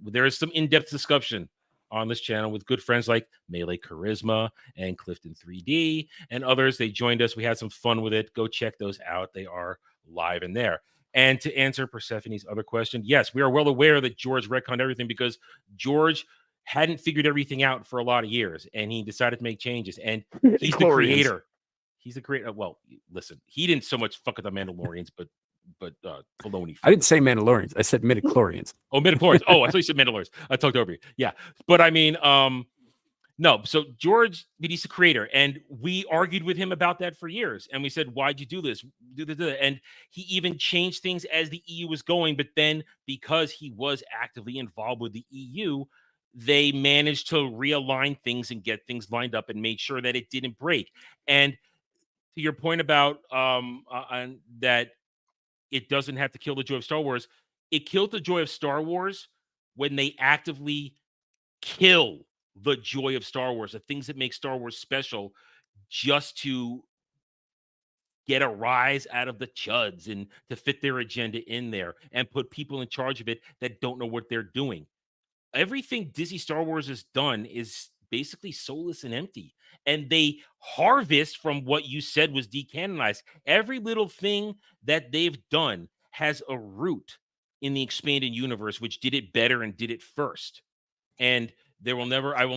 there is some in-depth discussion on this channel with good friends like Melee Charisma and Clifton 3D and others. They joined us. We had some fun with it. Go check those out. They are live in there. And to answer Persephone's other question, yes, we are well aware that George retconned everything because George hadn't figured everything out for a lot of years, and he decided to make changes. And he's the creator. He's the creator. Well, listen, he didn't so much fuck with the Mandalorians, but Filoni. I didn't say Mandalorians. I said midichlorians. Oh, midichlorians. Oh, I thought you said Mandalorians. I talked over you. Yeah, but I mean, no, so George, he's the creator, and we argued with him about that for years. And we said, why'd you do this? And he even changed things as the EU was going. But then because he was actively involved with the EU, they managed to realign things and get things lined up and make sure that it didn't break. And to your point about that it doesn't have to kill the joy of Star Wars, it killed the joy of Star Wars when they actively kill the joy of Star Wars, the things that make Star Wars special, just to get a rise out of the chuds and to fit their agenda in there and put people in charge of it that don't know what they're doing. Everything Disney Star Wars has done is basically soulless and empty. And they harvest from what you said was decanonized. Every little thing that they've done has a root in the expanded universe, which did it better and did it first. And I will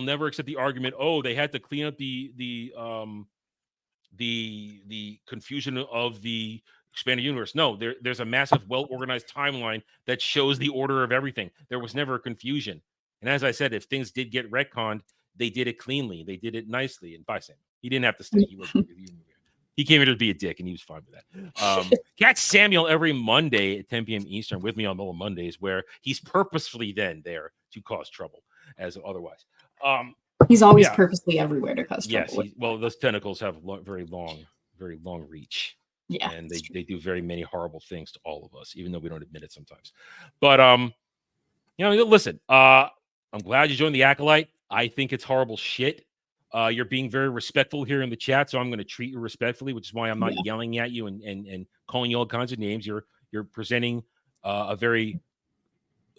never accept the argument, oh, they had to clean up the confusion of the expanded universe. No, there's a massive, well-organized timeline that shows the order of everything. There was never a confusion. And as I said, if things did get retconned, they did it cleanly. They did it nicely. And bye, Sam. He didn't have to stay. He came here to be a dick, and he was fine with that. Catch Samuel every Monday at 10 p.m. Eastern with me on Normal Mondays, where he's purposefully then there to cause trouble as otherwise. He's always purposely everywhere to cause trouble. Yes, those tentacles have very long reach. Yeah, and they do very many horrible things to all of us, even though we don't admit it sometimes. But listen, I'm glad you joined the Acolyte. I think it's horrible shit. You're being very respectful here in the chat, so I'm going to treat you respectfully, which is why I'm not yelling at you and calling you all kinds of names. You're presenting a very,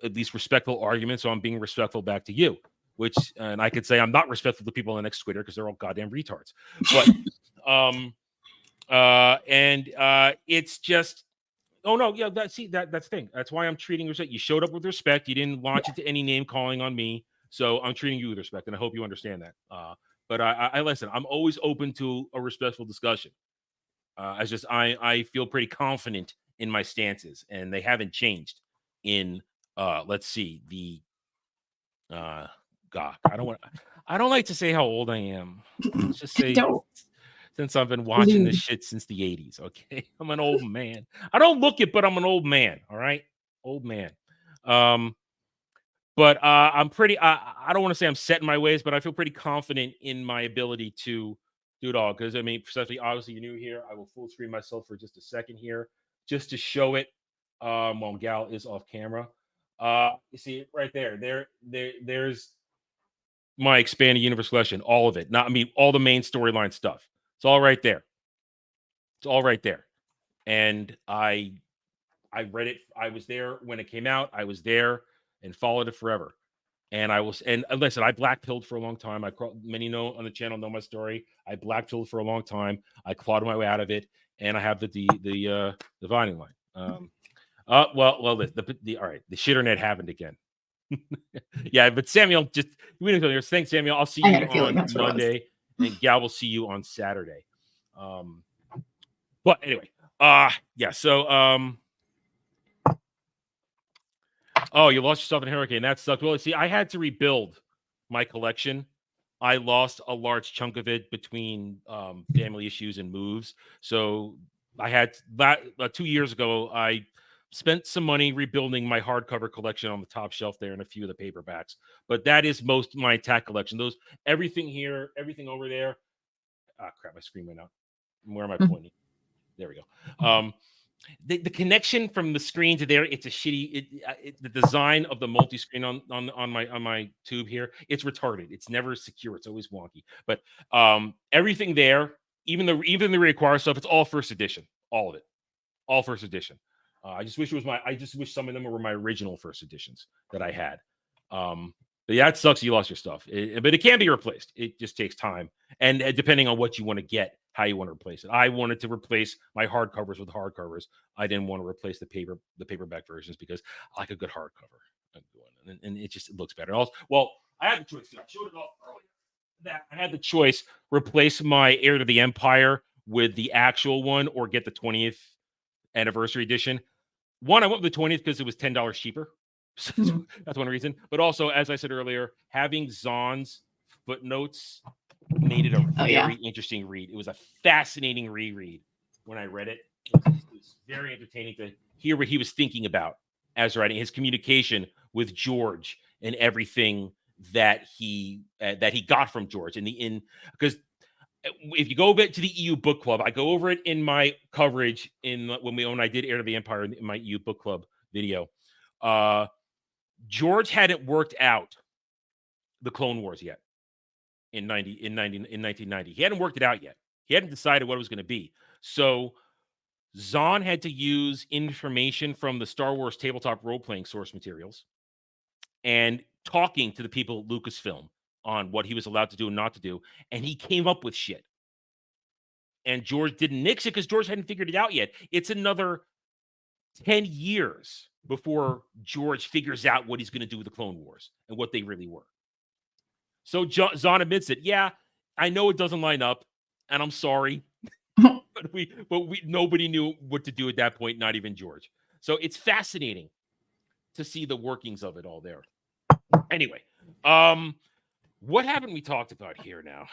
at least, respectful argument, so I'm being respectful back to you. And I could say I'm not respectful to people on the next Twitter because they're all goddamn retards. But it's just, oh no, yeah, that's the thing. That's why I'm treating you respect. You showed up with respect. You didn't launch into any name calling on me, so I'm treating you with respect, and I hope you understand that. But I listen. I'm always open to a respectful discussion. I feel pretty confident in my stances, and they haven't changed. In let's see, the God, I don't like to say how old I am. Let's just say since I've been watching this shit since the 80s. Okay, I'm an old man. I don't look it, but I'm an old man. All right, old man. But I'm pretty. I don't want to say I'm set in my ways, but I feel pretty confident in my ability to do it all. Because I mean, obviously, you're new here. I will full screen myself for just a second here, just to show it. While Gal is off camera. You see it right there. There's my expanded universe collection, all of it. Not, I mean, all the main storyline stuff. It's all right there. It's all right there. And I read it. I was there when it came out. I was there and followed it forever. And I was, and listen, I black pilled for a long time. Many know on the channel know my story. I black pilled for a long time. I clawed my way out of it, and I have the dividing line. Well, all right, the shitternet happened again. Yeah, but Samuel, just we didn't go there. Thanks, Samuel. I'll see you on Monday, and Gal will see you on Saturday. But anyway, yeah. So, oh, you lost yourself in a hurricane. That sucked. Well, see, I had to rebuild my collection. I lost a large chunk of it between family issues and moves. So I had that 2 years ago. I spent some money rebuilding my hardcover collection on the top shelf there and a few of the paperbacks. But that is most of my intact collection. Everything here, everything over there. Ah, crap, my screen went out. Where am I pointing? There we go. The connection from the screen to there, it's a shitty. The design of the multi-screen on my tube here, it's retarded. It's never secure. It's always wonky. But everything there, even the reacquire stuff, it's all first edition. All of it, all first edition. I just wish some of them were my original first editions that I had. But yeah, it sucks you lost your stuff. But it can be replaced. It just takes time, and depending on what you want to get, how you want to replace it. I wanted to replace my hardcovers with hardcovers. I didn't want to replace the paperback versions because I like a good hardcover, and it looks better. Also, well, I had the choice. I showed it off earlier. That I had the choice: replace my Heir to the Empire with the actual one, or get the 20th anniversary edition. One, I went with the 20th because it was $10 cheaper. So that's one reason. But also, as I said earlier, having Zahn's footnotes made it a very interesting read. It was a fascinating reread when I read it. It was very entertaining to hear what he was thinking about as writing, his communication with George and everything that he got from George. Because if you go back to the EU Book Club, I go over it in my coverage when I did Heir to the Empire in my EU Book Club video. George hadn't worked out the Clone Wars yet in 1990. He hadn't worked it out yet. He hadn't decided what it was going to be. So Zahn had to use information from the Star Wars tabletop role-playing source materials and talking to the people at Lucasfilm on what he was allowed to do and not to do. And he came up with shit. And George didn't nix it because George hadn't figured it out yet. It's another 10 years before George figures out what he's going to do with the Clone Wars and what they really were. So Zahn admits it. Yeah, I know it doesn't line up, and I'm sorry. but nobody knew what to do at that point, not even George. So it's fascinating to see the workings of it all there. Anyway, what haven't we talked about here now?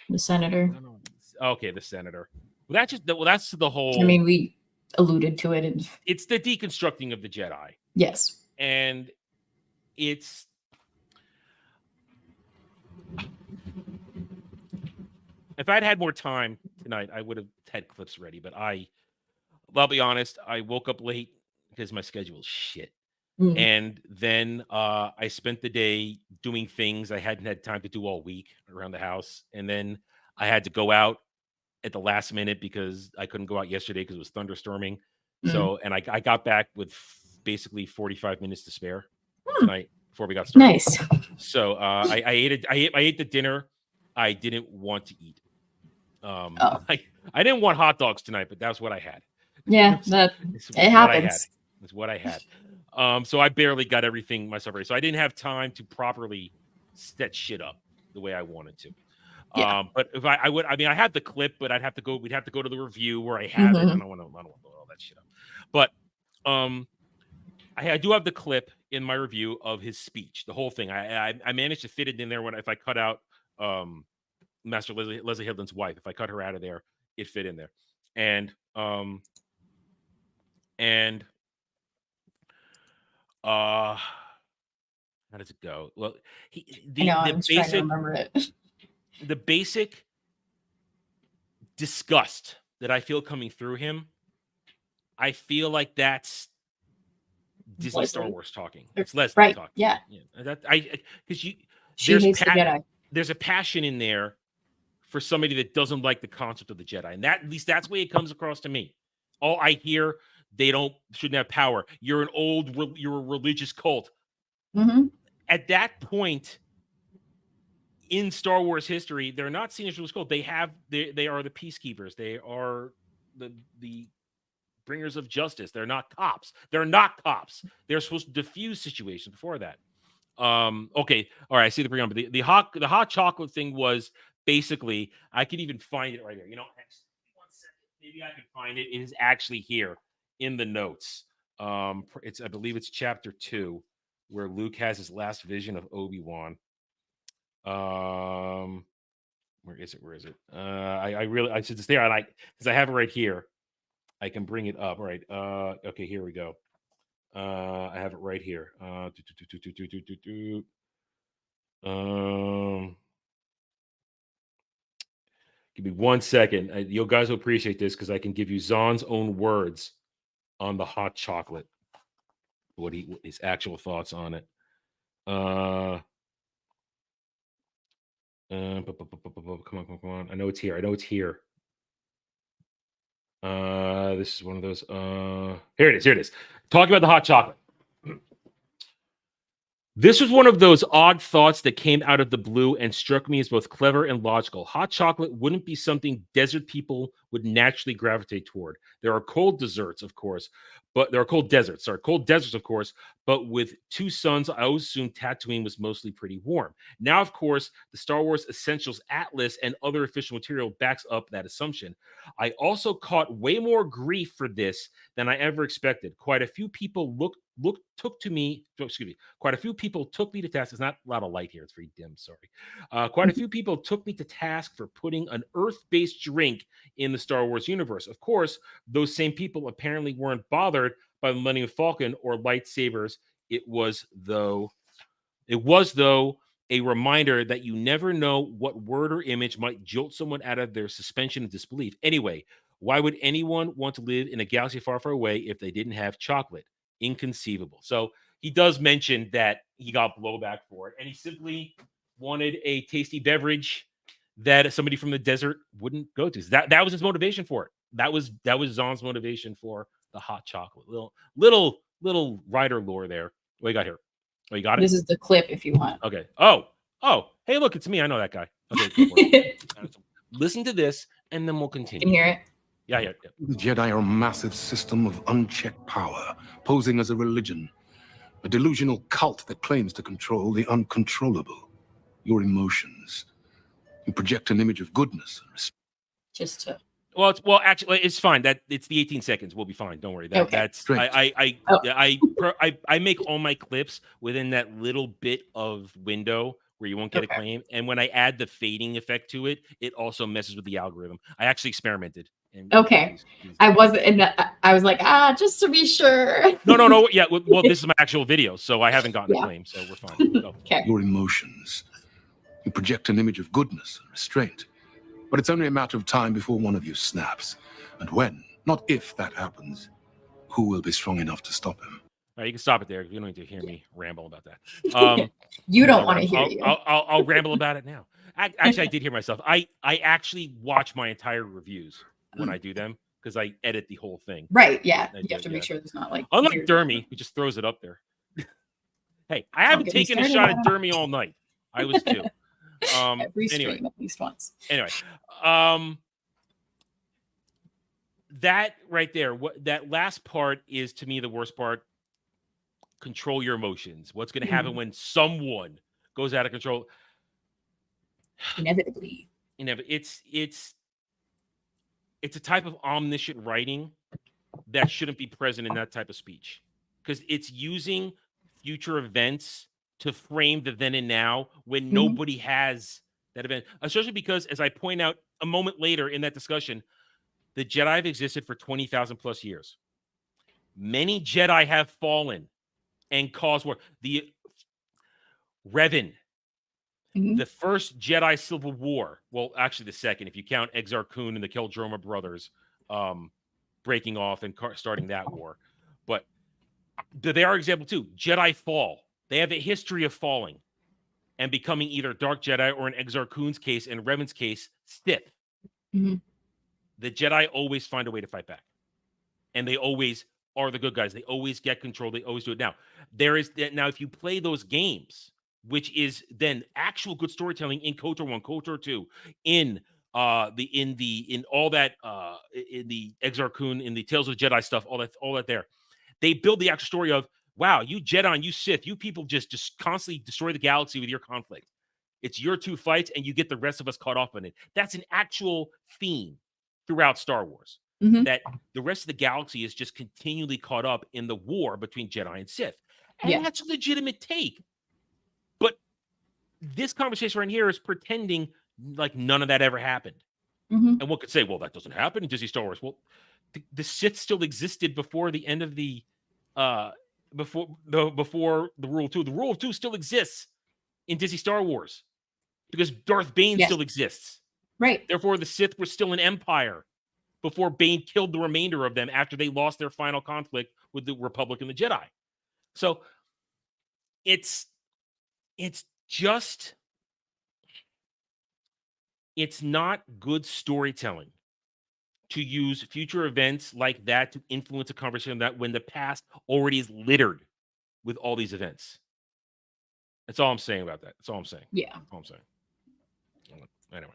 The senator. Okay, the senator. Well, that's the whole. I mean, we alluded to it. It's the deconstructing of the Jedi. Yes. And it's. If I'd had more time tonight, I would have had clips ready. But I'll be honest, I woke up late because my schedule is shit. Mm. And then I spent the day doing things I hadn't had time to do all week around the house. And then I had to go out at the last minute because I couldn't go out yesterday because it was thunderstorming. Mm. So, and I got back with basically 45 minutes to spare tonight before we got started. Nice. So I ate the dinner I didn't want to eat. I didn't want hot dogs tonight, but that's what I had. Yeah, it happens. It's what I had. So I barely got everything myself ready. So I didn't have time to properly set shit up the way I wanted to. Yeah. But if I had the clip, but we'd have to go to the review where I have it. I don't want to all that shit up. But I do have the clip in my review of his speech, the whole thing. I managed to fit it in there if I cut out Master Leslie Headland's wife. If I cut her out of there, it fit in there. And how does it go? Well, I'm trying to remember it. The basic disgust that I feel coming through him, I feel like that's Disney Star Leslie. Wars talking. It's Leslie Right, talking. yeah. That because She there's hates the Jedi. there's a passion in there for somebody that doesn't like the concept of the Jedi, and that, at least that's the way it comes across to me. All I hear, they shouldn't have power. You're a religious cult. Mm-hmm. At that point in Star Wars history, they're not seen as religious cult. They are the peacekeepers. They are the bringers of justice. They're not cops. They're supposed to diffuse situations before that. Okay, all right. I see the preamble. The hot chocolate thing was basically, I could even find it right here. 1 second, maybe I can find it. It is actually here in the notes. I believe it's chapter 2, where Luke has his last vision of Obi-Wan. Where is it? I should just there. Because I have it right here. I can bring it up. All right. Okay, here we go. I have it right here. Give me 1 second. You guys will appreciate this because I can give you Zahn's own words on the hot chocolate. What his actual thoughts on it. Come on. I know it's here. This is one of those. Here it is. Talking about the hot chocolate. This was one of those odd thoughts that came out of the blue and struck me as both clever and logical. Hot chocolate wouldn't be something desert people would naturally gravitate toward. There are cold deserts, of course, but with 2 suns, I always assumed Tatooine was mostly pretty warm. Now, of course, the Star Wars Essentials Atlas and other official material backs up that assumption. I also caught way more grief for this than I ever expected. Quite a few people took me to task. It's not a lot of light here. It's very dim. Sorry. Quite a few people took me to task for putting an Earth-based drink in the Star Wars universe. Of course, those same people apparently weren't bothered by the Millennium Falcon or lightsabers. It was though a reminder that you never know what word or image might jolt someone out of their suspension of disbelief. Anyway, why would anyone want to live in a galaxy far, far away if they didn't have chocolate? Inconceivable. So he does mention that he got blowback for it, and he simply wanted a tasty beverage that somebody from the desert wouldn't go to. So that was his motivation for it. That was Zahn's motivation for the hot chocolate. Little writer lore there. What you got here? Oh, you got it? This is the clip if you want. Okay. Oh. Hey, look, it's me. I know that guy. Okay. Listen to this, and then we'll continue. You can hear it? Yeah. The Jedi are a massive system of unchecked power, posing as a religion, a delusional cult that claims to control the uncontrollable, your emotions. You project an image of goodness. Just to... Well, actually, it's fine. That it's the 18 seconds. We'll be fine. Don't worry. That's I make all my clips within that little bit of window where you won't get a claim. And when I add the fading effect to it, it also messes with the algorithm. I actually experimented. I was like, just to be sure. No. Yeah. Well, this is my actual video, so I haven't gotten a claim, so we're fine. Okay. Your emotions. You project an image of goodness and restraint. But it's only a matter of time before one of you snaps. And when, not if that happens, who will be strong enough to stop him? All right, you can stop it there. You don't need to hear me ramble about that. You don't want to hear you. I'll ramble about it now. Actually, I did hear myself. I actually watch my entire reviews when I do them because I edit the whole thing. Right, yeah. You have to make sure there's not like... Unlike Dermy, who just throws it up there. Hey, I haven't taken a shot at Dermy all night. I was too. Every stream at least once. Anyway, that right there, that last part is to me the worst part. Control your emotions. What's going to happen when someone goes out of control? Inevitably. It's a type of omniscient writing that shouldn't be present in that type of speech because it's using future events to frame the then and now when nobody has that event, especially because, as I point out a moment later in that discussion, the Jedi have existed for 20,000 plus years. Many Jedi have fallen and caused war. The Revan, the first Jedi Civil War, well, actually the second, if you count Exar Kun and the Keldroma brothers breaking off and starting that war. But They are example too. Jedi fall. They have a history of falling and becoming either Dark Jedi or in Exar Kun's case and Revan's case, Sith. Mm-hmm. The Jedi always find a way to fight back. And they always are the good guys. They always get control. They always do it. Now, if you play those games, which is then actual good storytelling in KOTOR 1, KOTOR 2, in all that in the Exar Kun, in the Tales of the Jedi stuff, all that there. They build the actual story of, wow, you Jedi and you Sith, you people just constantly destroy the galaxy with your conflict. It's your two fights, and you get the rest of us caught up in it. That's an actual theme throughout Star Wars. Mm-hmm. That the rest of the galaxy is just continually caught up in the war between Jedi and Sith. And that's a legitimate take. But this conversation right here is pretending like none of that ever happened. Mm-hmm. And one could say, well, that doesn't happen in Disney Star Wars. Well, the Sith still existed before the end of the before the Rule of Two. The Rule of Two still exists in Disney Star Wars because Darth Bane still exists. Right. Therefore, the Sith were still an empire before Bane killed the remainder of them after they lost their final conflict with the Republic and the Jedi. So it's not good storytelling to use future events like that to influence a conversation that when the past already is littered with all these events. That's all I'm saying about that. That's all I'm saying. Yeah. That's all I'm saying. Anyway.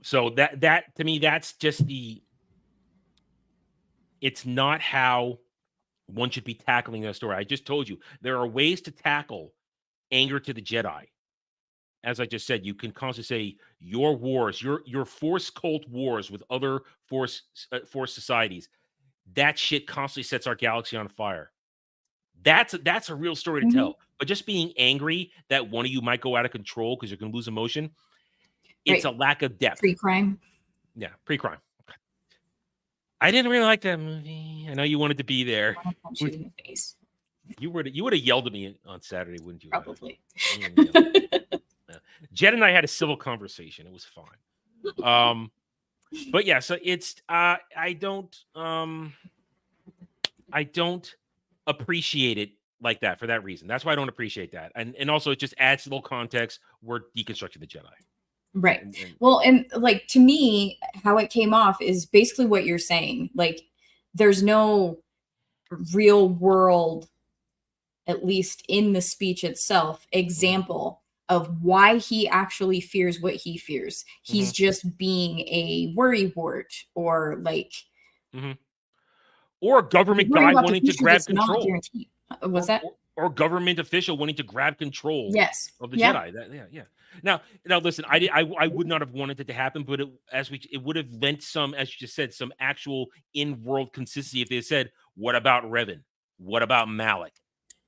So that to me, that's just it's not how one should be tackling that story. I just told you there are ways to tackle anger to the Jedi. As I just said, you can constantly say your wars, your Force cult wars with other Force societies. That shit constantly sets our galaxy on fire. That's a real story to tell. But just being angry that one of you might go out of control because you're going to lose emotion, it's a lack of depth. Pre-crime. Yeah, pre-crime. I didn't really like that movie. I know you wanted to be there. I want to punch you in the face. You would have yelled at me on Saturday, wouldn't you? Probably. Jed and I had a civil conversation. It was fine. But yeah, so it's I don't appreciate it like that for that reason. That's why I don't appreciate that. And also it just adds a little context. We're deconstructing the Jedi. Right. Well, and like to me, how it came off is basically what you're saying. Like there's no real world, at least in the speech itself, example of why he actually fears what he fears. He's just being a worrywart or like or a government guy wanting to grab control. Was that? Or a government official wanting to grab control of the Jedi. Yeah. Now, listen, I would not have wanted it to happen, but it would have lent some, as you just said, some actual in-world consistency if they had said, what about Revan? What about Malik?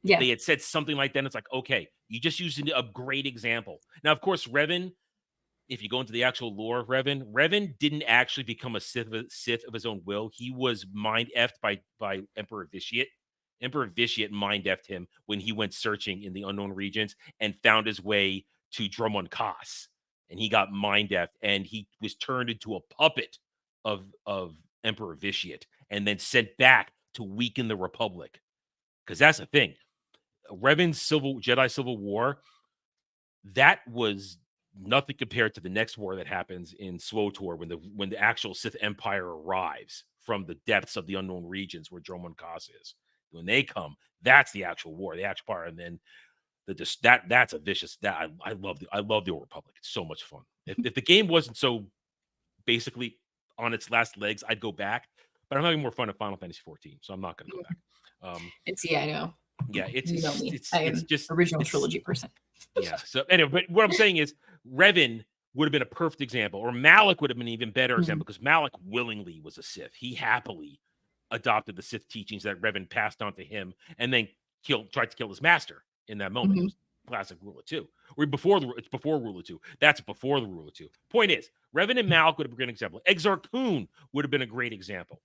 Yeah. If they had said something like that, it's like, okay, you just used a great example. Now, of course, Revan, if you go into the actual lore of Revan didn't actually become a Sith of his own will. He was mind-effed by Emperor Vitiate. Emperor Vitiate mind-effed him when he went searching in the unknown regions and found his way to Drummond Kaas. And he got mind-effed and he was turned into a puppet of Emperor Vitiate and then sent back to weaken the Republic. Because that's the thing. Revan's Jedi Civil War, that was nothing compared to the next war that happens in SWTOR when the actual Sith Empire arrives from the depths of the unknown regions where Drummond Kaas is. When they come, that's the actual war, the actual part, and then that's a vicious. That I love the Old Republic. It's so much fun. If the game wasn't so basically on its last legs, I'd go back. But I'm having more fun at Final Fantasy 14, so I'm not going to go back. I know. Yeah, it's just original trilogy person. Yeah. So anyway, but what I'm saying is Revan would have been a perfect example, or Malik would have been an even better example because Malik willingly was a Sith. He happily adopted the Sith teachings that Revan passed on to him, and then tried to kill his master in that moment. It was classic Rule of Two. Or it's before Rule of Two. That's before the Rule of Two. Point is, Revan and Malik would have been a great example. Exar Kun would have been a great example.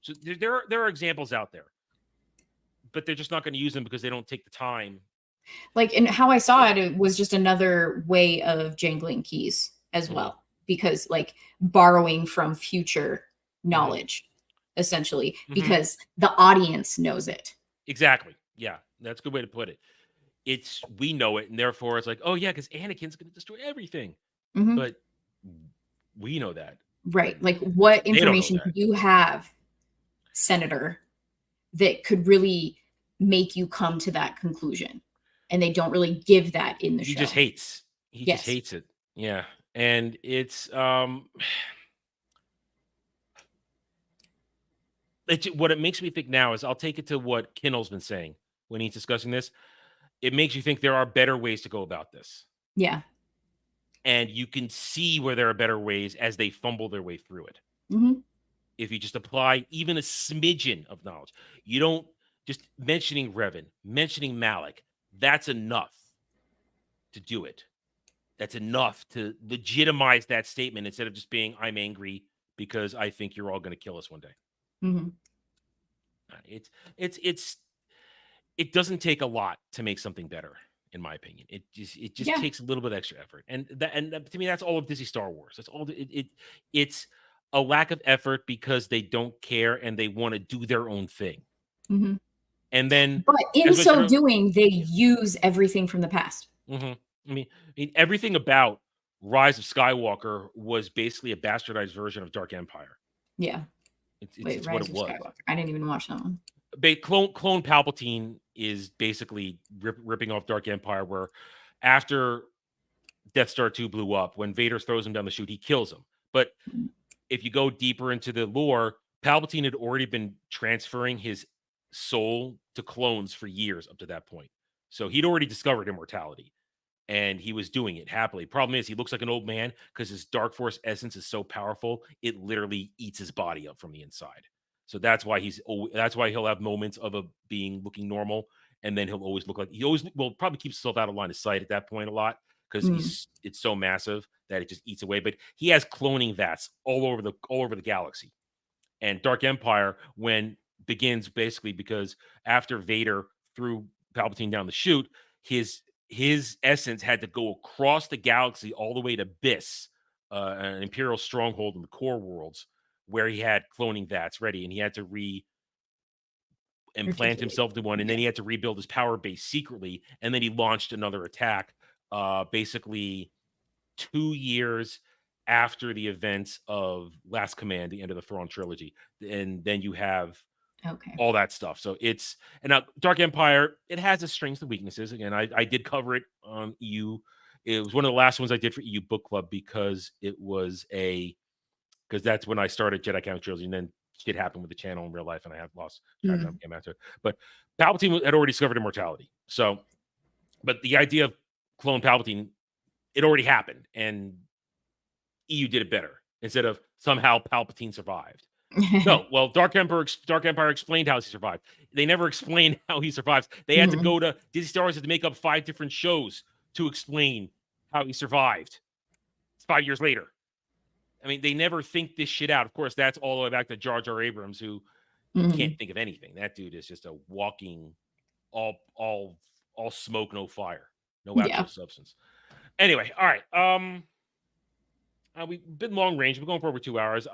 So there are examples out there, but they're just not going to use them because they don't take the time. Like, and how I saw it, it was just another way of jangling keys as well, because like borrowing from future knowledge. essentially, Mhm. because the audience knows it. Exactly. Yeah, that's a good way to put it. We know it, and therefore it's like, oh yeah, because Anakin's going to destroy everything. Mhm. But we know that. Right. Like, what They don't know information do that. you have, Senator, that could really make you come to that conclusion? And they don't really give that in the He show. just hates. He just Yes. hates it. Yeah. And it's what it makes me think now is, I'll take it to what Kinnell's been saying when he's discussing this. It makes you think there are better ways to go about this. Yeah. And you can see where there are better ways as they fumble their way through it. Mhm. If you just apply even a smidgen of knowledge, you don't just mentioning Revan, mentioning Malik, that's enough to do it. That's enough to legitimize that statement instead of just being, I'm angry because I think you're all going to kill us one day. Mhm. It doesn't take a lot to make something better, in my opinion. It just Yeah. takes a little bit extra effort, and to me, that's all of Disney Star Wars. That's all. It's a lack of effort because they don't care and they want to do their own thing. Mhm. And then, But in as I said so earlier- doing, they use everything from the past. Mhm. I mean, everything about Rise of Skywalker was basically a bastardized version of Dark Empire. Yeah. It's Wait, what Rise it of was. Skywalker. I didn't even watch that one. Clone Palpatine is basically ripping off Dark Empire, where after Death Star 2 blew up, when Vader throws him down the chute, he kills him. But if you go deeper into the lore, Palpatine had already been transferring his soul to clones for years up to that point. So he'd already discovered immortality, and he was doing it happily. Problem is, he looks like an old man because his Dark Force essence is so powerful, it literally eats his body up from the inside. So that's why he'll have moments of being looking normal, and then he'll always look like probably keeps himself out of line of sight at that point a lot, because it's so massive that it just eats away. But he has cloning vats all over the galaxy. And Dark Empire begins basically because after Vader threw Palpatine down the chute, his essence had to go across the galaxy all the way to Biss, an Imperial stronghold in the core worlds, where he had cloning vats ready, and he had to implant himself into one, and then he had to rebuild his power base secretly, and then he launched another attack, basically 2 years after the events of Last Command, the end of the Thrawn trilogy, and then you have all that stuff. So now Dark Empire, it has its strengths and weaknesses. Again, I did cover it on EU. It was one of the last ones I did for EU Book Club because that's when I started Jedi Count Trilogy, and then shit happened with the channel in real life, and I have lost track of came after it. But Palpatine had already discovered immortality. So, but the idea of clone Palpatine, it already happened, and EU did it better. Instead of somehow Palpatine survived. No, well, Dark Empire explained how he survived. They never explained how he survives. They had to go to Disney Star Wars to make up 5 different shows to explain how he survived. It's 5 years later. I mean, they never think this shit out. Of course, that's all the way back to Jar Jar Abrams, who can't think of anything. That dude is just a walking, all smoke, no fire, no actual substance. Anyway, all right. We've been long range. We're going for over 2 hours.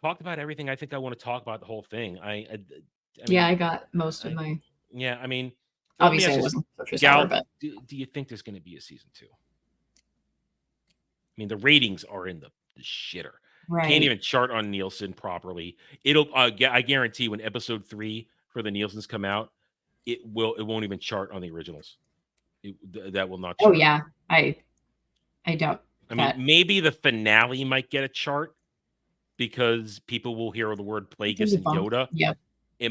Talked about everything I think I want to talk about, the whole thing. I mean, I got most of my. Yeah, I mean, obviously, I wasn't such a Gal, but do you think there's going to be a season 2? I mean, the ratings are in the shitter. Right. Can't even chart on Nielsen properly. It'll. I guarantee when episode 3 for the Nielsen's come out, it won't even chart on the originals. That will not chart. Oh yeah, I doubt. I mean, maybe the finale might get a chart because people will hear the word Plagueis and Yoda. Yep. It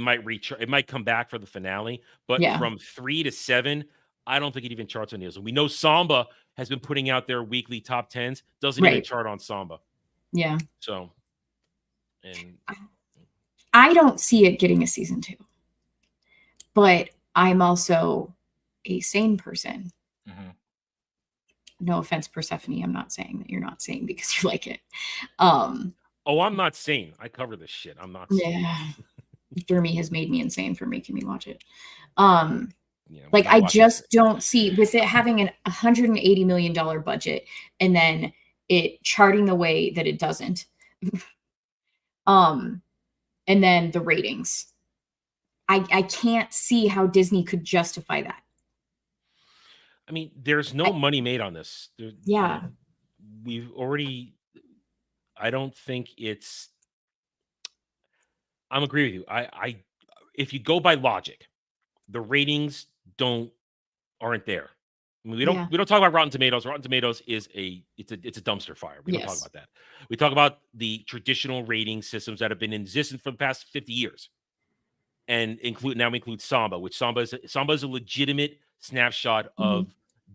might come back for the finale, but from 3 to 7, I don't think it even charts on Nielsen. We know Samba has been putting out their weekly top 10s, doesn't even chart on Samba. Yeah. So, and I don't see it getting a season 2, but I'm also a sane person. No offense, Persephone. I'm not saying that you're not sane because you like it. Oh, I'm not sane. I cover this shit. I'm not sane. Yeah. Jeremy has made me insane for making me watch it. Yeah, like I just don't see, with it having an $180 million budget and then it charting the way that it doesn't. And then the ratings. I can't see how Disney could justify that. I mean, there's no money made on this. Yeah. We've already. I don't think it's. I'm agree with you. If you go by logic, the ratings aren't there. I mean, we don't talk about Rotten Tomatoes. Rotten Tomatoes is it's a dumpster fire. We don't talk about that. We talk about the traditional rating systems that have been in existence for the past 50 years, and we include Samba, which Samba is a legitimate snapshot of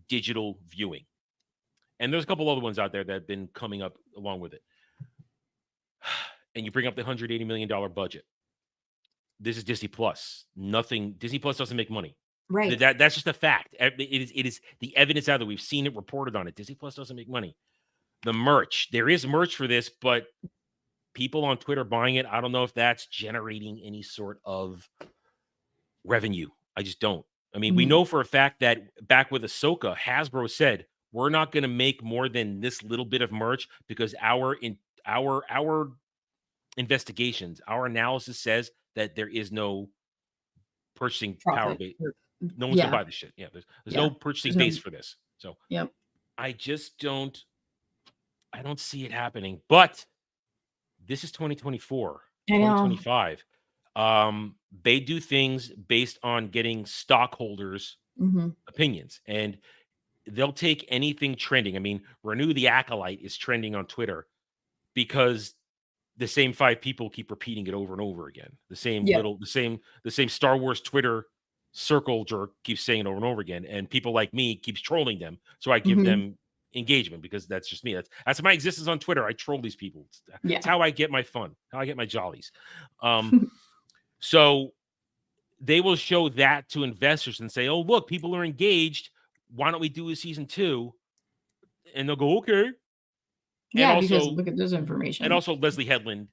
digital viewing. And there's a couple other ones out there that have been coming up along with it. And you bring up the $180 million budget. This is Disney Plus. Disney Plus doesn't make money. Right. That's just a fact. It is the evidence out there. We've seen it reported on it. Disney Plus doesn't make money. The merch, there is merch for this, but people on Twitter buying it, I don't know if that's generating any sort of revenue. I just don't. I mean, we know for a fact that back with Ahsoka, Hasbro said, we're not going to make more than this little bit of merch because our investigations, our analysis says that there is no purchasing power base. No one's gonna buy this shit. Yeah, there's no purchasing base for this. So I just don't see it happening. But this is 2024, 2025. They do things based on getting stockholders' opinions, and they'll take anything trending. I mean, Renew the Acolyte is trending on Twitter because the same 5 people keep repeating it over and over again. The same Star Wars Twitter circle jerk keeps saying it over and over again, and people like me keeps trolling them. So I give them engagement because that's just me. That's my existence on Twitter. I troll these people. That's how I get my fun. How I get my jollies. So they will show that to investors and say, "Oh, look, people are engaged. Why don't we do a season 2?" And they'll go, "Okay." Yeah, and because also, look at this information. And also Leslie Headland,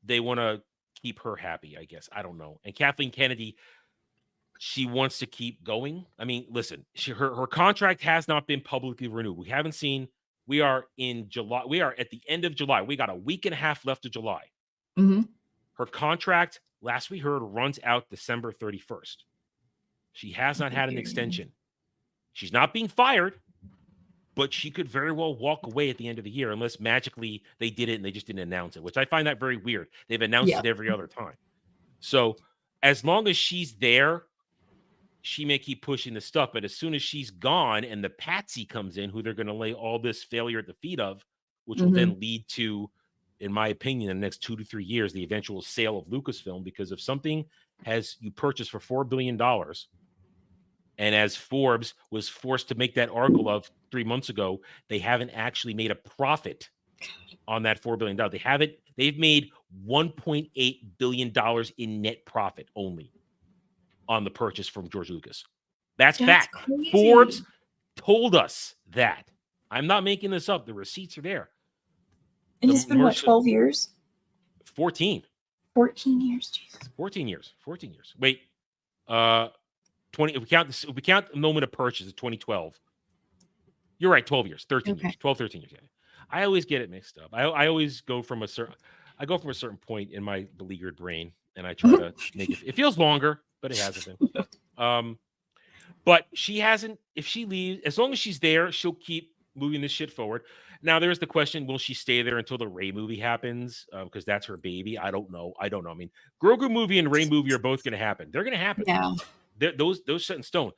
they want to keep her happy, I guess. I don't know. And Kathleen Kennedy, she wants to keep going. I mean, listen, her contract has not been publicly renewed. We haven't seen. We are in July. We are at the end of July. We got a week and a half left of July. Her contract, last we heard, runs out December 31st. She has not had an extension. She's not being fired, but she could very well walk away at the end of the year unless magically they did it and they just didn't announce it, which I find that very weird. They've announced it every other time. So as long as she's there, she may keep pushing the stuff. But as soon as she's gone and the patsy comes in, who they're going to lay all this failure at the feet of, which will then lead to, in my opinion, in the next 2 to 3 years, the eventual sale of Lucasfilm, because if something you purchased for $4 billion, and as Forbes was forced to make that article of 3 months ago, they haven't actually made a profit on that $4 billion. They've made $1.8 billion in net profit only on the purchase from George Lucas. That's fact. Crazy. Forbes told us that. I'm not making this up. The receipts are there. And it's been, 12 years? 14. 14 years, Jesus. 14 years. Wait, 20. If we count the moment of purchase of 2012, you're right. 12 years, 13 years, 12, 13 years. Yeah. I always get it mixed up. I always go from a certain point in my beleaguered brain, and I try to make it. It feels longer, but it hasn't been. But she hasn't. If she leaves, as long as she's there, she'll keep moving this shit forward. Now, there's the question: will she stay there until the Rey movie happens? Because that's her baby. I don't know. I mean, Grogu movie and Rey movie are both going to happen. They're going to happen. Yeah. Those set in stone,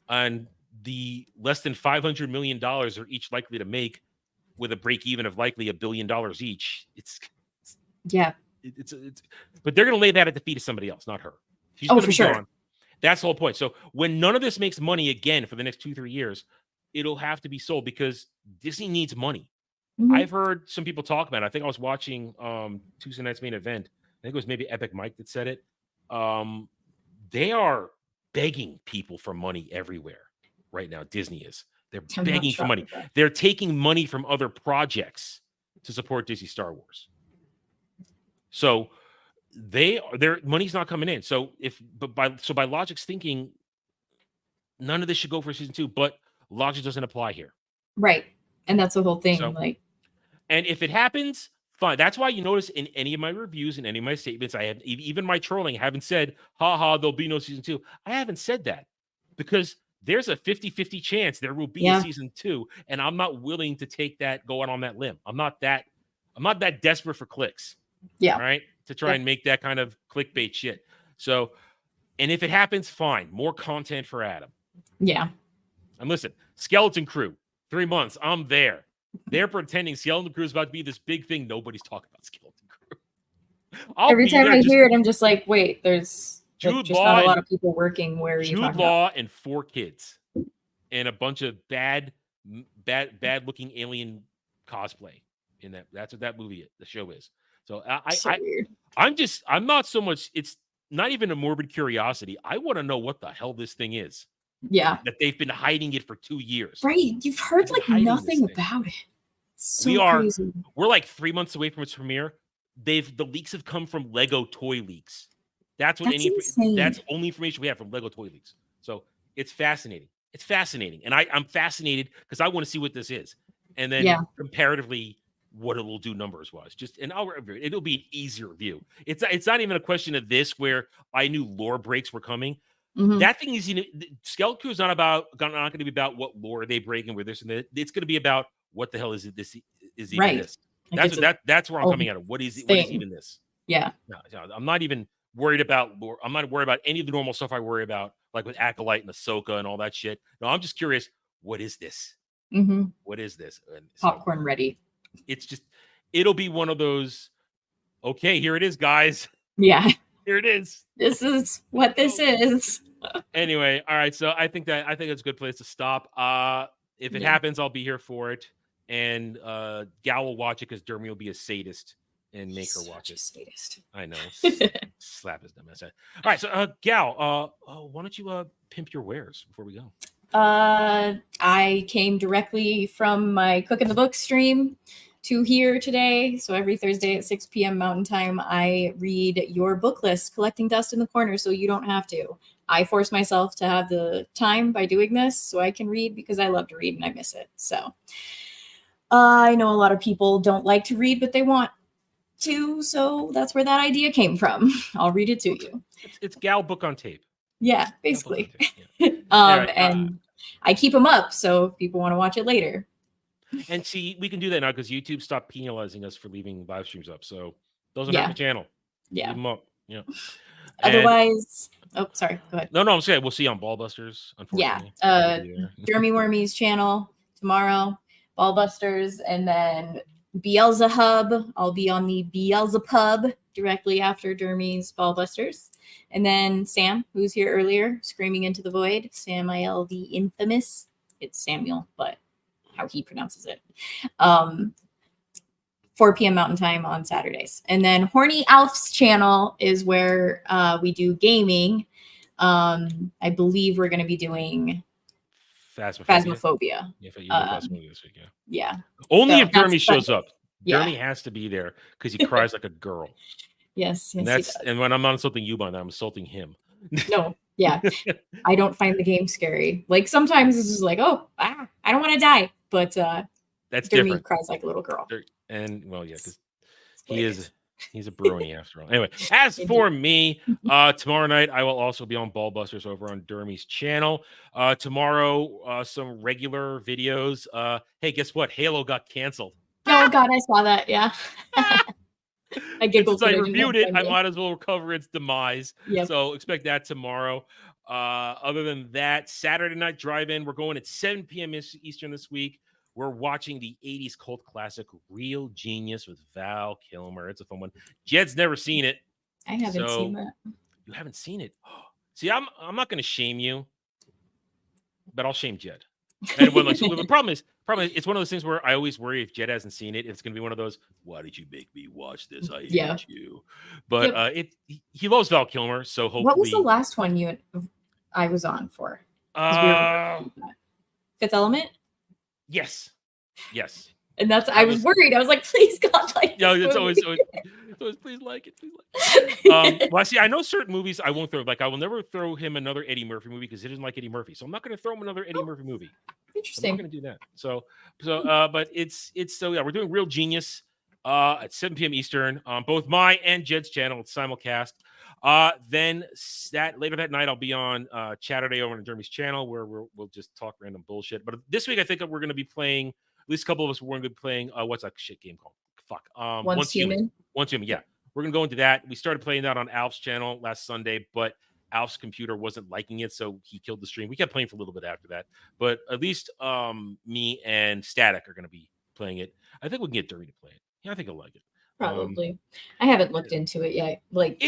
and the less than $500 million are each likely to make, with a break even of likely $1 billion each. It's but they're going to lay that at the feet of somebody else, not her. She's for sure. Gone. That's the whole point. So when none of this makes money again for the next 2-3 years, it'll have to be sold because Disney needs money. I've heard some people talk about it. I think I was watching Tuesday Night's Main Event. I think it was maybe Epic Mike that said it. They are begging people for money everywhere right now. Disney is. They're begging for money. They're taking money from other projects to support Disney Star Wars. So their money's not coming in. So by logic's thinking, none of this should go for season 2, but logic doesn't apply here. Right. And that's the whole thing. And if it happens, Fine. That's why you notice in any of my reviews and any of my statements, I have even my trolling, I haven't said, haha, there'll be no season 2. I haven't said that because there's a 50-50 chance there will be a season 2, and I'm not willing to take that going on that limb. I'm not that desperate for clicks. Yeah. Right. To try and make that kind of clickbait shit. So, and if it happens, fine. More content for Adam. Yeah. And listen, Skeleton Crew, 3 months. I'm there. They're pretending Skeleton Crew is about to be this big thing. Nobody's talking about Skeleton Crew. Every time I hear it, I'm just like, wait, there's just not a lot of people working. Where are you talking Jude Law about? and 4 kids and a bunch of bad looking alien cosplay in that. That's what that movie, the show is. So Weird. I'm not so much. It's not even a morbid curiosity. I want to know what the hell this thing is. Yeah. That they've been hiding it for 2 years. Right. You've heard like nothing about it. Crazy. We're like 3 months away from its premiere. The leaks have come from Lego toy leaks. That's only information we have from Lego toy leaks. So it's fascinating. It's fascinating. And I'm fascinated because I want to see what this is. And then comparatively what it'll do numbers wise. It'll be an easier review. It's not even a question of this where I knew lore breaks were coming. Mm-hmm. That thing is, Skeleton Crew is not going to be about what lore they break and where this and that. It's going to be about what the hell is it? This is even right. this. That's where I'm coming at it. What is even this? Yeah. No, I'm not even worried about lore. I'm not worried about any of the normal stuff I worry about, like with Acolyte and Ahsoka and all that shit. No, I'm just curious. What is this? Mm-hmm. What is this? And popcorn ready. It'll be one of those. Okay, here it is, guys. Yeah. Here it is. This is what this is. Anyway, all right. So I think it's a good place to stop. If it happens, I'll be here for it. And Gal will watch it because Dermy will be a sadist and make her watch it. Sadist. I know. Slap his dumb ass. All right. So Gal, why don't you pimp your wares before we go? I came directly from my Cook in the Book stream to here today. So every Thursday at 6 p.m. Mountain Time, I read your book list, Collecting Dust in the Corner, so you don't have to. I force myself to have the time by doing this so I can read because I love to read and I miss it. So I know a lot of people don't like to read, but they want to. So that's where that idea came from. I'll read it to you. It's Gal book on tape. Yeah, basically. And I keep them up. So if people want to watch it later. And see, we can do that now because YouTube stopped penalizing us for leaving live streams up. So those are the channel. Yeah. Leave them up. Yeah. Otherwise, sorry. Go ahead. No, I'm saying we'll see you on Ballbusters. Unfortunately. Yeah. Jeremy Wormy's channel tomorrow, Ballbusters, and then Beelzehub. I'll be on the Beelzepub directly after Jeremy's Ballbusters. And then Sam, who's here earlier, Screaming into the Void. Samael the Infamous. It's Samuel, but how he pronounces it. 4 p.m. Mountain Time on Saturdays. And then Horny Alf's channel is where we do gaming. I believe we're going to be doing Phasmophobia. Yeah, Phasmophobia this week, yeah. Only if Jeremy shows up. Jeremy has to be there because he cries like a girl. Yes, and when I'm not insulting you by that, I'm insulting him. No, yeah. I don't find the game scary. Like sometimes it's just like, I don't want to die. But that's Jeremy different. Cries like a little girl. And because he's a brony after all. Anyway, as for me, tomorrow night I will also be on Ballbusters over on Dermy's channel. Tomorrow, some regular videos. Hey, guess what? Halo got canceled. Oh God, I saw that. Yeah. I giggled. Since I reviewed it, I might as well recover its demise. Yep. So expect that tomorrow. Other than that, Saturday Night Drive-In, we're going at 7 p.m. Eastern this week. We're watching the 80s cult classic Real Genius with Val Kilmer. It's a fun one. Jed's never seen it. I haven't seen that. You haven't seen it? See, I'm not going to shame you, but I'll shame Jed. And so the problem is, it's one of those things where I always worry if Jed hasn't seen it, it's going to be one of those, why did you make me watch this? I hate you. But he loves Val Kilmer, so hopefully. What was the last one I was on for? Fifth Element? Yes. And I was worried. I was like, please God, like it's always please like it. Well, see, I know certain movies I won't throw. Like I will never throw him another Eddie Murphy movie because he doesn't like Eddie Murphy. So I'm not going to throw him another Eddie Murphy movie. Interesting. I'm not going to do that. But it's we're doing Real Genius. at 7 p.m. Eastern on both my and Jed's channel. It's simulcast. Then later that night, I'll be on Saturday over on Jeremy's channel where we'll just talk random bullshit. But this week, I think we're going to be playing. At least a couple of us. We're going to be playing. What's that shit game called? Fuck. Once Human. Once Human. Yeah, we're going to go into that. We started playing that on Alf's channel last Sunday, but Alf's computer wasn't liking it, so he killed the stream. We kept playing for a little bit after that, but at least me and Static are going to be playing it. I think we can get Dury to play it. Yeah, I think he'll like it. Probably. I haven't looked into it yet. Like,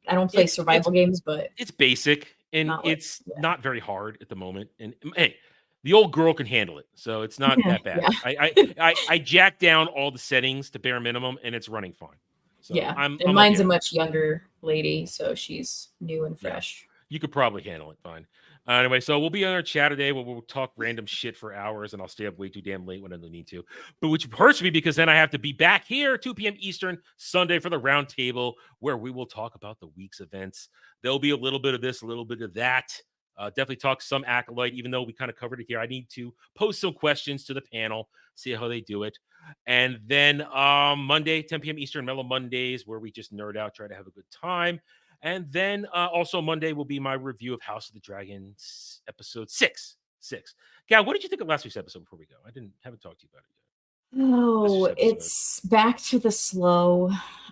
I don't play survival games, but it's basic and it's not very hard at the moment. And hey, the old girl can handle it, so it's not that bad. Yeah. I jacked down all the settings to bare minimum, and it's running fine. So yeah, I'm mine's a much younger lady, so she's new and fresh. Yeah. You could probably handle it fine. Anyway, so we'll be on our chat today where we'll talk random shit for hours, and I'll stay up way too damn late when I don't need to. But which hurts me because then I have to be back here 2 p.m. Eastern Sunday for the round table where we will talk about the week's events. There'll be a little bit of this, a little bit of that. Definitely talk some Acolyte, even though we kind of covered it here. I need to post some questions to the panel, see how they do it. And then Monday, 10 p.m. Eastern, Mellow Mondays, where we just nerd out, try to have a good time. And then also Monday will be my review of House of the Dragons episode 6. Gal, what did you think of last week's episode before we go? Haven't talked to you about it yet. Oh, it's back to the slow.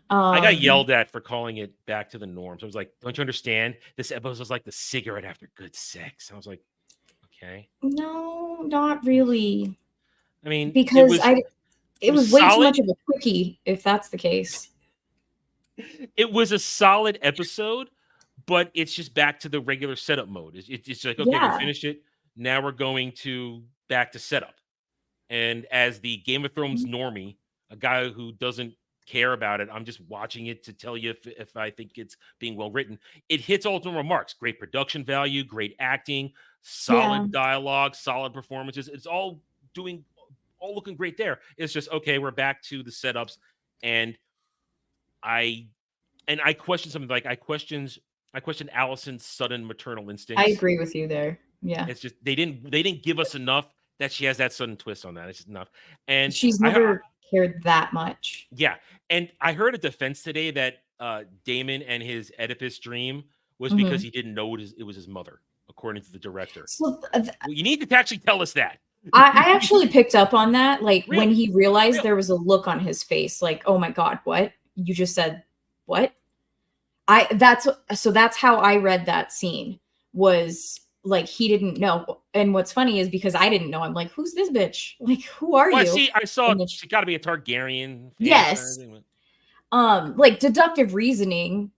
I got yelled at for calling it back to the norms. I was like, don't you understand? This episode was like the cigarette after good sex. I was like, okay. No, not really. I mean, because it was way solid. Too much of a quickie, if that's the case. It was a solid episode, but it's just back to the regular setup mode. It's like, okay, we finished it. Now we're going to back to setup. And as the Game of Thrones normie, a guy who doesn't care about it, I'm just watching it to tell you if I think it's being well written. It hits all the remarks. Great production value, great acting, solid dialogue, solid performances. It's all looking great there. It's just, okay, we're back to the setups. And I question something like I question Allison's sudden maternal instincts. I agree with you there. Yeah. It's just they didn't give us enough that she has that sudden twist on that. It's just enough. And she's never cared that much. Yeah. And I heard a defense today that Damon and his Oedipus dream was because he didn't know it was his mother, according to the director. So you need to actually tell us that. I actually picked up on that. Like when he realized there was a look on his face, like, oh my God, what? You just said what? That's how I read that scene, was like he didn't know. And what's funny is because I didn't know, I'm like, who's this bitch? Like, who are you? See, I saw she got to be a Targaryen. Yes. Like deductive reasoning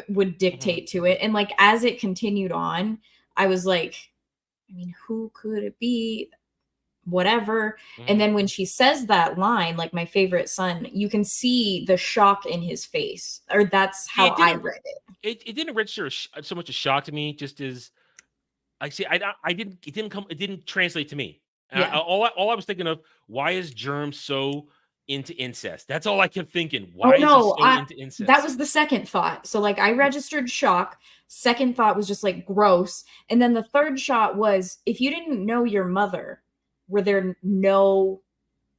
would dictate to it. And like as it continued on, I was like, I mean, who could it be? Whatever. And then when she says that line, like my favorite son, you can see the shock in his face, or that's how I read it. It didn't register so much a shock to me, just as I see. It didn't translate to me. Yeah. All I was thinking of, why is Germ so into incest? That's all I kept thinking. Why is he so into incest? That was the second thought. So like I registered shock. Second thought was just like gross. And then the third shot was, if you didn't know your mother, were there no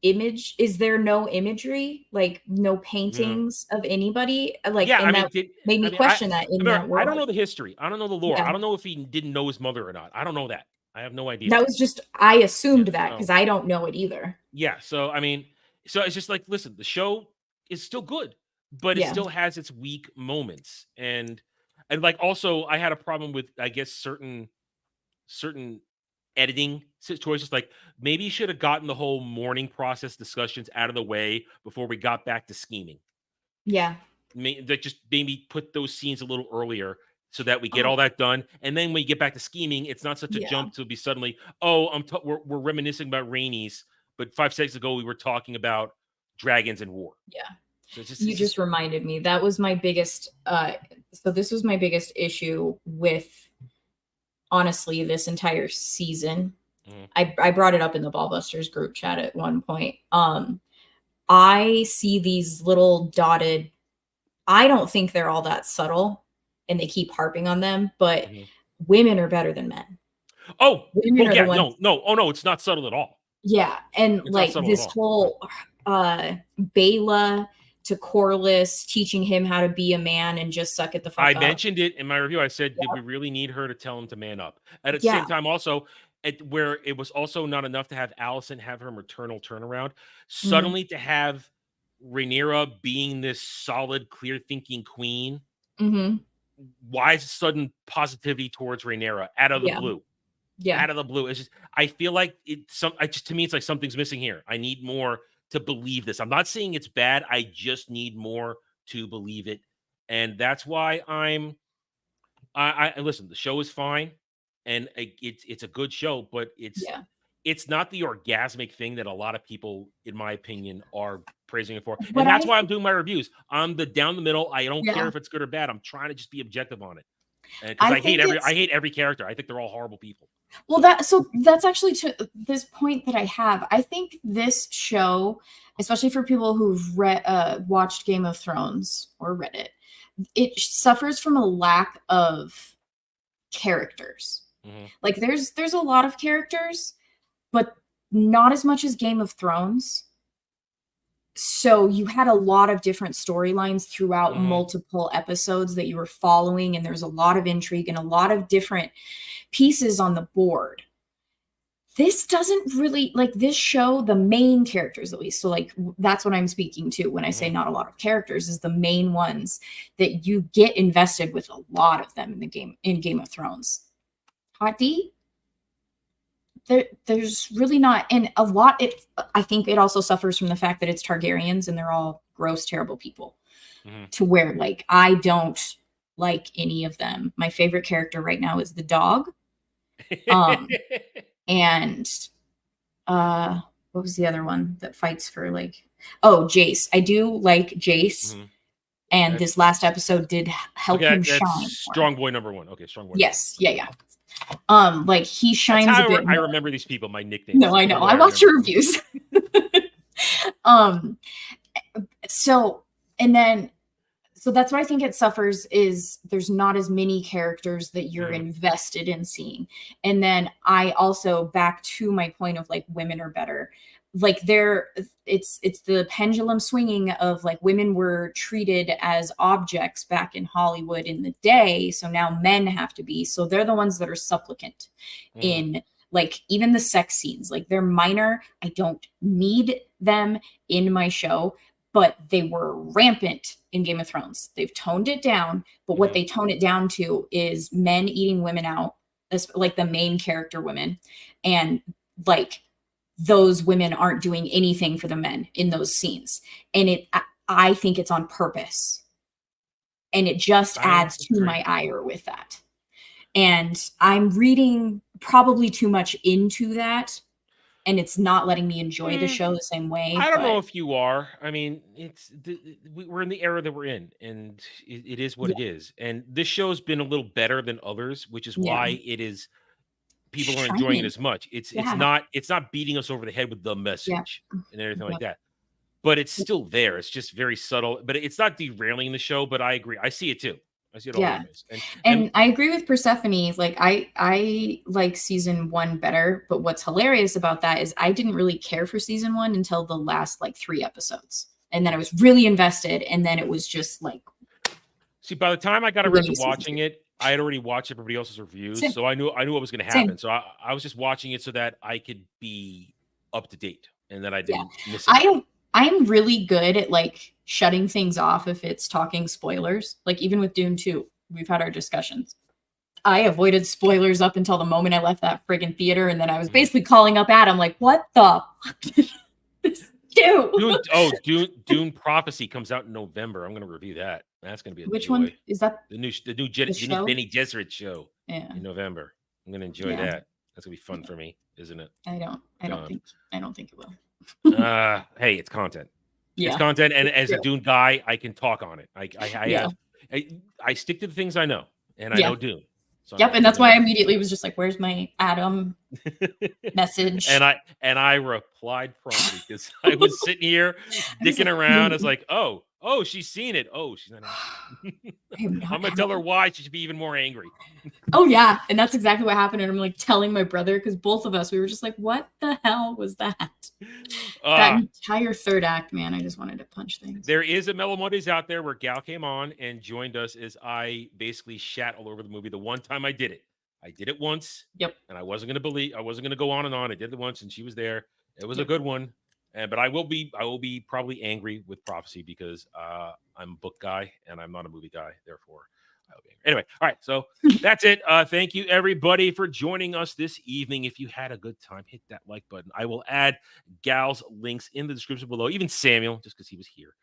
image? Is there no imagery? Like no paintings of anybody? Like, that made me question that in that world. I don't know the history. I don't know the lore. I don't know if he didn't know his mother or not. I don't know that. I have no idea. That was just, I assumed that because I don't know it either. Yeah. So, I mean, it's just like, listen, the show is still good, but it still has its weak moments. And like, also I had a problem with, I guess, certain editing choices. Like maybe you should have gotten the whole mourning process discussions out of the way before we got back to scheming. Yeah. Just maybe put those scenes a little earlier so that we get all that done. And then when you get back to scheming, it's not such a jump to be suddenly, we're reminiscing about Rainey's, but 5 seconds ago we were talking about dragons and war. Yeah. So you just reminded me. That was my biggest, so this was my biggest issue with, honestly, this entire season. I brought it up in the Ballbusters group chat at one point. I see these little dotted, I don't think they're all that subtle and they keep harping on them, but women are better than men. No, it's not subtle at all. Yeah. And it's like this whole, Bela to Corliss, teaching him how to be a man and just suck it the fuck I up. mentioned it in my review. I said, did we really need her to tell him to man up? At the same time, also, where it was also not enough to have Allison have her maternal turnaround, suddenly to have Rhaenyra being this solid, clear-thinking queen, why is sudden positivity towards Rhaenyra out of the blue? Out of the blue. It's just, I feel like to me, it's like something's missing here. I need more to believe this. I'm not saying it's bad. I just need more to believe it. And that's why I listen, the show is fine. And it's a good show, but it's not the orgasmic thing that a lot of people, in my opinion, are praising it for. And that's why I'm doing my reviews. I'm down the middle. I don't care if it's good or bad. I'm trying to just be objective on it. Because I hate every character. I think they're all horrible people. Well, that's actually to this point that I have. I think this show, especially for people who've watched Game of Thrones or read it, it suffers from a lack of characters. Like there's a lot of characters, but not as much as Game of Thrones. So you had a lot of different storylines throughout multiple episodes that you were following, and there's a lot of intrigue and a lot of different pieces on the board. This doesn't really, like, this show, the main characters at least, so like that's what I'm speaking to when I say not a lot of characters, is the main ones that you get invested with, a lot of them in Game of Thrones. Hot D? There's really not, and a lot. I think it also suffers from the fact that it's Targaryens and they're all gross, terrible people. To where, like, I don't like any of them. My favorite character right now is the dog. And what was the other one that fights for, like? Oh, Jace. I do like Jace. And this last episode did help him shine. Strong boy number one. Okay, strong boy. Yes, yeah. Like he shines a bit more. I remember these people, my nicknames. No, I know. I watch your reviews. So that's what I think it suffers, is there's not as many characters that you're invested in seeing. And then I also, back to my point of like women are better. Like it's the pendulum swinging of like women were treated as objects back in Hollywood in the day. So now men have to be. So they're the ones that are supplicant in like even the sex scenes. Like they're minor. I don't need them in my show, but they were rampant in Game of Thrones. They've toned it down, but what they tone it down to is men eating women out, like the main character women. And like, those women aren't doing anything for the men in those scenes. And I think it's on purpose. And it just adds to my ire with that. And I'm reading probably too much into that. And it's not letting me enjoy the show the same way. I don't know if you are. I mean, we're in the era that we're in, and it is what it is. And this show's been a little better than others, which is why it is. People are enjoying it as much. It's not beating us over the head with the message and everything like that. But it's still there. It's just very subtle. But it's not derailing the show. But I agree. I see it too. I see it all. And I agree with Persephone. Like I like season 1 better. But what's hilarious about that is I didn't really care for season 1 until the last like 3 episodes, and then I was really invested. And then it was just like. See, by the time I got around to watching it, I had already watched everybody else's reviews, so I knew what was going to happen. So I was just watching it so that I could be up to date and that I didn't miss it. I'm really good at like shutting things off if it's talking spoilers. Like even with Dune 2, we've had our discussions. I avoided spoilers up until the moment I left that friggin' theater, and then I was basically calling up Adam like, "What the fuck did this do?" Dune Prophecy comes out in November. I'm going to review that. That's going to be a Which one is that? The new Bene Gesserit show in November. I'm going to enjoy that. That's going to be fun for me, isn't it? I don't think it will. Hey, it's content. It's content, and as a Dune guy, I can talk on it. I stick to the things I know, and I know Dune. So and that's why I immediately was just like, "Where's my Adam message?" And I replied promptly because I was sitting here dicking around. It's like, oh, she's seen it. Oh, she's not. I'm gonna tell her why she should be even more angry. Oh yeah, and that's exactly what happened. And I'm like telling my brother, because both of us, we were just like, "What the hell was that?" That entire third act, man, I just wanted to punch things. There is a Mellow Mondays out there where Gal came on and joined us as I basically shat all over the movie. The one time I did it once. Yep. And I wasn't going to go on and on. I did it once and she was there. It was a good one. But I will be probably angry with Prophecy because I'm a book guy and I'm not a movie guy. Therefore, I'll be angry. Anyway, all right. So that's it. Thank you, everybody, for joining us this evening. If you had a good time, hit that like button. I will add Gal's links in the description below. Even Samuel, just because he was here.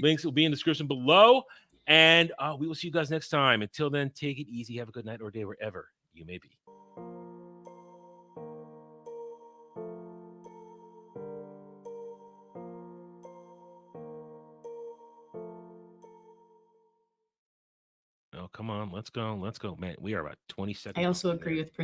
Links will be in the description below. And we will see you guys next time. Until then, take it easy. Have a good night or day wherever you may be. Oh, come on. Let's go. Man, we are about 20 seconds. I also agree with Prince.